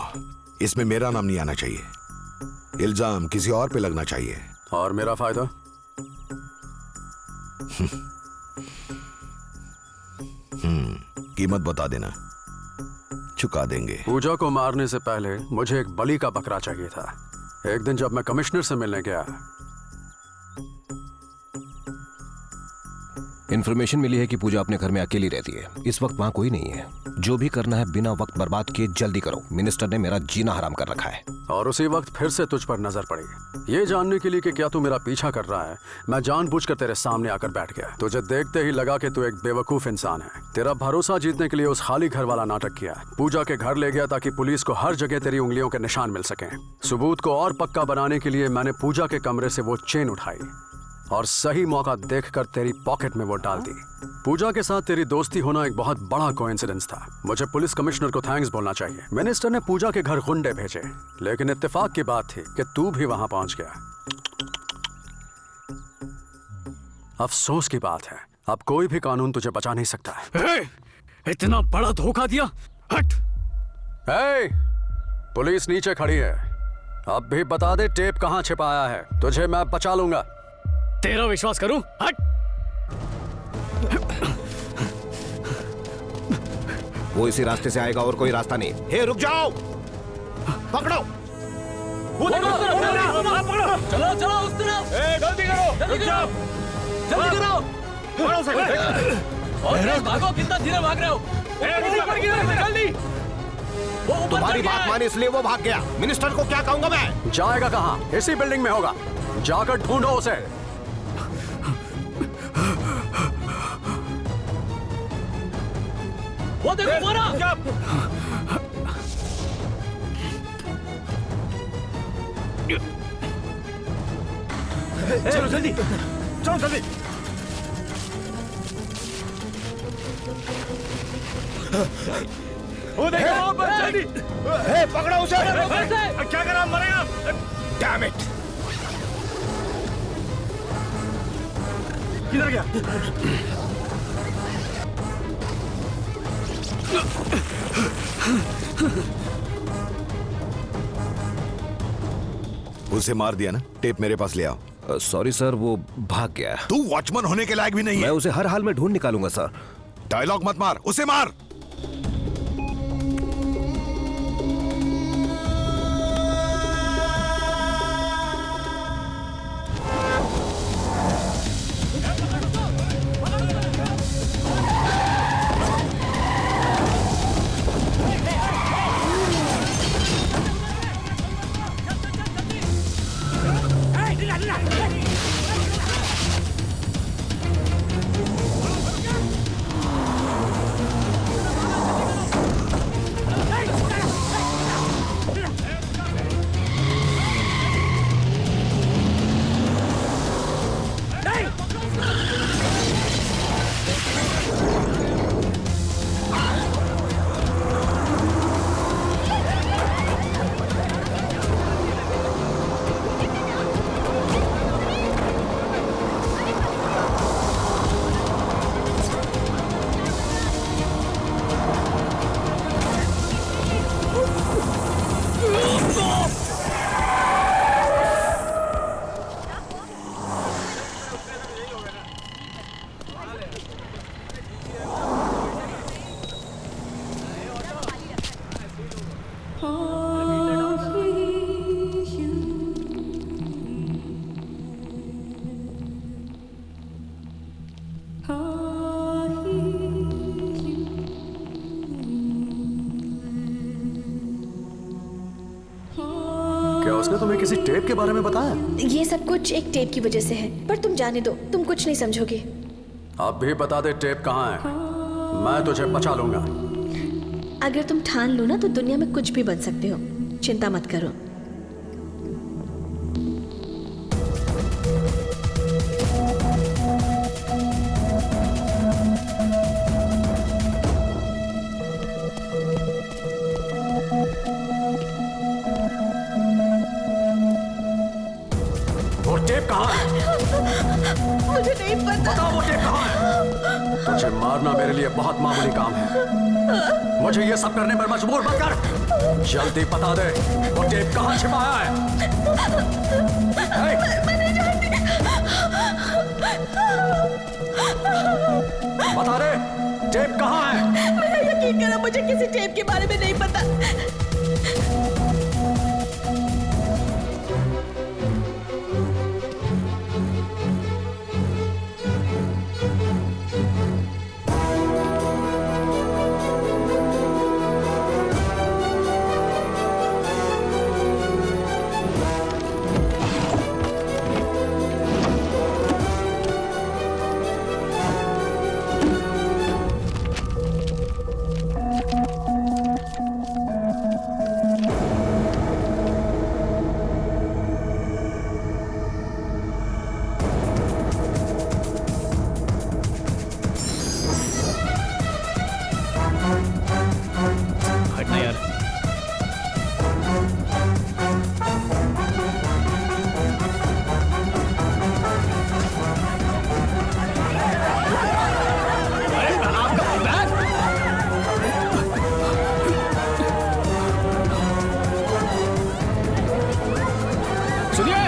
इसमें मेरा नाम नहीं आना चाहिए। इल्जाम किसी और पे लगना चाहिए। और मेरा फायदा? कीमत बता देना, चुका देंगे। पूजा को मारने से पहले मुझे एक बलि का बकरा चाहिए था। एक दिन जब मैं कमिश्नर से मिलने गया, इन्फॉर्मेशन मिली है कि पूजा अपने घर में अकेली रहती है। इस वक्त वहाँ कोई नहीं है। जो भी करना है बिना वक्त बर्बाद किए जल्दी करो। मिनिस्टर ने मेरा जीना हराम कर रखा है। और उसी वक्त फिर से तुझ पर नजर पड़ी, ये जानने के लिए कि क्या तू मेरा पीछा कर रहा है। मैं जानबूझकर तेरे सामने आकर बैठ गया। तुझे देखते ही लगा कि तू एक बेवकूफ इंसान है। तेरा भरोसा जीतने के लिए उस खाली घर वाला नाटक किया। पूजा के घर ले गया ताकि पुलिस को हर जगह तेरी उंगलियों के निशान मिल सके। सबूत को और पक्का बनाने के लिए मैंने पूजा के कमरे से वो चेन उठाई और सही मौका देखकर तेरी पॉकेट में वो डाल दी। पूजा के साथ तेरी दोस्ती होना एक बहुत बड़ा कोइंसिडेंस था। मुझे पुलिस कमिश्नर को थैंक्स बोलना चाहिए। मिनिस्टर ने पूजा के घर गुंडे भेजे, लेकिन इत्तेफाक की बात थी कि तू भी वहां पहुंच गया। अफसोस की बात है, अब कोई भी कानून तुझे बचा नहीं सकता है। इतना बड़ा धोखा दिया। हट। पुलिस नीचे खड़ी है, अब भी बता दे टेप कहां छिपाया है। तुझे मैं बचा लूंगा। तेरा विश्वास करूं? हट। वो इसी रास्ते से आएगा और कोई रास्ता नहीं। हे रुक जाओ, पकड़ो। वो देखो, चलो चलो उस तरफ। जल्दी करो, रुक जाओ, जल्दी करो। और भागो, कितना धीरे भाग रहे हो? जल्दी। तुम्हारी बात मानी इसलिए वो भाग गया। मिनिस्टर को क्या कहूंगा मैं? जाएगा कहाँ? इसी बिल्डिंग में होगा, जाकर ढूंढो उसे। वो देखो मोरा। चलो जल्दी, चलो जल्दी। वो देखो, जल्दी। पकड़ो उसे। क्या करा, मरेगा। Damn it. किधर गया? उसे मार दिया ना? टेप मेरे पास ले आओ। सॉरी सर, वो भाग गया। तू वॉचमैन होने के लायक भी नहीं है। मैं उसे हर हाल में ढूंढ निकालूंगा सर। डायलॉग मत मार, उसे मार। क्या उसने तुम्हें किसी टेप के बारे में बताया? ये सब कुछ एक टेप की वजह से है, पर तुम जाने दो, तुम कुछ नहीं समझोगे। अब भी बता दे टेप कहाँ है, मैं तुझे बचा लूंगा। अगर तुम ठान लो ना तो दुनिया में कुछ भी बन सकते हो, चिंता मत करो। वो टेप कहाँ है? मुझे नहीं पता। बता वो टेप कहाँ है? तुझे मारना मेरे लिए बहुत मामूली काम है, मुझे ये सब करने पर मजबूर मत कर। जल्दी बता दे वो टेप कहाँ छिपाया है? मैं नहीं जानती। बता दे टेप कहाँ है? मेरा यकीन करो, मुझे किसी टेप के बारे में नहीं पता। हटना यार। सुनिए,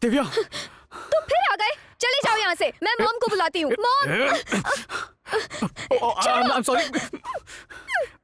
दिव्या, तुम फिर आ गए। चले जाओ यहाँ से, मैं मॉम को बुलाती हूँ। मॉम, I'm sorry,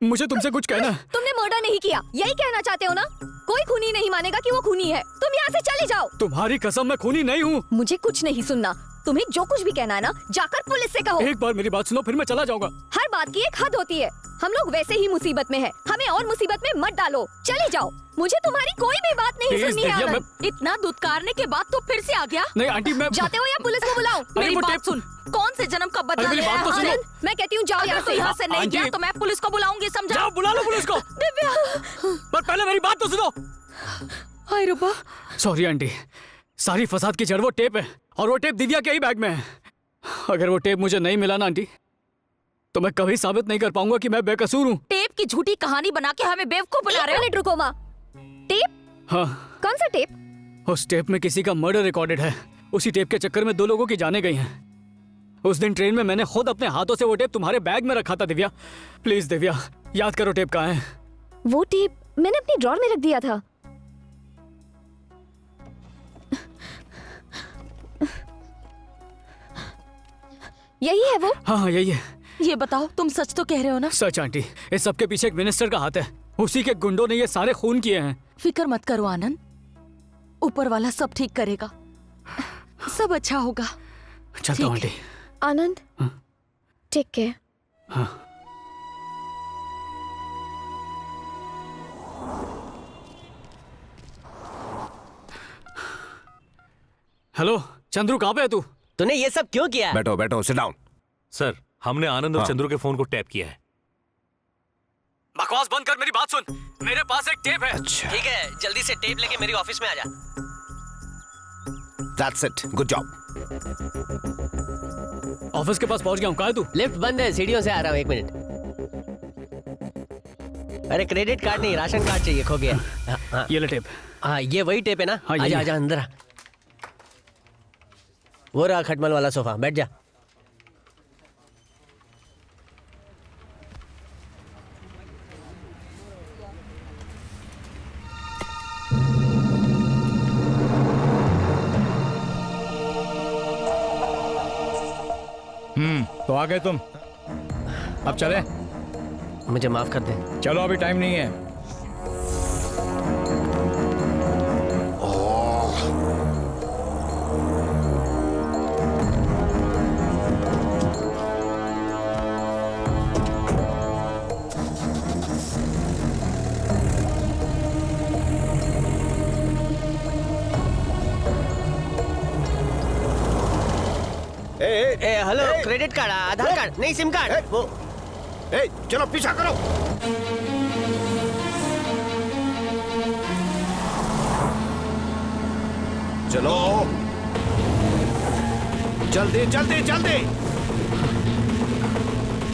मुझे तुमसे कुछ कहना है। तुमने मर्डर नहीं किया, यही कहना चाहते हो ना? कोई खूनी नहीं मानेगा कि वो खूनी है। तुम यहाँ से चले जाओ। तुम्हारी कसम, मैं खूनी नहीं हूँ। मुझे कुछ नहीं सुनना। तुम्हें जो कुछ भी कहना है ना, जाकर पुलिस से कहो। एक बार मेरी बात सुनो, फिर मैं चला जाऊंगा। हर बात की एक हद होती है। हम लोग वैसे ही मुसीबत में हैं। हमें और मुसीबत में मत डालो। चले जाओ, मुझे तुम्हारी कोई भी बात नहीं Please, सुननी है। दिव्या, आनंद। इतना दुत्कारने के बाद तो फिर से आ गया। नहीं आंटी, मैं जाते हो या पुलिस को बुलाऊं? मेरी बात सुन, कौन से जन्म का बदला मेरी लिया बात है? तो सुनो। आनंद, मैं कहती हूँ जाओ अगर यहाँ तू से। यहाँ से नहीं आंटी। गया तो मैं पुलिस को बुलाऊंगी, समझा? जाओ, बुला लो पुलिस को। दिव्या, पर पहले मेरी बात तो सुनो। हाय रुपा। सॉरी आंटी, सारी फसाद की जड़ वो टेप है, और वो टेप दिव्या के ही बैग में है। अगर वो टेप मुझे नहीं मिला ना आंटी, तो मैं कभी साबित नहीं कर पाऊंगा कि मैं बेकसूर हूँ। टेप की झूठी कहानी बना के हमें बेवकूफ बना रहे हो। मिनट रुको माँ। टेप? हाँ। कौन सा टेप? उस टेप में किसी का मर्डर रिकॉर्डेड है। उसी टेप के चक्कर में 2 लोगों की जाने गई हैं। उस दिन ट्रेन में मैंने खुद अपने हाथों से वो टेप तुम्हारे बैग में रखा था दिव्या। प्लीज दिव्या, याद करो टेप कहाँ है। वो टेप मैंने अपनी ड्रॉर में रख दिया था। यही है वो? हाँ यही है। ये बताओ, तुम सच तो कह रहे हो ना? सच आंटी, इस सब के पीछे एक मिनिस्टर का हाथ है। उसी के गुंडों ने ये सारे खून किए हैं। फिक्र मत करो आनंद, ऊपर वाला सब ठीक करेगा, सब अच्छा होगा। चलता हूँ आंटी। आनंद, टेक केयर। हाँ। हेलो चंद्रू, कहाँ पे है तू? तूने ये सब क्यों किया? बैठो बैठो, सिट डाउन। सर, हमने आनंद और हाँ। चंद्रू के फोन को टैप किया है। बकवास बंद कर, मेरी बात सुन। मेरे पास एक टेप है। अच्छा। ठीक है, जल्दी से टेप लेके मेरी ऑफिस में आ जा। That's it. Good job. Office के पास पहुंच गया हूँ। कहाँ है तू? लिफ्ट बंद है, सीढ़ियों से आ रहा हूँ, 1 मिनट। अरे क्रेडिट कार्ड नहीं, राशन कार्ड चाहिए, खो गया। हाँ, ये ले टेप। हाँ, ये वही टेप है ना? हाँ, आजा आजा अंदर आ। वो रहा खटमल वाला सोफा, बैठ जा। तो आ गए तुम। अब चले? मुझे माफ कर दे। चलो, अभी टाइम नहीं है। हेलो, क्रेडिट कार्ड, आधार कार्ड नहीं, सिम कार्ड। वो चलो पीछा करो। चलो जल्दी जल्दी जल्दी।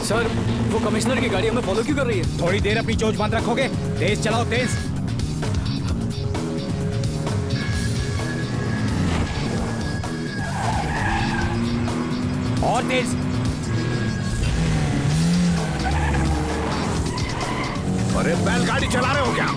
सर, वो कमिश्नर की गाड़ी हमें फॉलो क्यों कर रही है? थोड़ी देर अपनी चोंच बंद रखोगे? तेज चलाओ, तेज। और तेज। अरे बैलगाड़ी चला रहे हो क्या?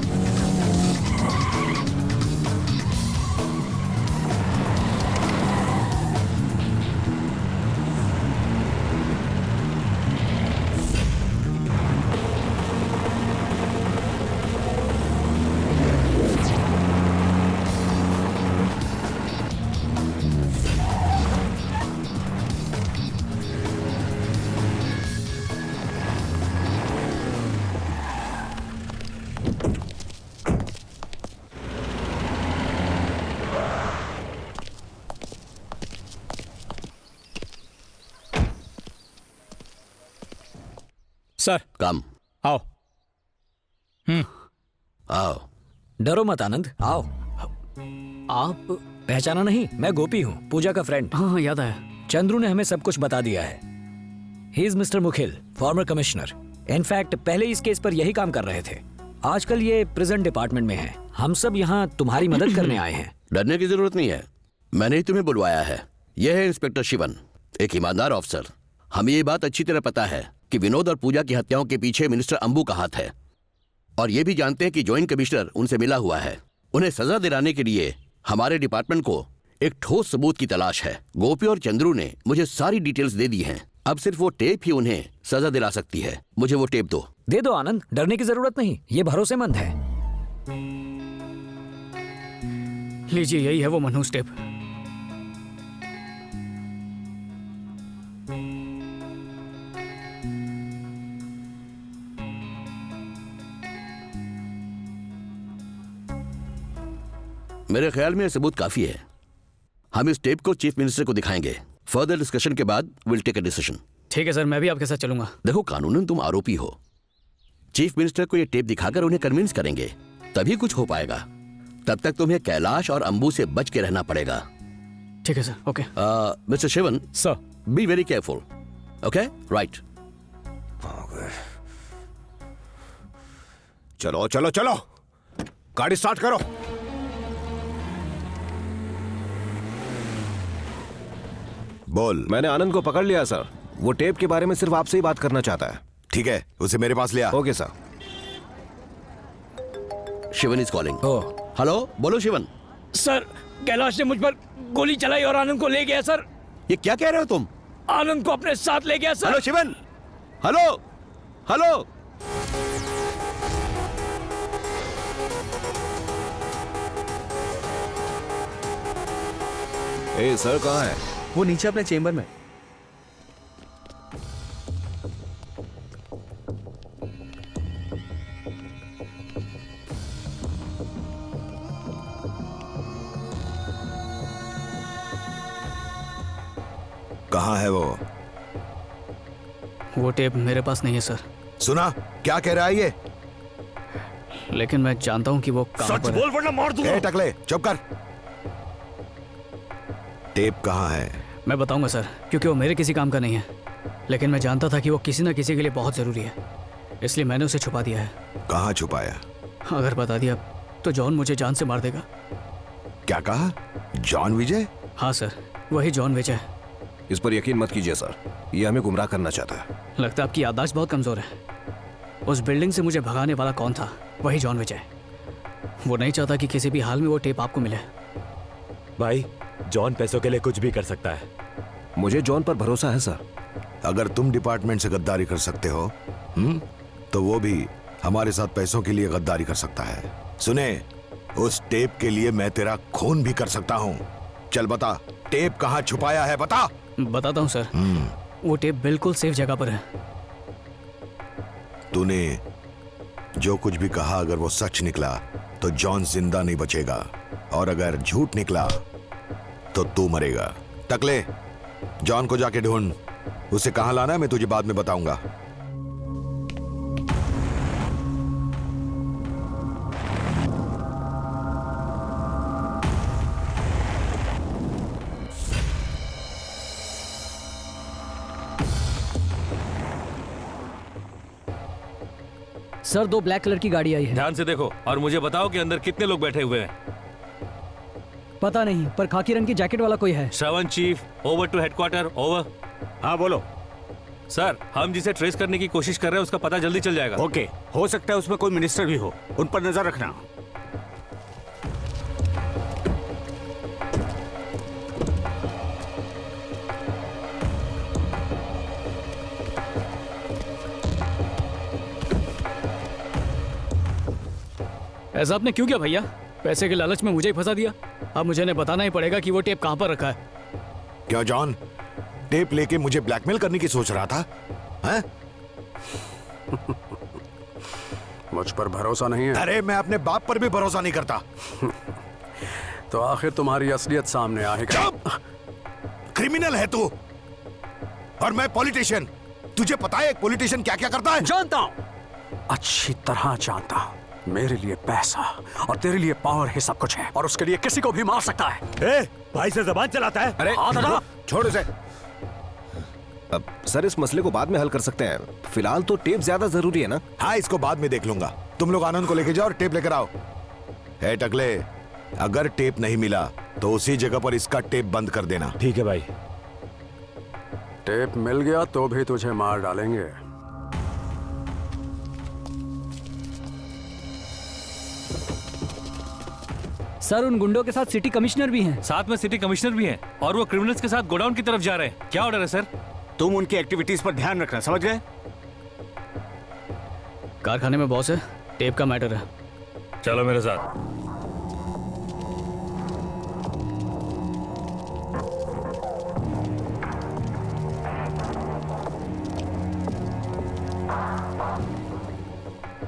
सर, कम। आओ। आओ। डरो मत आनंद, आओ। आप पहचाना नहीं? मैं गोपी हूँ, पूजा का फ्रेंड। हाँ, याद आया। चंद्रू ने हमें सब कुछ बता दिया है। He is mister Mukhil, former commissioner. In fact पहले इस केस पर यही काम कर रहे थे। आजकल ये प्रेजेंट डिपार्टमेंट में है। हम सब यहाँ तुम्हारी मदद करने आए हैं। डरने की जरूरत नहीं है, मैंने ही तुम्हें बुलवाया है। यह है इंस्पेक्टर शिवन, एक ईमानदार ऑफिसर। हमें ये बात अच्छी तरह पता है कि विनोद और पूजा की हत्याओं के पीछे मिनिस्टर अंबू का हाथ है, और ये भी जानते हैं कि जॉइंट कमिश्नर उनसे मिला हुआ है। उन्हें सजा दिलाने के लिए हमारे डिपार्टमेंट को एक ठोस सबूत की तलाश है। गोपी और चंद्रू ने मुझे सारी डिटेल्स दे दी हैं। अब सिर्फ वो टेप ही उन्हें सजा दिला सकती है। मुझे वो टेप दो। दे दो आनंद, डरने की जरूरत नहीं, ये भरोसेमंद है। लीजिए, यही है वो मनहूस टेप। मेरे ख्याल में यह सबूत काफी है। हम इस टेप को चीफ मिनिस्टर को दिखाएंगे। फर्दर डिस्कशन के बाद विल टेक अ डिसीजन। ठीक है सर, मैं भी आपके साथ चलूंगा। देखो, कानूनन तुम आरोपी हो। चीफ मिनिस्टर को यह टेप दिखाकर उन्हें कन्विंस करेंगे, तभी कुछ हो पाएगा। तब तक तुम्हें कैलाश और अंबू से बच के रहना पड़ेगा। ठीक है sir, okay. Mister Shivan, sir, be very careful. Okay, right. चलो चलो चलो, गाड़ी स्टार्ट करो। बोल। मैंने आनंद को पकड़ लिया सर। वो टेप के बारे में सिर्फ आपसे ही बात करना चाहता है। ठीक है, उसे मेरे पास लिया। Okay sir. Shivan is calling. Hello, बोलो शिवन। सर, कैलाश ने मुझ पर गोली चलाई और आनंद को ले गया सर। ये क्या कह रहे हो तुम? आनंद को अपने साथ ले गया सर। Hello Shivan, hello hello. ए सर कहाँ है? वो नीचे अपने चेम्बर में। कहाँ है वो? वो टेप मेरे पास नहीं है सर। सुना क्या कह रहा है ये? लेकिन मैं जानता हूँ कि वो कहाँ पर है। बोल वरना मार दूंगा। ए टकले, चुप कर। टेप कहाँ है? मैं बताऊंगा सर, क्योंकि वो मेरे किसी काम का नहीं है। लेकिन मैं जानता था कि वो किसी न किसी के लिए बहुत जरूरी है, इसलिए मैंने उसे छुपा दिया है। कहाँ छुपाया? अगर बता दिया तो जॉन मुझे जान से मार देगा। क्या कहा? जॉन विजय? हाँ सर, वही जॉन विजय। इस पर यकीन मत कीजिए सर, ये हमें गुमराह करना चाहता है। लगता है आपकी याददाश्त बहुत कमजोर है। उस बिल्डिंग से मुझे भगाने वाला कौन था? वही जॉन विजय। वो नहीं चाहता कि किसी भी हाल में वो टेप आपको मिले। भाई, जॉन पैसों के लिए कुछ भी कर सकता है। मुझे जॉन पर भरोसा है सर। अगर तुम डिपार्टमेंट से गद्दारी कर सकते हो, तो वो भी हमारे साथ पैसों के लिए गद्दारी कर सकता है। सुने, उस टेप के लिए मैं तेरा खून भी कर सकता हूँ। चल बता, टेप कहाँ छुपाया है? बता। बताता हूँ सर। वो टेप बिल्कुल सेफ जगह पर है। तूने जो कुछ भी कहा, अगर वो सच निकला तो जॉन जिंदा नहीं बचेगा, और अगर झूठ निकला तो तू मरेगा। टकले, जॉन को जाके ढूंढ। उसे कहाँ लाना है मैं तुझे बाद में बताऊंगा। सर, 2 ब्लैक कलर की गाड़ी आई है। ध्यान से देखो और मुझे बताओ कि अंदर कितने लोग बैठे हुए हैं। पता नहीं, पर खाकी रंग की जैकेट वाला कोई है। Shravan chief, over to headquarter, over. हाँ बोलो सर। हम जिसे ट्रेस करने की कोशिश कर रहे हैं उसका पता जल्दी चल जाएगा। ओके, हो सकता है उसमें कोई मिनिस्टर भी हो, उन पर नजर रखना। ऐसा आपने क्यों किया भैया? पैसे के लालच में मुझे ही फंसा दिया। अब मुझे इन्हें बताना ही पड़ेगा कि वो टेप कहाँ पर रखा है। क्या जॉन टेप लेके मुझे ब्लैकमेल करने की सोच रहा था? हैं? मुझ पर भरोसा नहीं है? अरे मैं अपने बाप पर भी भरोसा नहीं करता। तो आखिर तुम्हारी असलियत सामने आएगा। चुप! क्रिमिनल है तू और मैं पॉलिटिशियन। तुझे पता है एक पॉलिटिशियन क्या क्या करता है? जानता हूं, अच्छी तरह जानता हूं। मेरे लिए पैसा और तेरे लिए पावर ही सब कुछ है, और उसके लिए किसी को भी मार सकता है। ए, भाई से जबान चलाता है। अरे छोड़ उसे। अब सर, इस मसले को बाद में हल कर सकते हैं, फिलहाल तो टेप ज्यादा जरूरी है ना? हाँ, इसको बाद में देख लूंगा। तुम लोग आनंद को लेके जाओ और टेप लेकर आओ। है टकले, अगर टेप नहीं मिला तो उसी जगह पर इसका टेप बंद कर देना। ठीक है भाई। टेप मिल गया तो भी तुझे मार डालेंगे। सर, उन गुंडों के साथ सिटी कमिश्नर भी हैं। साथ में सिटी कमिश्नर भी हैं और वो क्रिमिनल्स के साथ गोडाउन की तरफ जा रहे हैं। क्या ऑर्डर है सर? तुम उनकी एक्टिविटीज पर ध्यान रखना, समझ गए? कारखाने में बॉस है, टेप का मैटर है। चलो मेरे साथ।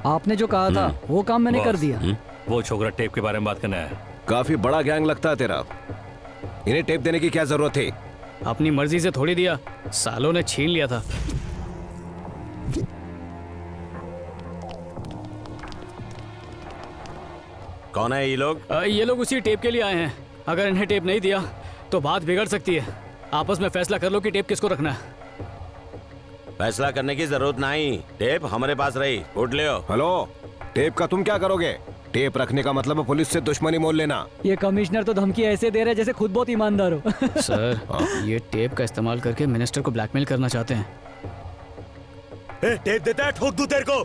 आपने जो कहा था वो काम मैंने कर दिया। वो छोकरा टेप के बारे में बात करने आया। काफी बड़ा गैंग लगता है तेरा। इन्हें टेप देने की क्या जरूरत थी? अपनी मर्जी से थोड़ी दिया, सालों ने छीन लिया था। कौन है ये लोग? ये लोग उसी टेप के लिए आए हैं। अगर इन्हें टेप नहीं दिया तो बात बिगड़ सकती है। आपस में फैसला कर लो कि टेप किसको रखना है। फैसला करने की जरूरत नहीं, टेप हमारे पास रही, उठ ले। हेलो, टेप का तुम क्या करोगे? टेप रखने का मतलब है पुलिस से दुश्मनी मोल लेना। ये कमिश्नर तो धमकी ऐसे दे रहे हैं जैसे खुद बहुत ईमानदार हो। सर, ये टेप का इस्तेमाल करके मिनिस्टर को ब्लैकमेल करना चाहते हैं। टेप देता है, ठोक दूं तेरे को।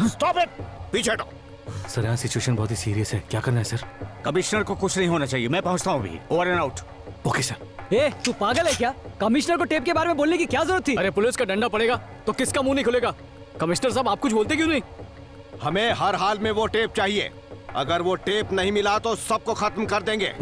स्टॉप इट, पीछे हटो। सर यहाँ सिचुएशन बहुत ही सीरियस है, क्या करना है सर? कमिश्नर को कुछ नहीं होना चाहिए, मैं पहुंचता हूँ अभी। Over and out. Okay sir. ए, तू पागल है क्या? कमिश्नर को टेप के बारे में बोलने की क्या जरूरत थी? अरे पुलिस का डंडा पड़ेगा तो किसका मुंह नहीं खुलेगा? कमिश्नर साहब, आप कुछ बोलते क्यों नहीं? हमें हर हाल में वो टेप चाहिए। अगर वो टेप नहीं मिला तो सबको खत्म कर देंगे।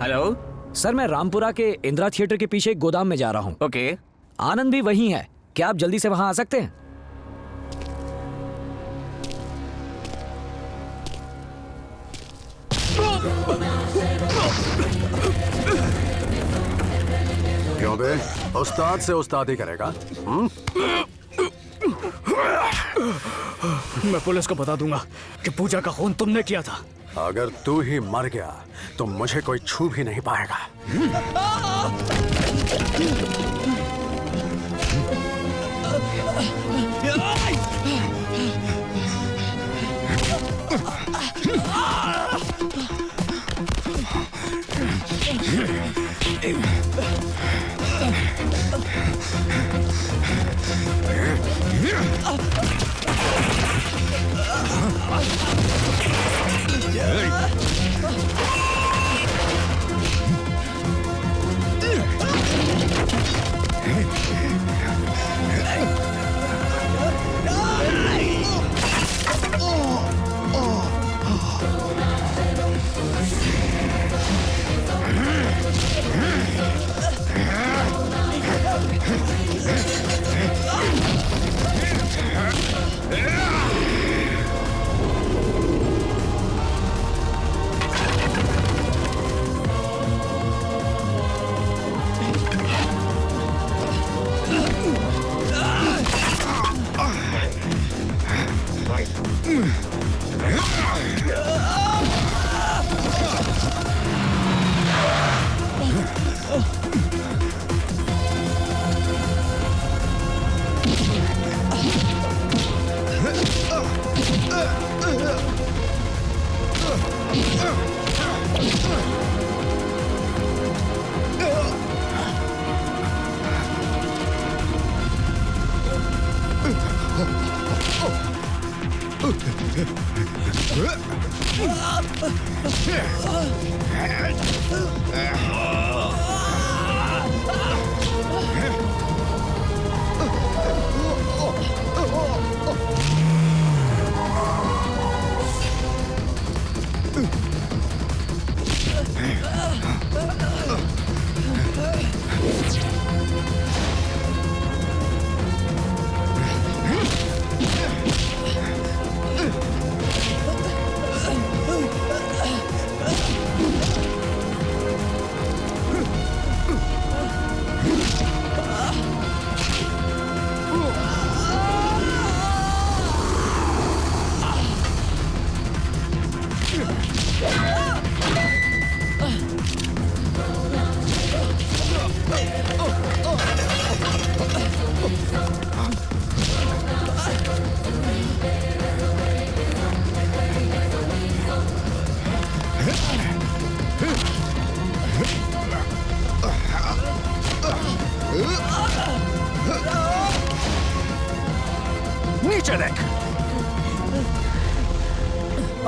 हेलो सर, मैं रामपुरा के इंदिरा थिएटर के पीछे एक गोदाम में जा रहा हूँ। ओके। आनंद भी वही है, क्या आप जल्दी से वहां आ सकते हैं? क्यों बे, उस्ताद से उस्तादी करेगा? मैं पुलिस को बता दूंगा कि पूजा का खून तुमने किया था। अगर तू ही मर गया तो मुझे कोई छू भी नहीं पाएगा।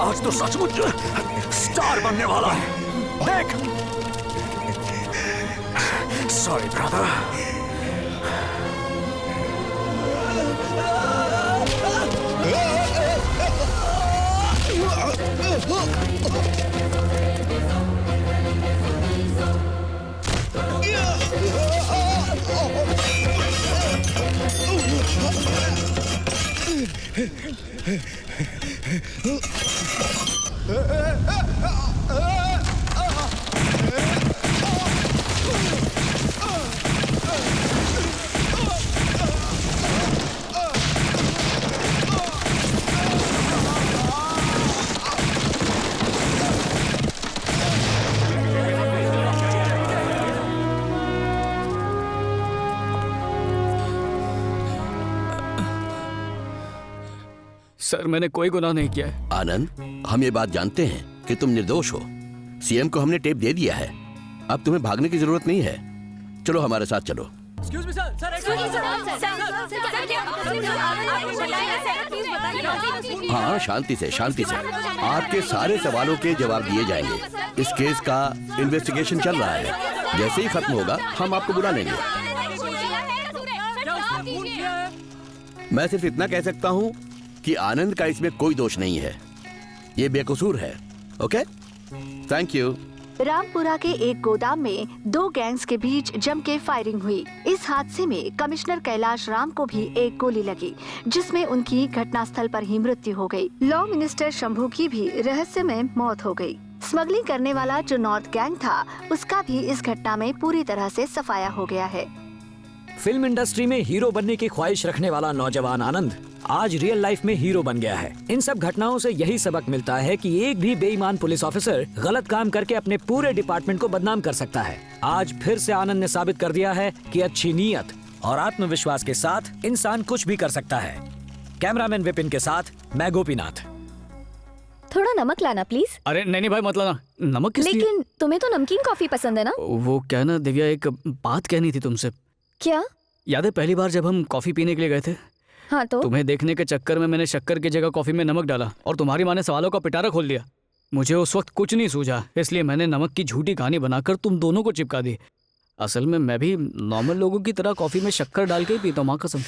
आज तो सचमुच स्टार बनने वाला है। देख। Sorry brother. सर मैंने कोई गुनाह नहीं किया है। आनंद, हम ये बात जानते हैं कि तुम निर्दोष हो। सीएम को हमने टेप दे दिया है, अब तुम्हें भागने की जरूरत नहीं है। चलो हमारे साथ चलो। हाँ, शांति से शांति से। आपके सारे सवालों के जवाब दिए जाएंगे। इस केस का इन्वेस्टिगेशन चल रहा है, जैसे ही खत्म होगा हम आपको बुला लेंगे। मैं सिर्फ इतना कह सकता हूँ कि आनंद का इसमें कोई दोष नहीं है, ये बेकसूर है। Okay, thank you. रामपुरा के एक गोदाम में दो गैंग्स के बीच जम के फायरिंग हुई। इस हादसे में कमिश्नर कैलाश राम को भी एक गोली लगी, जिसमें उनकी घटनास्थल पर ही मृत्यु हो गई। लॉ मिनिस्टर शंभू की भी रहस्यमय मौत हो गई। स्मगलिंग करने वाला जो नॉर्थ गैंग था, उसका भी इस घटना में पूरी तरह से सफाया हो गया है। फिल्म इंडस्ट्री में हीरो बनने की ख्वाहिश रखने वाला नौजवान आनंद आज रियल लाइफ में हीरो बन गया है। इन सब घटनाओं से यही सबक मिलता है कि एक भी बेईमान पुलिस ऑफिसर गलत काम करके अपने पूरे डिपार्टमेंट को बदनाम कर सकता है। आज फिर से आनंद ने साबित कर दिया है कि अच्छी नीयत और आत्मविश्वास के साथ इंसान कुछ भी कर सकता है। कैमरामैन विपिन के साथ मैं गोपीनाथ। थोड़ा नमक लाना प्लीज। अरे नहीं भाई मत लाना। नमक किस लिए? लेकिन तुम्हें तो नमकीन कॉफी पसंद है ना? वो क्या ना दिव्या, एक बात कहनी थी तुमसे। क्या? याद है पहली बार जब हम कॉफी पीने के लिए गए थे? हाँ तो? तुम्हें देखने के चक्कर में मैंने शक्कर की जगह कॉफी में नमक डाला और तुम्हारी माँ ने सवालों का पिटारा खोल दिया। मुझे उस वक्त कुछ नहीं सूझा, इसलिए मैंने नमक की झूठी कहानी बनाकर तुम दोनों को चिपका दी। असल में मैं भी नॉर्मल लोगों की तरह कॉफी में शक्कर डाल के ही पीता हूँ, माँ कसम।